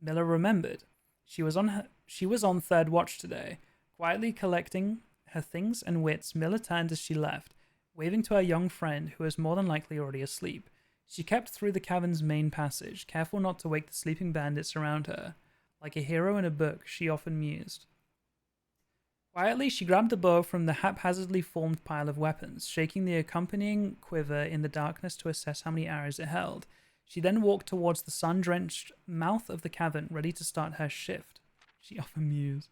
Miller remembered. She was on third watch today. Quietly collecting her things and wits, Miller turned as she left, waving to her young friend, who was more than likely already asleep. She kept through the cavern's main passage, careful not to wake the sleeping bandits around her. Like a hero in a book, she often mused. Quietly, she grabbed the bow from the haphazardly formed pile of weapons, shaking the accompanying quiver in the darkness to assess how many arrows it held. She then walked towards the sun-drenched mouth of the cavern, ready to start her shift. She often mused.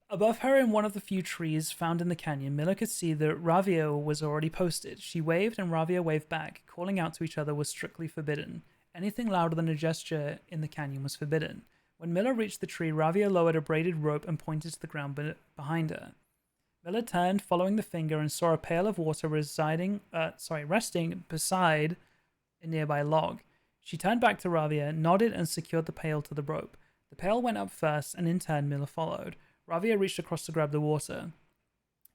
Above her, in one of the few trees found in the canyon, Miller could see that Ravio was already posted. She waved, and Ravio waved back. Calling out to each other was strictly forbidden. Anything louder than a gesture in the canyon was forbidden. When Miller reached the tree, Ravio lowered a braided rope and pointed to the ground behind her. Miller turned, following the finger, and saw a pail of water resting beside a nearby log. She turned back to Ravia, nodded, and secured the pail to the rope. The pail went up first, and in turn, Miller followed. Ravia reached across to grab the water.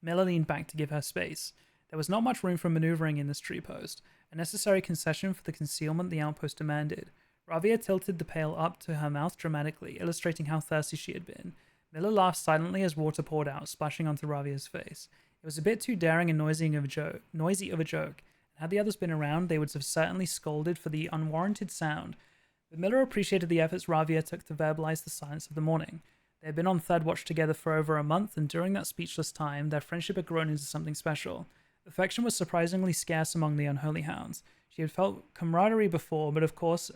Miller leaned back to give her space. There was not much room for maneuvering in this tree post, a necessary concession for the concealment the outpost demanded. Ravia tilted the pail up to her mouth dramatically, illustrating how thirsty she had been. Miller laughed silently as water poured out, splashing onto Ravia's face. It was a bit too daring and noisy of a joke, and had the others been around, they would have certainly scolded for the unwarranted sound. But Miller appreciated the efforts Ravia took to verbalize the silence of the morning. They had been on third watch together for over a month, and during that speechless time, their friendship had grown into something special. Affection was surprisingly scarce among the unholy hounds. She had felt camaraderie before, but of course,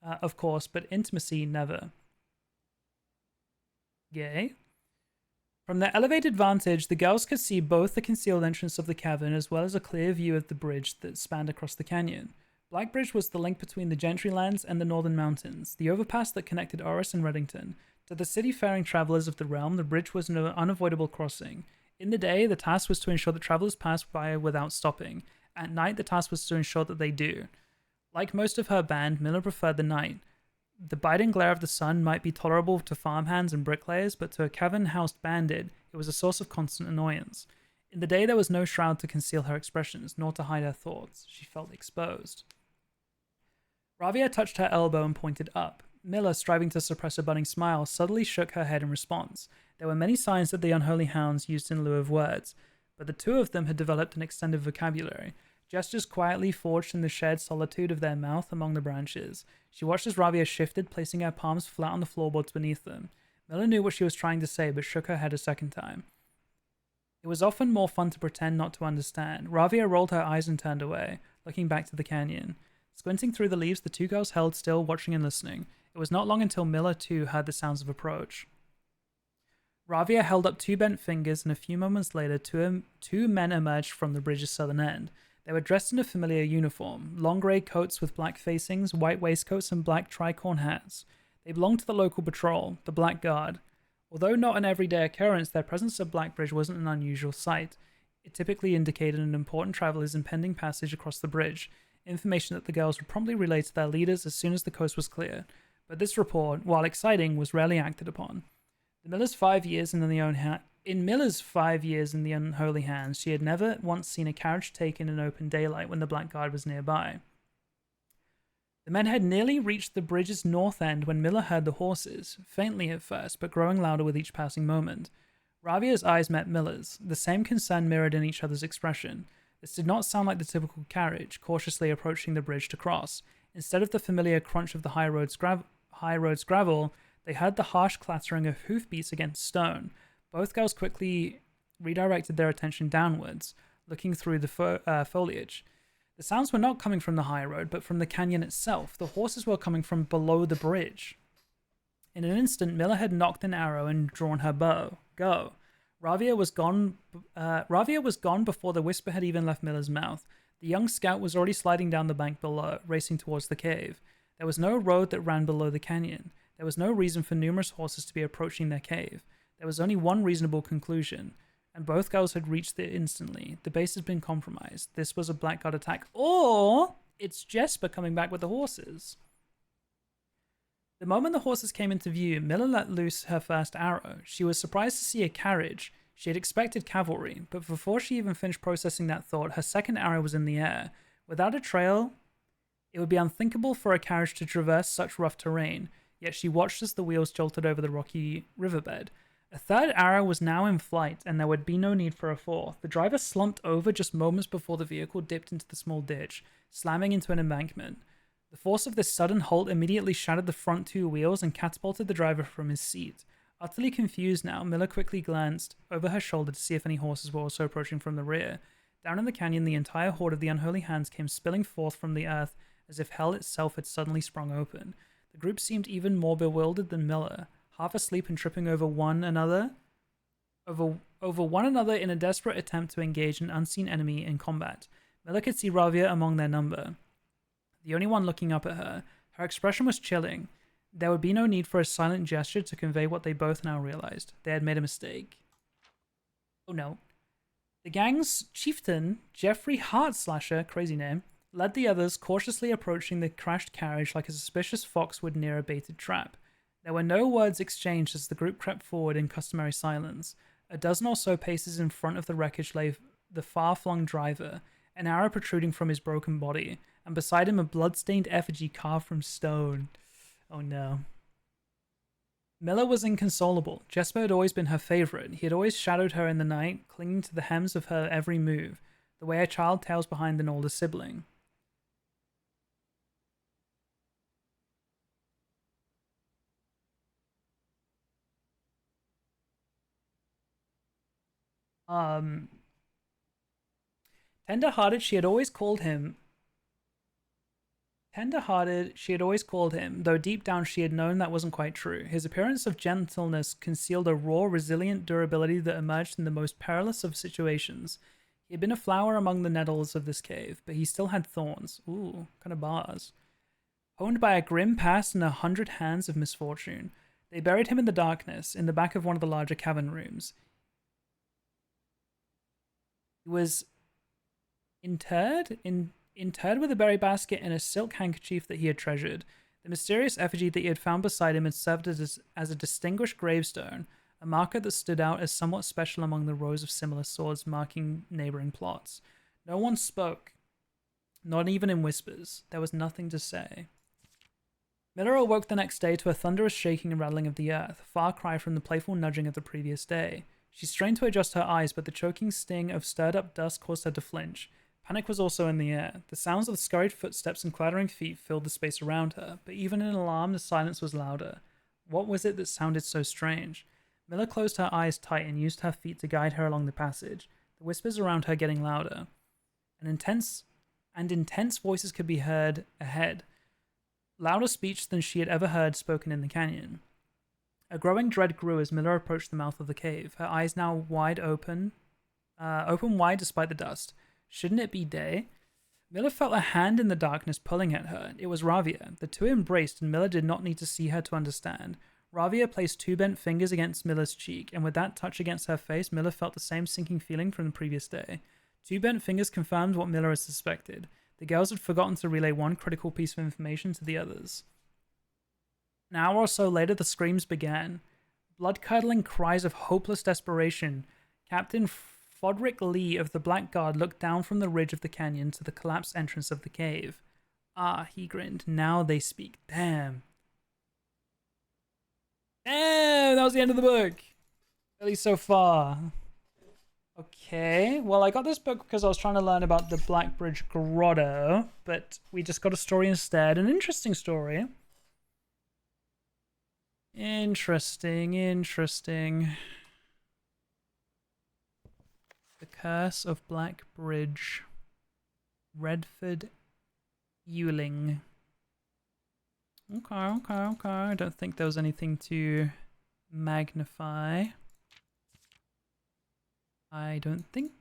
but intimacy never. Yay. From their elevated vantage, the girls could see both the concealed entrance of the cavern as well as a clear view of the bridge that spanned across the canyon. Black Bridge was the link between the Gentry lands and the northern mountains, the overpass that connected Oris and Reddington. To the city-faring travelers of the realm, the bridge was an unavoidable crossing. In the day, the task was to ensure that travelers passed by without stopping. At night, the task was to ensure that they do. Like most of her band, Miller preferred the night. The biting glare of the sun might be tolerable to farmhands and bricklayers, but to a cavern-housed bandit, it was a source of constant annoyance. In the day, there was no shroud to conceal her expressions, nor to hide her thoughts. She felt exposed. Ravia touched her elbow and pointed up. Miller, striving to suppress a budding smile, subtly shook her head in response. There were many signs that the unholy hounds used in lieu of words, but the two of them had developed an extended vocabulary. Gestures quietly forged in the shared solitude of their mouth among the branches. She watched as Ravia shifted, placing her palms flat on the floorboards beneath them. Miller knew what she was trying to say, but shook her head a second time. It was often more fun to pretend not to understand. Ravia rolled her eyes and turned away, looking back to the canyon. Squinting through the leaves, the two girls held still, watching and listening. It was not long until Miller, too, heard the sounds of approach. Ravia held up two bent fingers, and a few moments later, two men emerged from the bridge's southern end. They were dressed in a familiar uniform, long grey coats with black facings, white waistcoats, and black tricorn hats. They belonged to the local patrol, the Black Guard. Although not an everyday occurrence, their presence at Blackbridge wasn't an unusual sight. It typically indicated an important traveler's impending passage across the bridge, information that the girls would promptly relay to their leaders as soon as the coast was clear. But this report, while exciting, was rarely acted upon. In Miller's 5 years in the unholy hands, she had never once seen a carriage taken in open daylight when the Black Guard was nearby. The men had nearly reached the bridge's north end when Miller heard the horses, faintly at first, but growing louder with each passing moment. Ravia's eyes met Miller's, the same concern mirrored in each other's expression. This did not sound like the typical carriage, cautiously approaching the bridge to cross. Instead of the familiar crunch of the high road's gravel, they heard the harsh clattering of hoofbeats against stone. Both girls quickly redirected their attention downwards, looking through the foliage. The sounds were not coming from the high road, but from the canyon itself. The horses were coming from below the bridge. In an instant, Miller had knocked an arrow and drawn her bow. Go. Ravia was gone before the whisper had even left Miller's mouth. The young scout was already sliding down the bank below, racing towards the cave. There was no road that ran below the canyon. There was no reason for numerous horses to be approaching their cave. There was only one reasonable conclusion, and both girls had reached it instantly. The base had been compromised. This was a Blackguard attack, or it's Jesper coming back with the horses. The moment the horses came into view, Miller let loose her first arrow. She was surprised to see a carriage. She had expected cavalry, but before she even finished processing that thought, her second arrow was in the air. Without a trail, it would be unthinkable for a carriage to traverse such rough terrain, yet she watched as the wheels jolted over the rocky riverbed. A third arrow was now in flight, and there would be no need for a fourth. The driver slumped over just moments before the vehicle dipped into the small ditch, slamming into an embankment. The force of this sudden halt immediately shattered the front two wheels and catapulted the driver from his seat. Utterly confused now, Miller quickly glanced over her shoulder to see if any horses were also approaching from the rear. Down in the canyon, the entire horde of the unholy hands came spilling forth from the earth as if hell itself had suddenly sprung open. The group seemed even more bewildered than Miller, half asleep and tripping over one another in a desperate attempt to engage an unseen enemy in combat. Miller could see Ravia among their number, the only one looking up at her. Her expression was chilling. There would be no need for a silent gesture to convey what they both now realized. They had made a mistake. Oh no. The gang's chieftain, Jeffrey Heartslasher, crazy name, led the others, cautiously approaching the crashed carriage like a suspicious fox would near a baited trap. There were no words exchanged as the group crept forward in customary silence. A dozen or so paces in front of the wreckage lay the far-flung driver, an arrow protruding from his broken body, and beside him a blood-stained effigy carved from stone. Oh no. Miller was inconsolable. Jesper had always been her favorite. He had always shadowed her in the night, clinging to the hems of her every move, the way a child tails behind an older sibling. Tender-hearted, she had always called him, though deep down she had known that wasn't quite true. His appearance of gentleness concealed a raw, resilient durability that emerged in the most perilous of situations. He had been a flower among the nettles of this cave, but he still had thorns. Ooh, kind of bars. Honed by a grim past and 100 hands of misfortune, they buried him in the darkness, in the back of one of the larger cavern rooms. He was interred with a berry basket and a silk handkerchief that he had treasured. The mysterious effigy that he had found beside him had served as a distinguished gravestone, a marker that stood out as somewhat special among the rows of similar swords marking neighboring plots. No one spoke, not even in whispers. There was nothing to say. Miller awoke the next day to a thunderous shaking and rattling of the earth, a far cry from the playful nudging of the previous day. She strained to adjust her eyes, but the choking sting of stirred-up dust caused her to flinch. Panic was also in the air. The sounds of scurried footsteps and clattering feet filled the space around her, but even in alarm, the silence was louder. What was it that sounded so strange? Miller closed her eyes tight and used her feet to guide her along the passage, the whispers around her getting louder. Intense voices could be heard ahead, louder speech than she had ever heard spoken in the canyon. A growing dread grew as Miller approached the mouth of the cave, her eyes now wide open wide despite the dust. Shouldn't it be day? Miller felt a hand in the darkness pulling at her. It was Ravia. The two embraced, and Miller did not need to see her to understand. Ravia placed two bent fingers against Miller's cheek, and with that touch against her face, Miller felt the same sinking feeling from the previous day. Two bent fingers confirmed what Miller had suspected. The girls had forgotten to relay one critical piece of information to the others. An hour or so later, the screams began. Blood-curdling cries of hopeless desperation. Captain Fodrick Lee of the Black Guard looked down from the ridge of the canyon to the collapsed entrance of the cave. Ah, he grinned. Now they speak. Damn. Damn, that was the end of the book. At least so far. Okay, well, I got this book because I was trying to learn about the Black Bridge Grotto, but we just got a story instead. An interesting story. Interesting. The Curse of Black Bridge. Redford Ewing. Okay. I don't think there was anything to magnify. I don't think.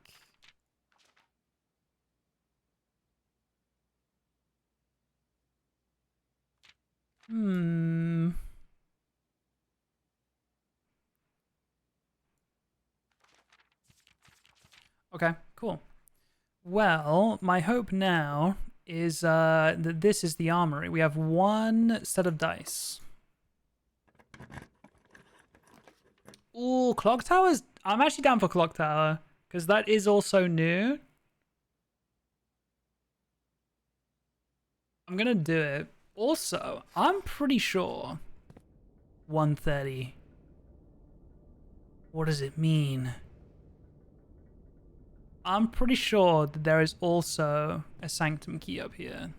Okay, cool. Well, my hope now is that this is the armory. We have one set of dice. Ooh, clock towers. I'm actually down for clock tower because that is also new. I'm gonna do it. Also, I'm pretty sure 130. What does it mean? I'm pretty sure that there is also a sanctum key up here.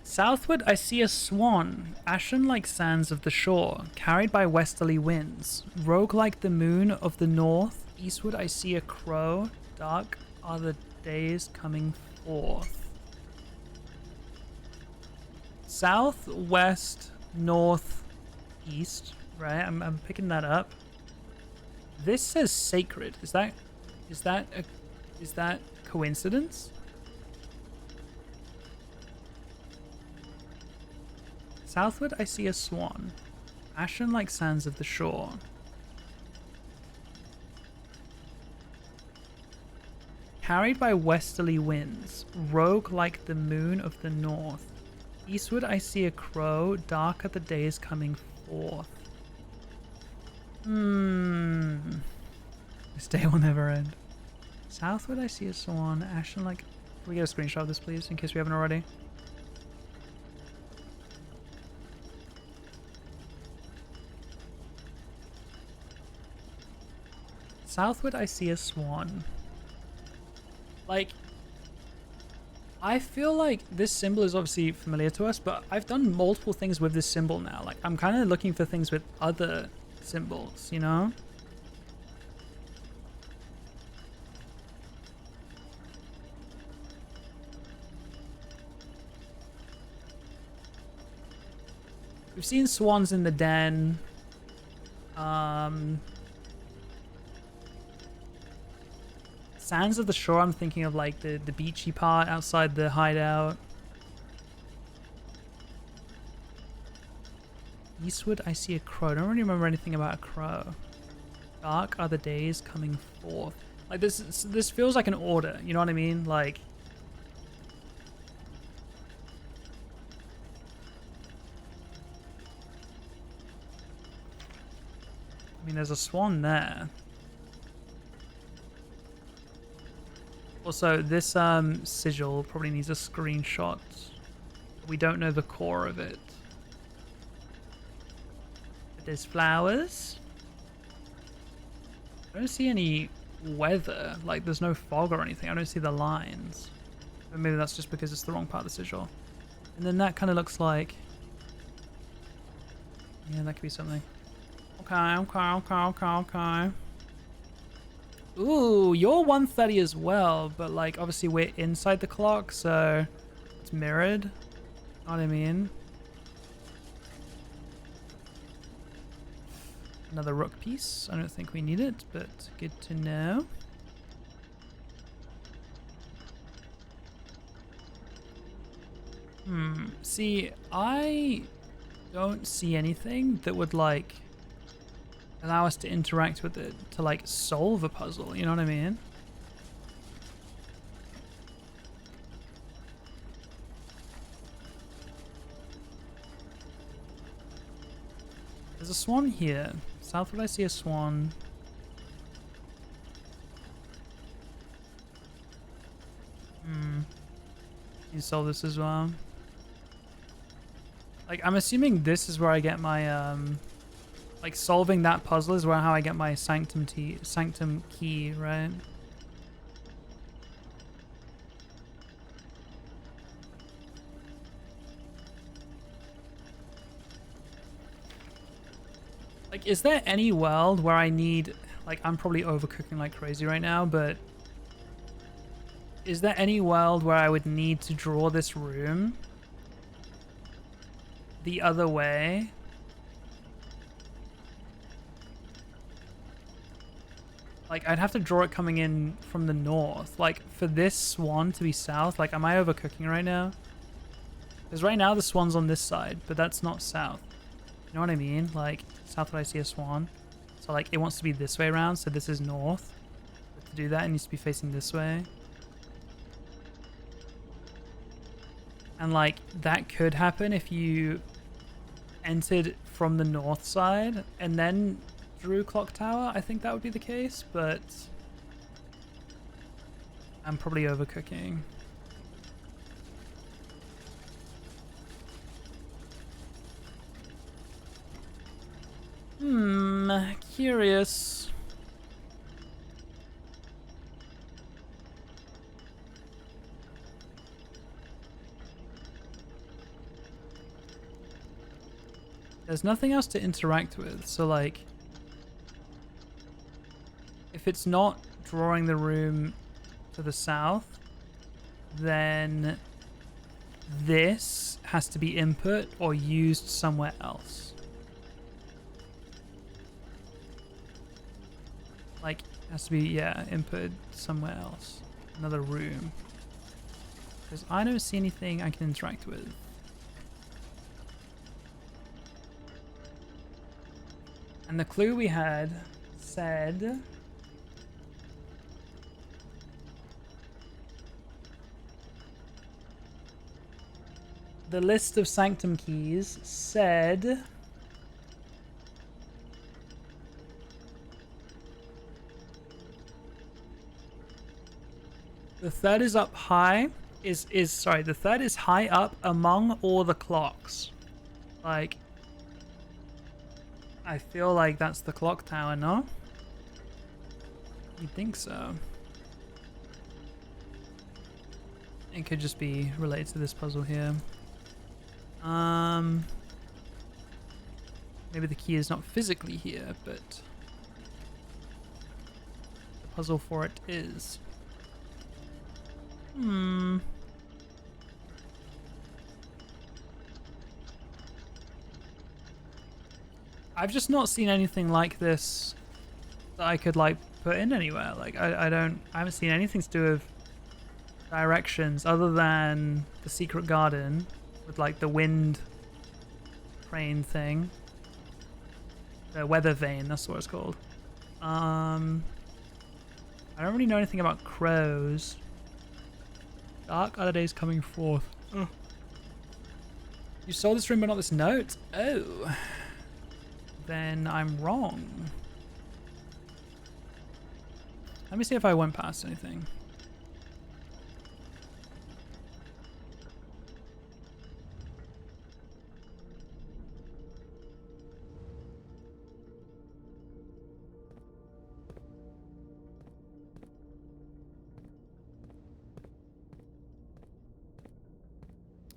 Southward I see a swan, ashen like sands of the shore, carried by westerly winds. Rogue like the moon of the north, eastward I see a crow, dark are the days coming forth. South, west, north, east, right? I'm picking that up. This says sacred. Is that Coincidence? Southward, I see a swan. Ashen like sands of the shore. Carried by westerly winds, rogue like the moon of the north. Eastward, I see a crow, dark are the days coming forth. This day will never end. Southward, I see a swan. Ashen like... Can we get a screenshot of this, please, in case we haven't already? Southward, I see a swan. Like, I feel like this symbol is obviously familiar to us, but I've done multiple things with this symbol now. Like, I'm kind of looking for things with other symbols, you know? We've seen swans in the den. Sands of the shore, I'm thinking of like the beachy part outside the hideout. Eastward, I see a crow. I don't really remember anything about a crow. Dark are the days coming forth. Like this feels like an order, you know what I mean? Like, I mean, there's a swan there. Also, this sigil probably needs a screenshot. We don't know the core of it. But there's flowers. I don't see any weather. Like, there's no fog or anything. I don't see the lines. But maybe that's just because it's the wrong part of the sigil. And then that kind of looks like... Yeah, that could be something. Okay. Ooh, you're 1:30 as well, but like obviously we're inside the clock, so it's mirrored. Know what I mean? Another rook piece. I don't think we need it, but good to know. See, I don't see anything that would like allow us to interact with it to like solve a puzzle, you know what I mean? There's a swan here. Southward I see a swan. You solve this as well. Like, I'm assuming this is where I get my like solving that puzzle is where how I get my sanctum key, right? Like, is there any world where I need, like, I'm probably overcooking like crazy right now, but is there any world where I would need to draw this room the other way? Like, I'd have to draw it coming in from the north. Like, for this swan to be south, like, am I overcooking right now? Because right now the swan's on this side, but that's not south. You know what I mean? Like, south would I see a swan. So, like, it wants to be this way around, so this is north. But to do that, it needs to be facing this way. And, like, that could happen if you entered from the north side and then drew clock tower. I think that would be the case, but I'm probably overcooking. Curious. There's nothing else to interact with, so like, if it's not drawing the room to the south, then this has to be input or used somewhere else. Like, it has to be, yeah, input somewhere else. another room. Because I don't see anything I can interact with. And the clue we had said... The list of sanctum keys said... The third is up high. The third is high up among all the clocks. Like, I feel like that's the clock tower, no? You think so? It could just be related to this puzzle here. Maybe the key is not physically here, but the puzzle for it is. I've just not seen anything like this that I could like put in anywhere. Like I haven't seen anything to do with directions other than the secret garden with like the wind crane thing. The weather vane, that's what it's called. I don't really know anything about crows. Dark are the days coming forth. Oh. You saw this room but not this note? Oh. Then I'm wrong. Let me see if I went past anything.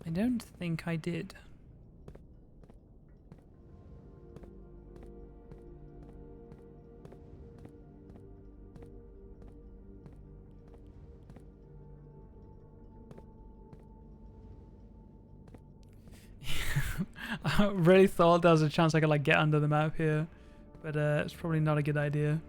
I don't think I did. I really thought there was a chance I could like get under the map here, but it's probably not a good idea.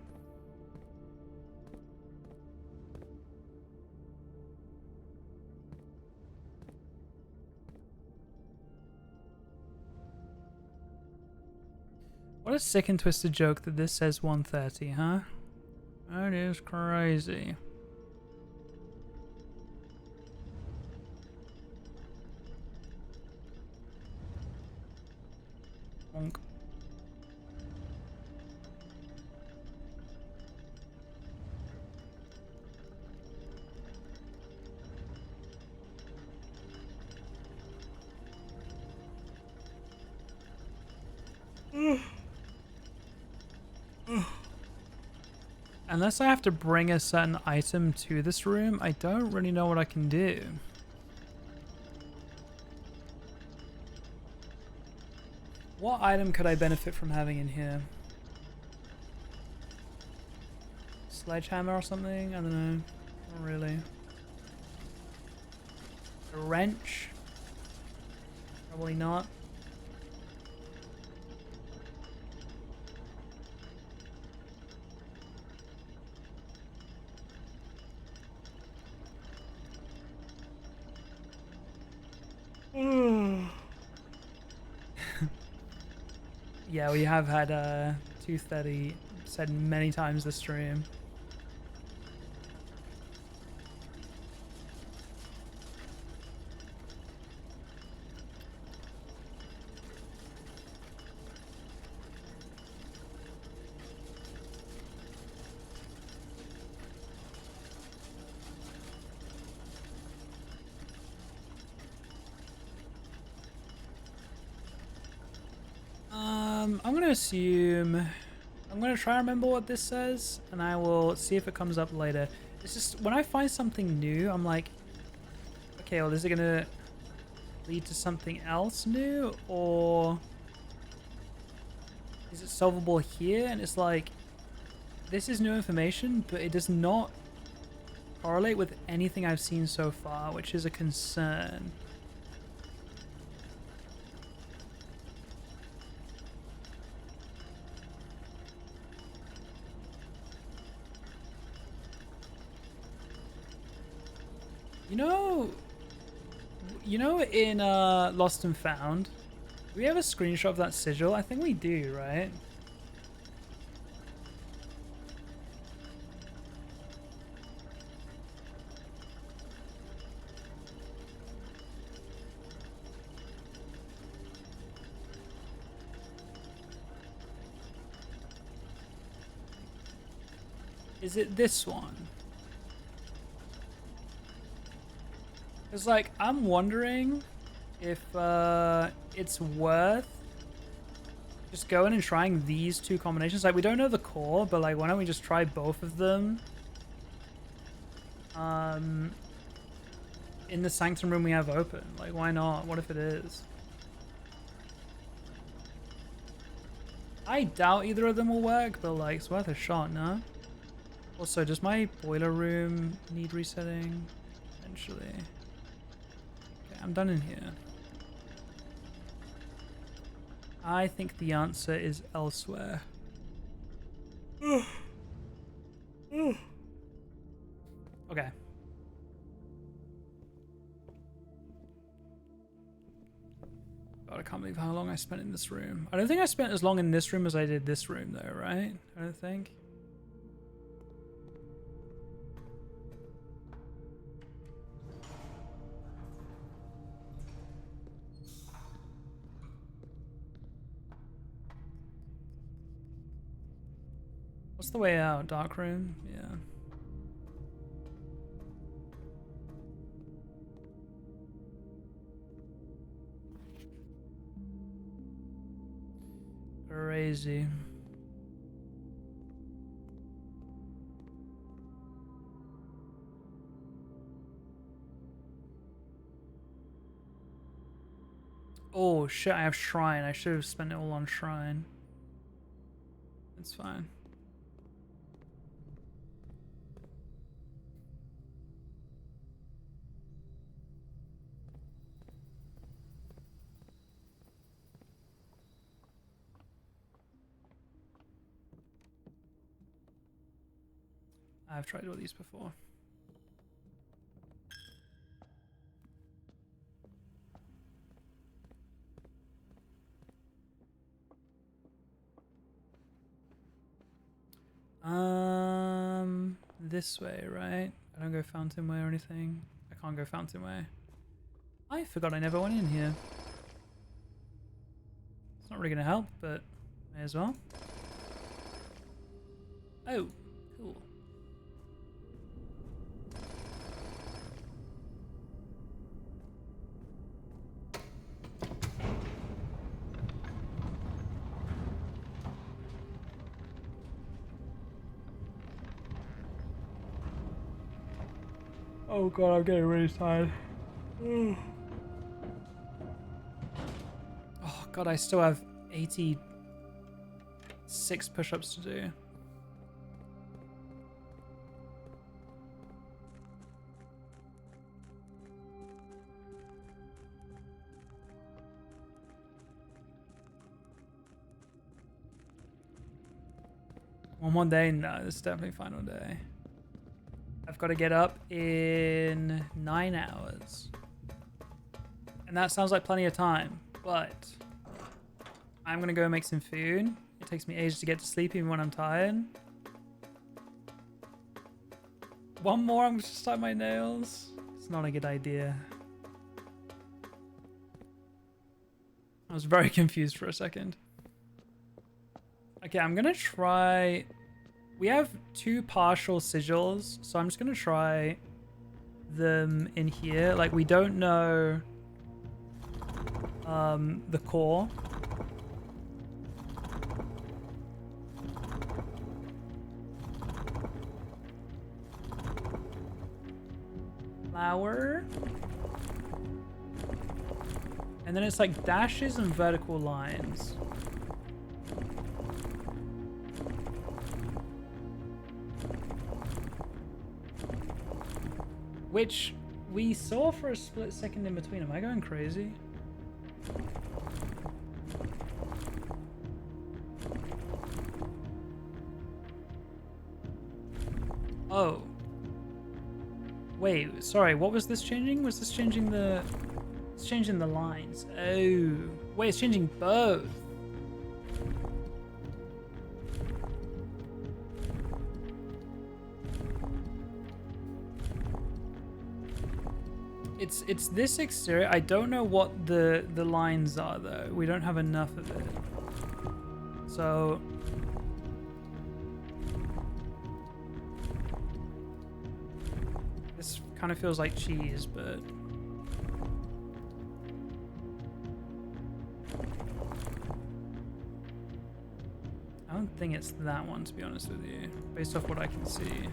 What a sick and twisted joke that this says 1:30, huh? That is crazy. Bonk. Unless I have to bring a certain item to this room, I don't really know what I can do. What item could I benefit from having in here? Sledgehammer or something? I don't know. Not really. A wrench? Probably not. Yeah, we have had 2:30 said many times this stream. I'm gonna assume, I'm gonna try to remember what this says, and I will see if it comes up later. It's just, when I find something new, I'm like, okay, well, is it gonna lead to something else new, or is it solvable here? And it's like, this is new information, but it does not correlate with anything I've seen so far, which is a concern. You know, in Lost and Found, do we have a screenshot of that sigil? I think we do, right? Is it this one? Because, like, I'm wondering if it's worth just going and trying these two combinations. Like, we don't know the core, but, like, why don't we just try both of them? In the sanctum room we have open. Like, why not? What if it is? I doubt either of them will work, but, like, it's worth a shot, no? Also, does my boiler room need resetting? Eventually. Okay, I'm done in here. I think the answer is elsewhere. Okay. God, I can't believe how long I spent in this room. I don't think I spent as long in this room as I did this room, though, right? I don't think. What's the way out? Dark room? Yeah. Crazy. Oh shit, I have shrine. I should have spent it all on shrine. It's fine. I've tried all these before. This way, right? I don't go fountain way or anything. I can't go fountain way. I forgot I never went in here. It's not really gonna help, but may as well. Oh, cool. Oh god, I'm getting really tired. Oh god, I still have 86 push-ups to do. One more day? No, this is definitely final day. I've got to get up in 9 hours. And that sounds like plenty of time, but I'm going to go make some food. It takes me ages to get to sleep even when I'm tired. One more, I'm just start my nails. It's not a good idea. I was very confused for a second. Okay, I'm going to try... We have 2 partial sigils, so I'm just going to try them in here. Like, we don't know the core. Flower. And then it's like dashes and vertical lines. Which we saw for a split second in between. Am I going crazy? Oh. Wait, sorry, what was this changing? Was this changing the... It's changing the lines. Oh. Wait, it's changing both. It's this exterior. I don't know what the lines are though. We don't have enough of it. So this kind of feels like cheese, but I don't think it's that one, to be honest with you, based off what I can see.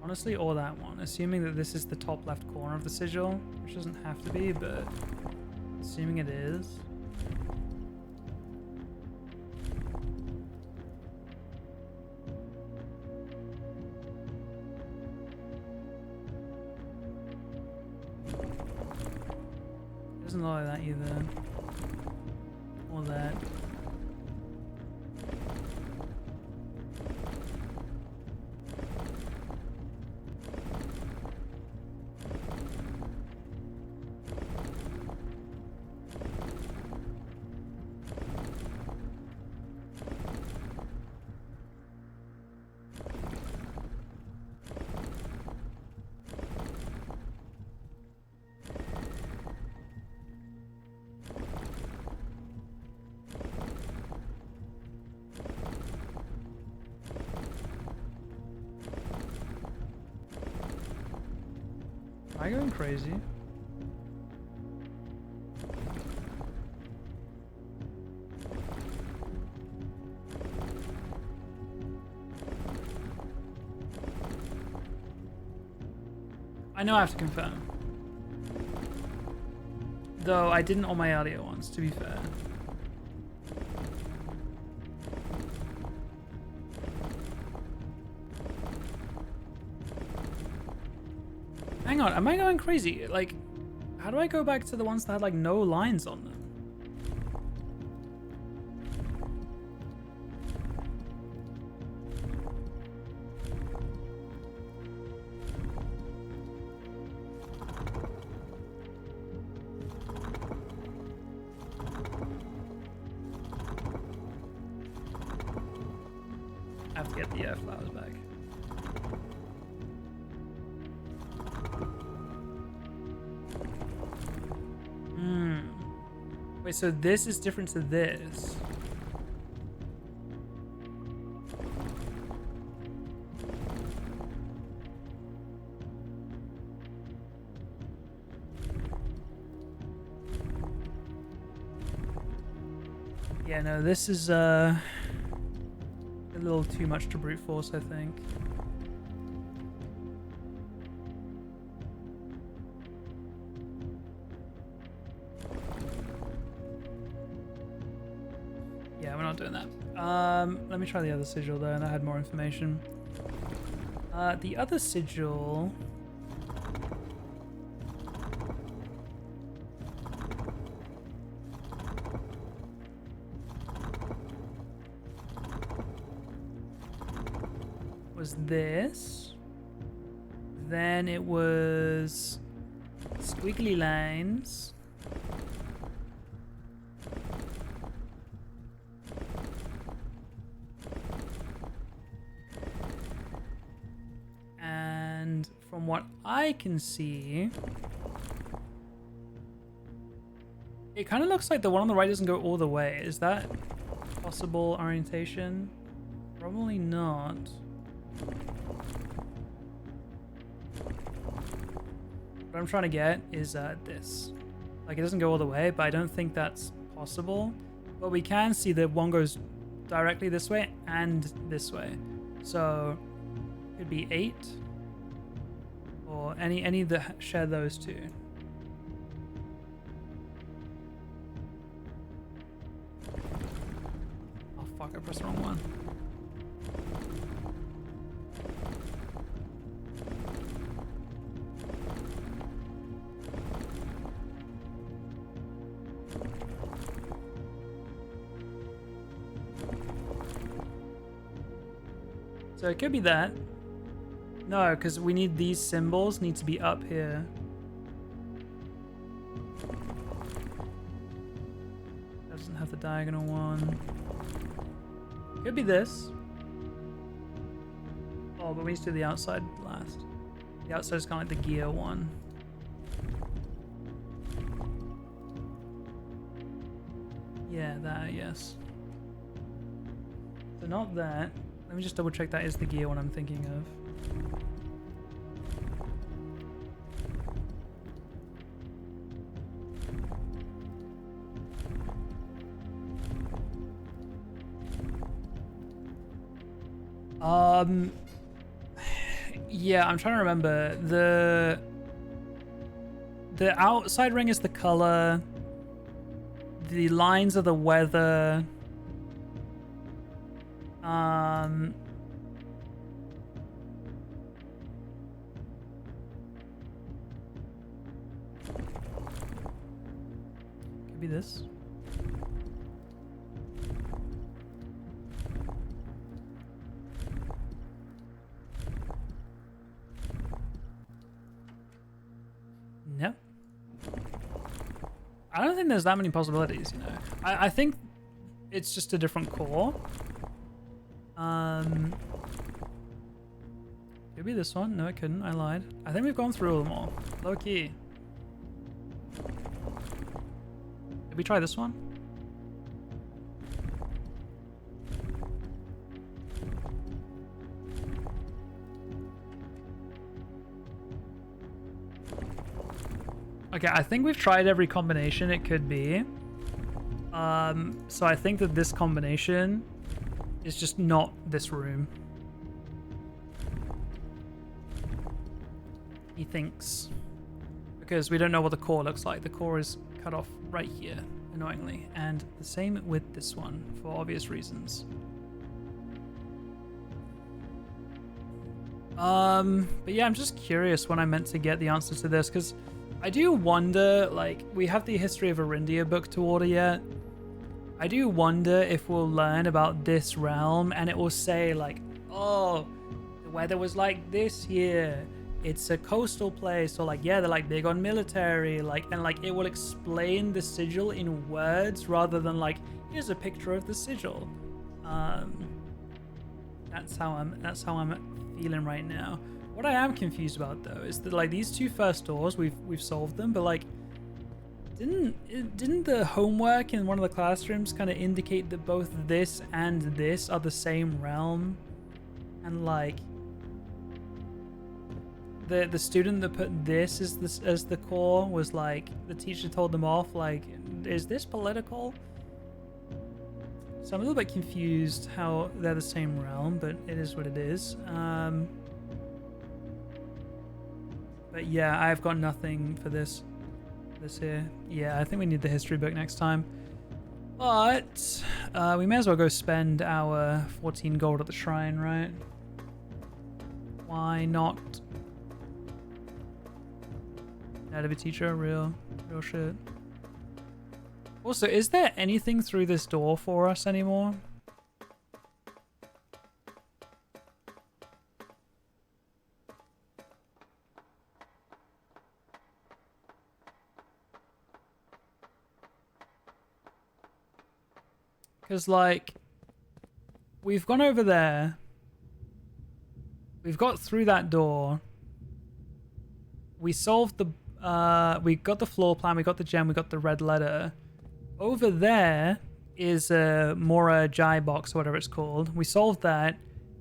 Honestly, or that one, assuming that this is the top left corner of the sigil, which doesn't have to be, but assuming it is. It doesn't look like that either. Or that. Am I going crazy? I know I have to confirm. Though I didn't on my earlier ones, to be fair. Hang on, am I going crazy? Like, how do I go back to the ones that had like no lines on them? I have to get the flowers back. Wait, so this is different to this. Yeah, no, this is a little too much to brute force, I think. Yeah, we're not doing that. Let me try the other sigil though, and that had more information. The other sigil... was this. Then it was squiggly lines. And from what I can see, it kind of looks like the one on the right doesn't go all the way. Is that possible orientation? Probably not. What I'm trying to get is this. Like, it doesn't go all the way, but I don't think that's possible. But we can see that one goes directly this way and this way. So it could be 8 or any that share those two. Oh fuck, I pressed the wrong one. So it could be that. No, because we need these symbols need to be up here. Doesn't have the diagonal one. Could be this. Oh, but we need to do the outside last. The outside is kind of like the gear one. Yeah, that, yes. So not that. Let me just double check that is the gear one I'm thinking of. Yeah, I'm trying to remember. The outside ring is the color. The lines are the weather. Could be this. Nope. I don't think there's that many possibilities, you know. I think it's just a different core. Could be this one. No, it couldn't. I lied. I think we've gone through all them all. Low key. Did we try this one? Okay, I think we've tried every combination it could be. So I think that this combination is just not this room. He thinks. Because we don't know what the core looks like. The core is cut off right here, annoyingly. And the same with this one, for obvious reasons. But yeah, I'm just curious when I'm meant to get the answer to this, because I do wonder, like, we have the History of Arindia book to order yet. I do wonder if we'll learn about this realm and it will say, like, oh, the weather was like this here. It's a coastal place, or like, yeah, they're like big on military, like, and like it will explain the sigil in words rather than like, here's a picture of the sigil. That's how I'm feeling right now. What I am confused about though is that like these two first doors we've solved them, but like didn't the homework in one of the classrooms kind of indicate that both this and this are the same realm? And like the student that put this as the core was like, the teacher told them off like, is this political? So I'm a little bit confused how they're the same realm, but it is what it is. But yeah, I've got nothing for this here. Yeah, I think we need the history book next time. But we may as well go spend our 14 gold at the shrine, right? Why not? Native teacher, real shit. Also, is there anything through this door for us anymore? Because, like, we've gone over there. We've got through that door. We solved the... we got the floor plan, we got the gem, we got the red letter. Over there is a morejvckk, or whatever it's called. We solved that.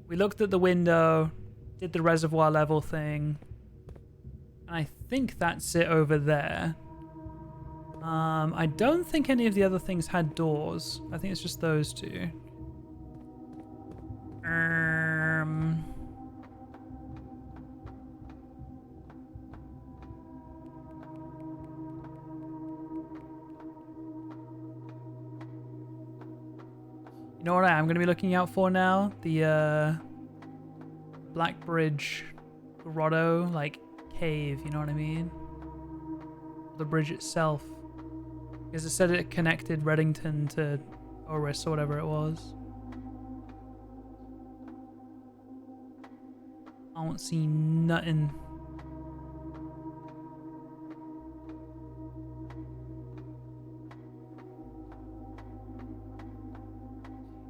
We looked at the window, did the reservoir level thing. And I think that's it over there. I don't think any of the other things had doors. I think it's just those two. You know what I am going to be looking out for now? The Black Bridge grotto, like, cave, you know what I mean? The bridge itself. Because it said it connected Reddington to Oris or whatever it was. I don't see nothing.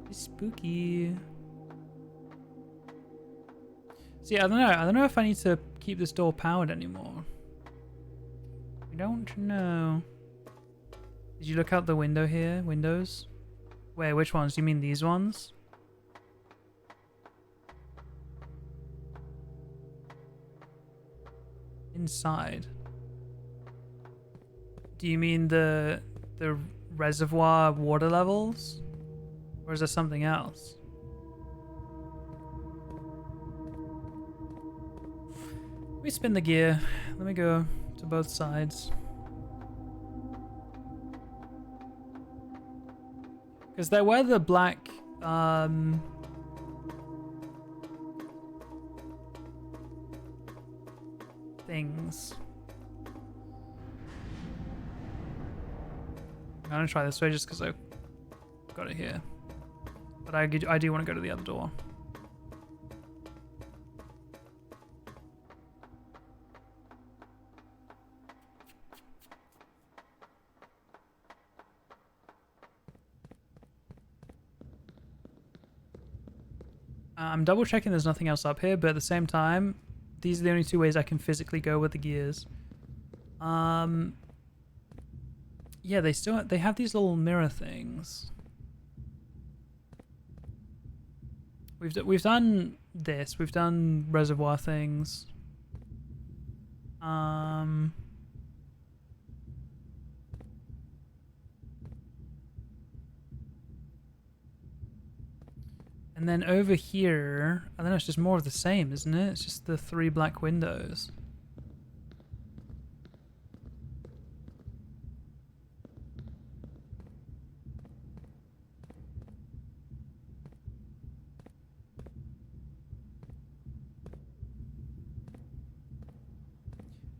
It's spooky. See, I don't know. I don't know if I need to keep this door powered anymore. I don't know. Did you look out the window here? Windows? Wait, which ones? Do you mean these ones? Inside. Do you mean the reservoir water levels? Or is there something else? Let me spin the gear. Let me go to both sides. Because there were the black things. I'm gonna try this way just because I got it here. But I do want to go to the other door. I'm double checking there's nothing else up here, but at the same time, these are the only two ways I can physically go with the gears. Yeah, they have these little mirror things. We've done this. We've done reservoir things. And then over here, I don't know, it's just more of the same, isn't it? It's just the 3 black windows.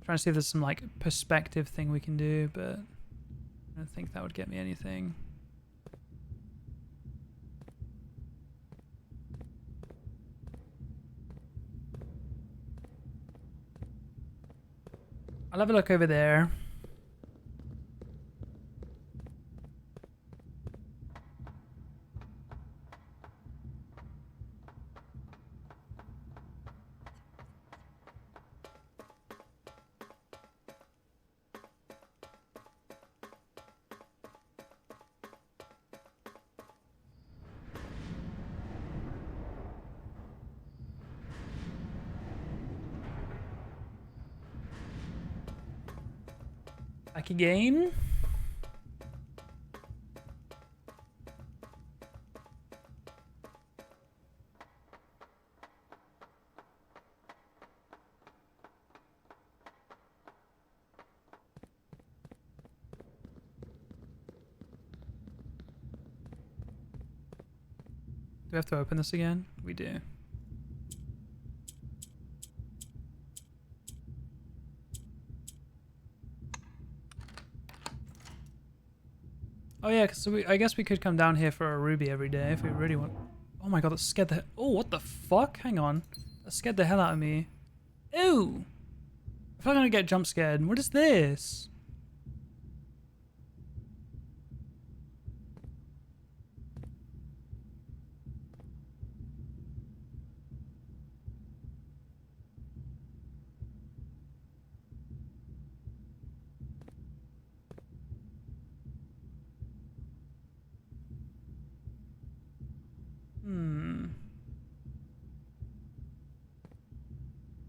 Trying to see if there's some like perspective thing we can do, but I don't think that would get me anything. I'll have a look over there. Back again. Do we have to open this again? We do. Oh yeah, because I guess we could come down here for a ruby every day if we really want. Oh my god, that scared the. Oh, what the fuck? Hang on, that scared the hell out of me. Ew! I feel like I'm gonna get jump scared. What is this?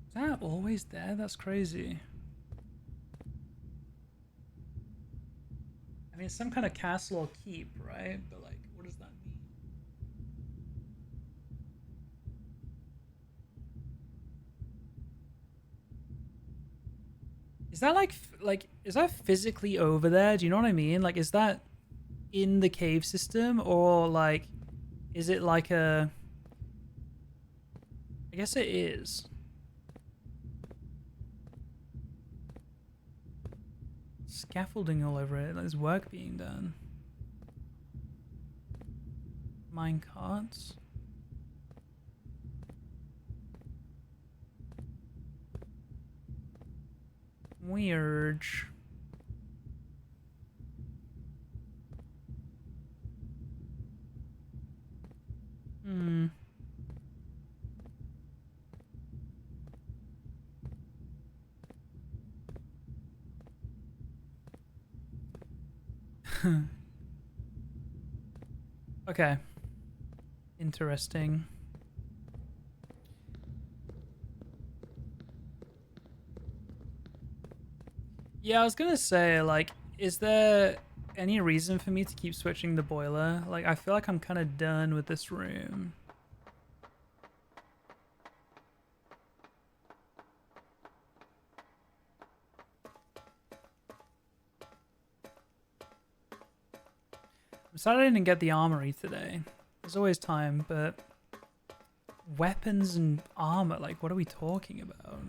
Is that always there? That's crazy. I mean, it's some kind of castle or keep, right? But like, what does that mean? Is that like, is that physically over there? Do you know what I mean? Like, is that in the cave system, or like, is it like a? I guess it is. Scaffolding all over it. There's work being done. Mine carts. Weird. Hmm. Okay. Interesting. Yeah, I was gonna say, like, is there any reason for me to keep switching the boiler? Like, I feel like I'm kind of done with this room. I'm sorry I didn't get the armory today. There's always time, but weapons and armor, like, what are we talking about?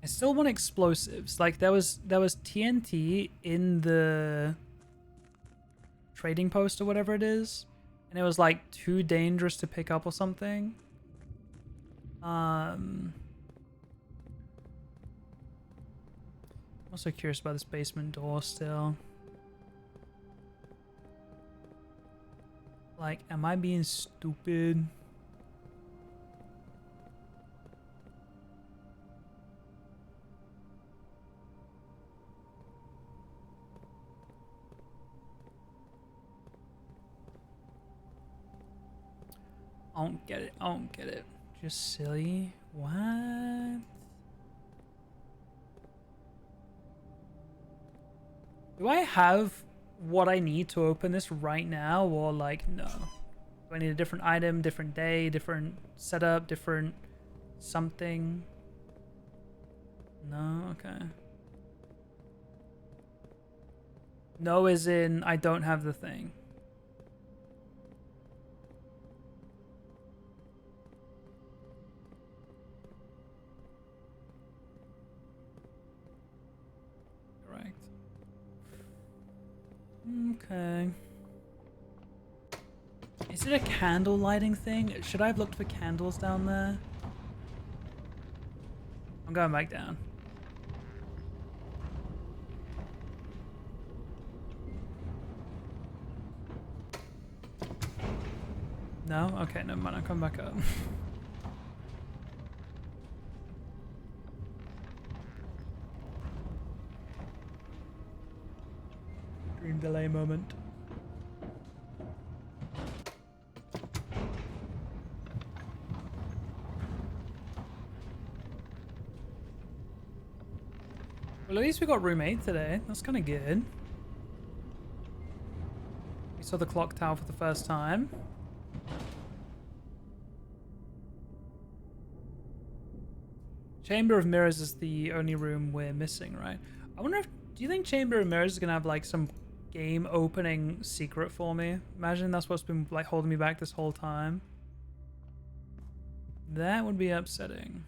I still want explosives. Like, there was TNT in the trading post or whatever it is, and it was like too dangerous to pick up or something. I'm also curious about this basement door still. Like, am I being stupid? I don't get it. I don't get it. Just silly. What? Do I have what I need to open this right now, or like, no? Do I need a different item, different day, different setup, different something? No? Okay. No as in I don't have the thing. Correct. Okay. Is it a candle lighting thing? Should I have looked for candles down there? I'm going back down. No? Okay, never mind. I'll come back up. Dream delay moment. Well, at least we got room 8 today. That's kind of good. We saw the clock tower for the first time. Chamber of Mirrors is the only room we're missing, right? I wonder if... Do you think Chamber of Mirrors is going to have, like, some game opening secret for me? Imagine that's what's been, like, holding me back this whole time. That would be upsetting.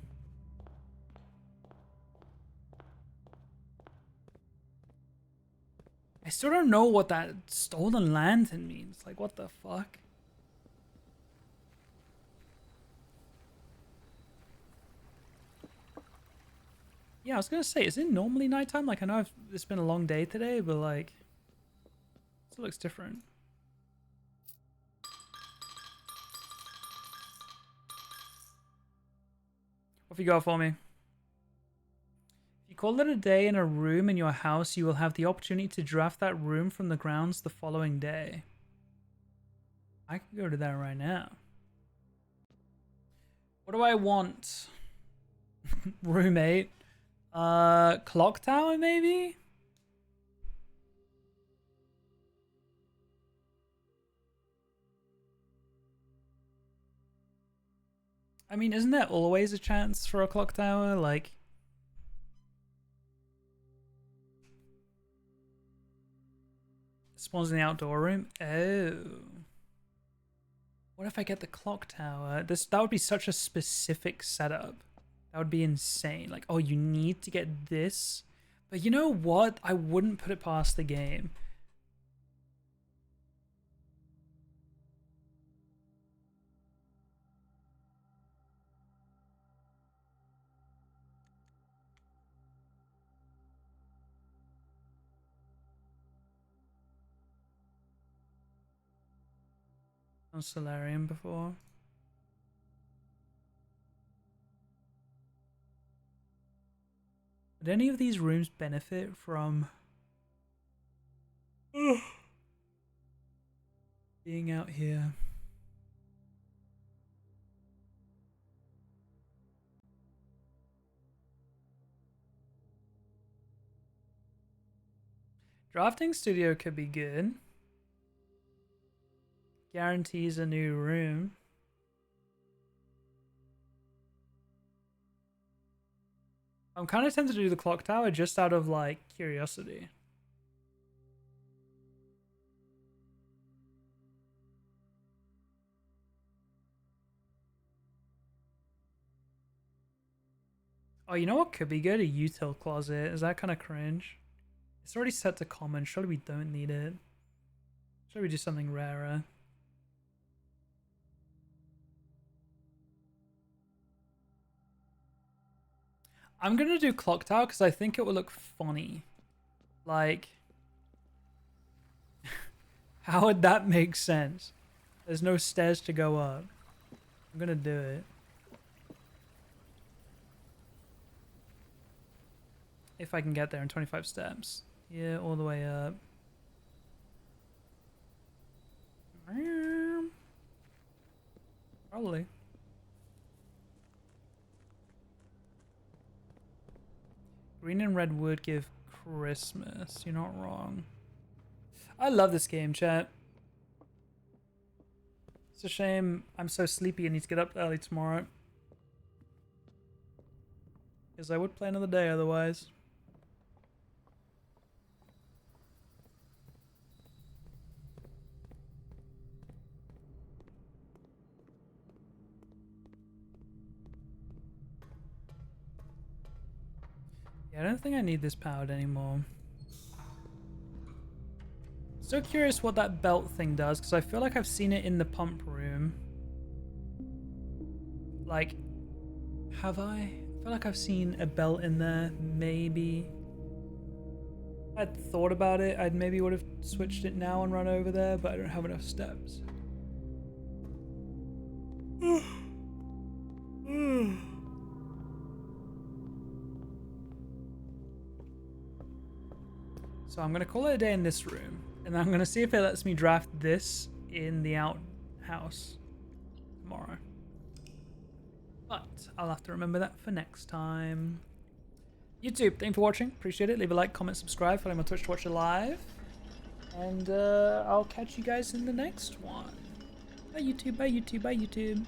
I still don't know what that stolen lantern means. Like, what the fuck? Yeah, I was gonna say, is it normally nighttime? Like, I know it's been a long day today, but like, it still looks different. What have you got for me? If you call it a day in a room in your house, you will have the opportunity to draft that room from the grounds the following day. I can go to that right now. What do I want? Roommate. Clock tower, maybe? I mean, isn't there always a chance for a clock tower? Like... Spawns in the outdoor room? Oh. What if I get the clock tower? That would be such a specific setup. That would be insane. Like, oh, you need to get this. But you know what? I wouldn't put it past the game. On Solarium before. Would any of these rooms benefit from being out here? Drafting studio could be good. Guarantees a new room. I'm kind of tempted to do the clock tower just out of like curiosity. Oh, you know what could be good? A util closet. Is that kind of cringe? It's already set to common. Surely we don't need it. Should we do something rarer? I'm gonna do clock tower because I think it will look funny. Like, how would that make sense? There's no stairs to go up. I'm gonna do it. If I can get there in 25 steps. Yeah, all the way up. Probably. Green and red wood give Christmas. You're not wrong. I love this game, chat. It's a shame I'm so sleepy and need to get up early tomorrow. Because I would play another day otherwise. Yeah, I don't think I need this powered anymore. So curious what that belt thing does, because I feel like I've seen it in the pump room. Like, have I? I feel like I've seen a belt in there, maybe. If I'd thought about it, I maybe would have switched it now and run over there, but I don't have enough steps. So I'm going to call it a day in this room. And I'm going to see if it lets me draft this in the outhouse tomorrow. But I'll have to remember that for next time. YouTube, thank you for watching. Appreciate it. Leave a like, comment, subscribe. Follow me on Twitch to watch it live. And I'll catch you guys in the next one. Bye YouTube, bye YouTube, bye YouTube.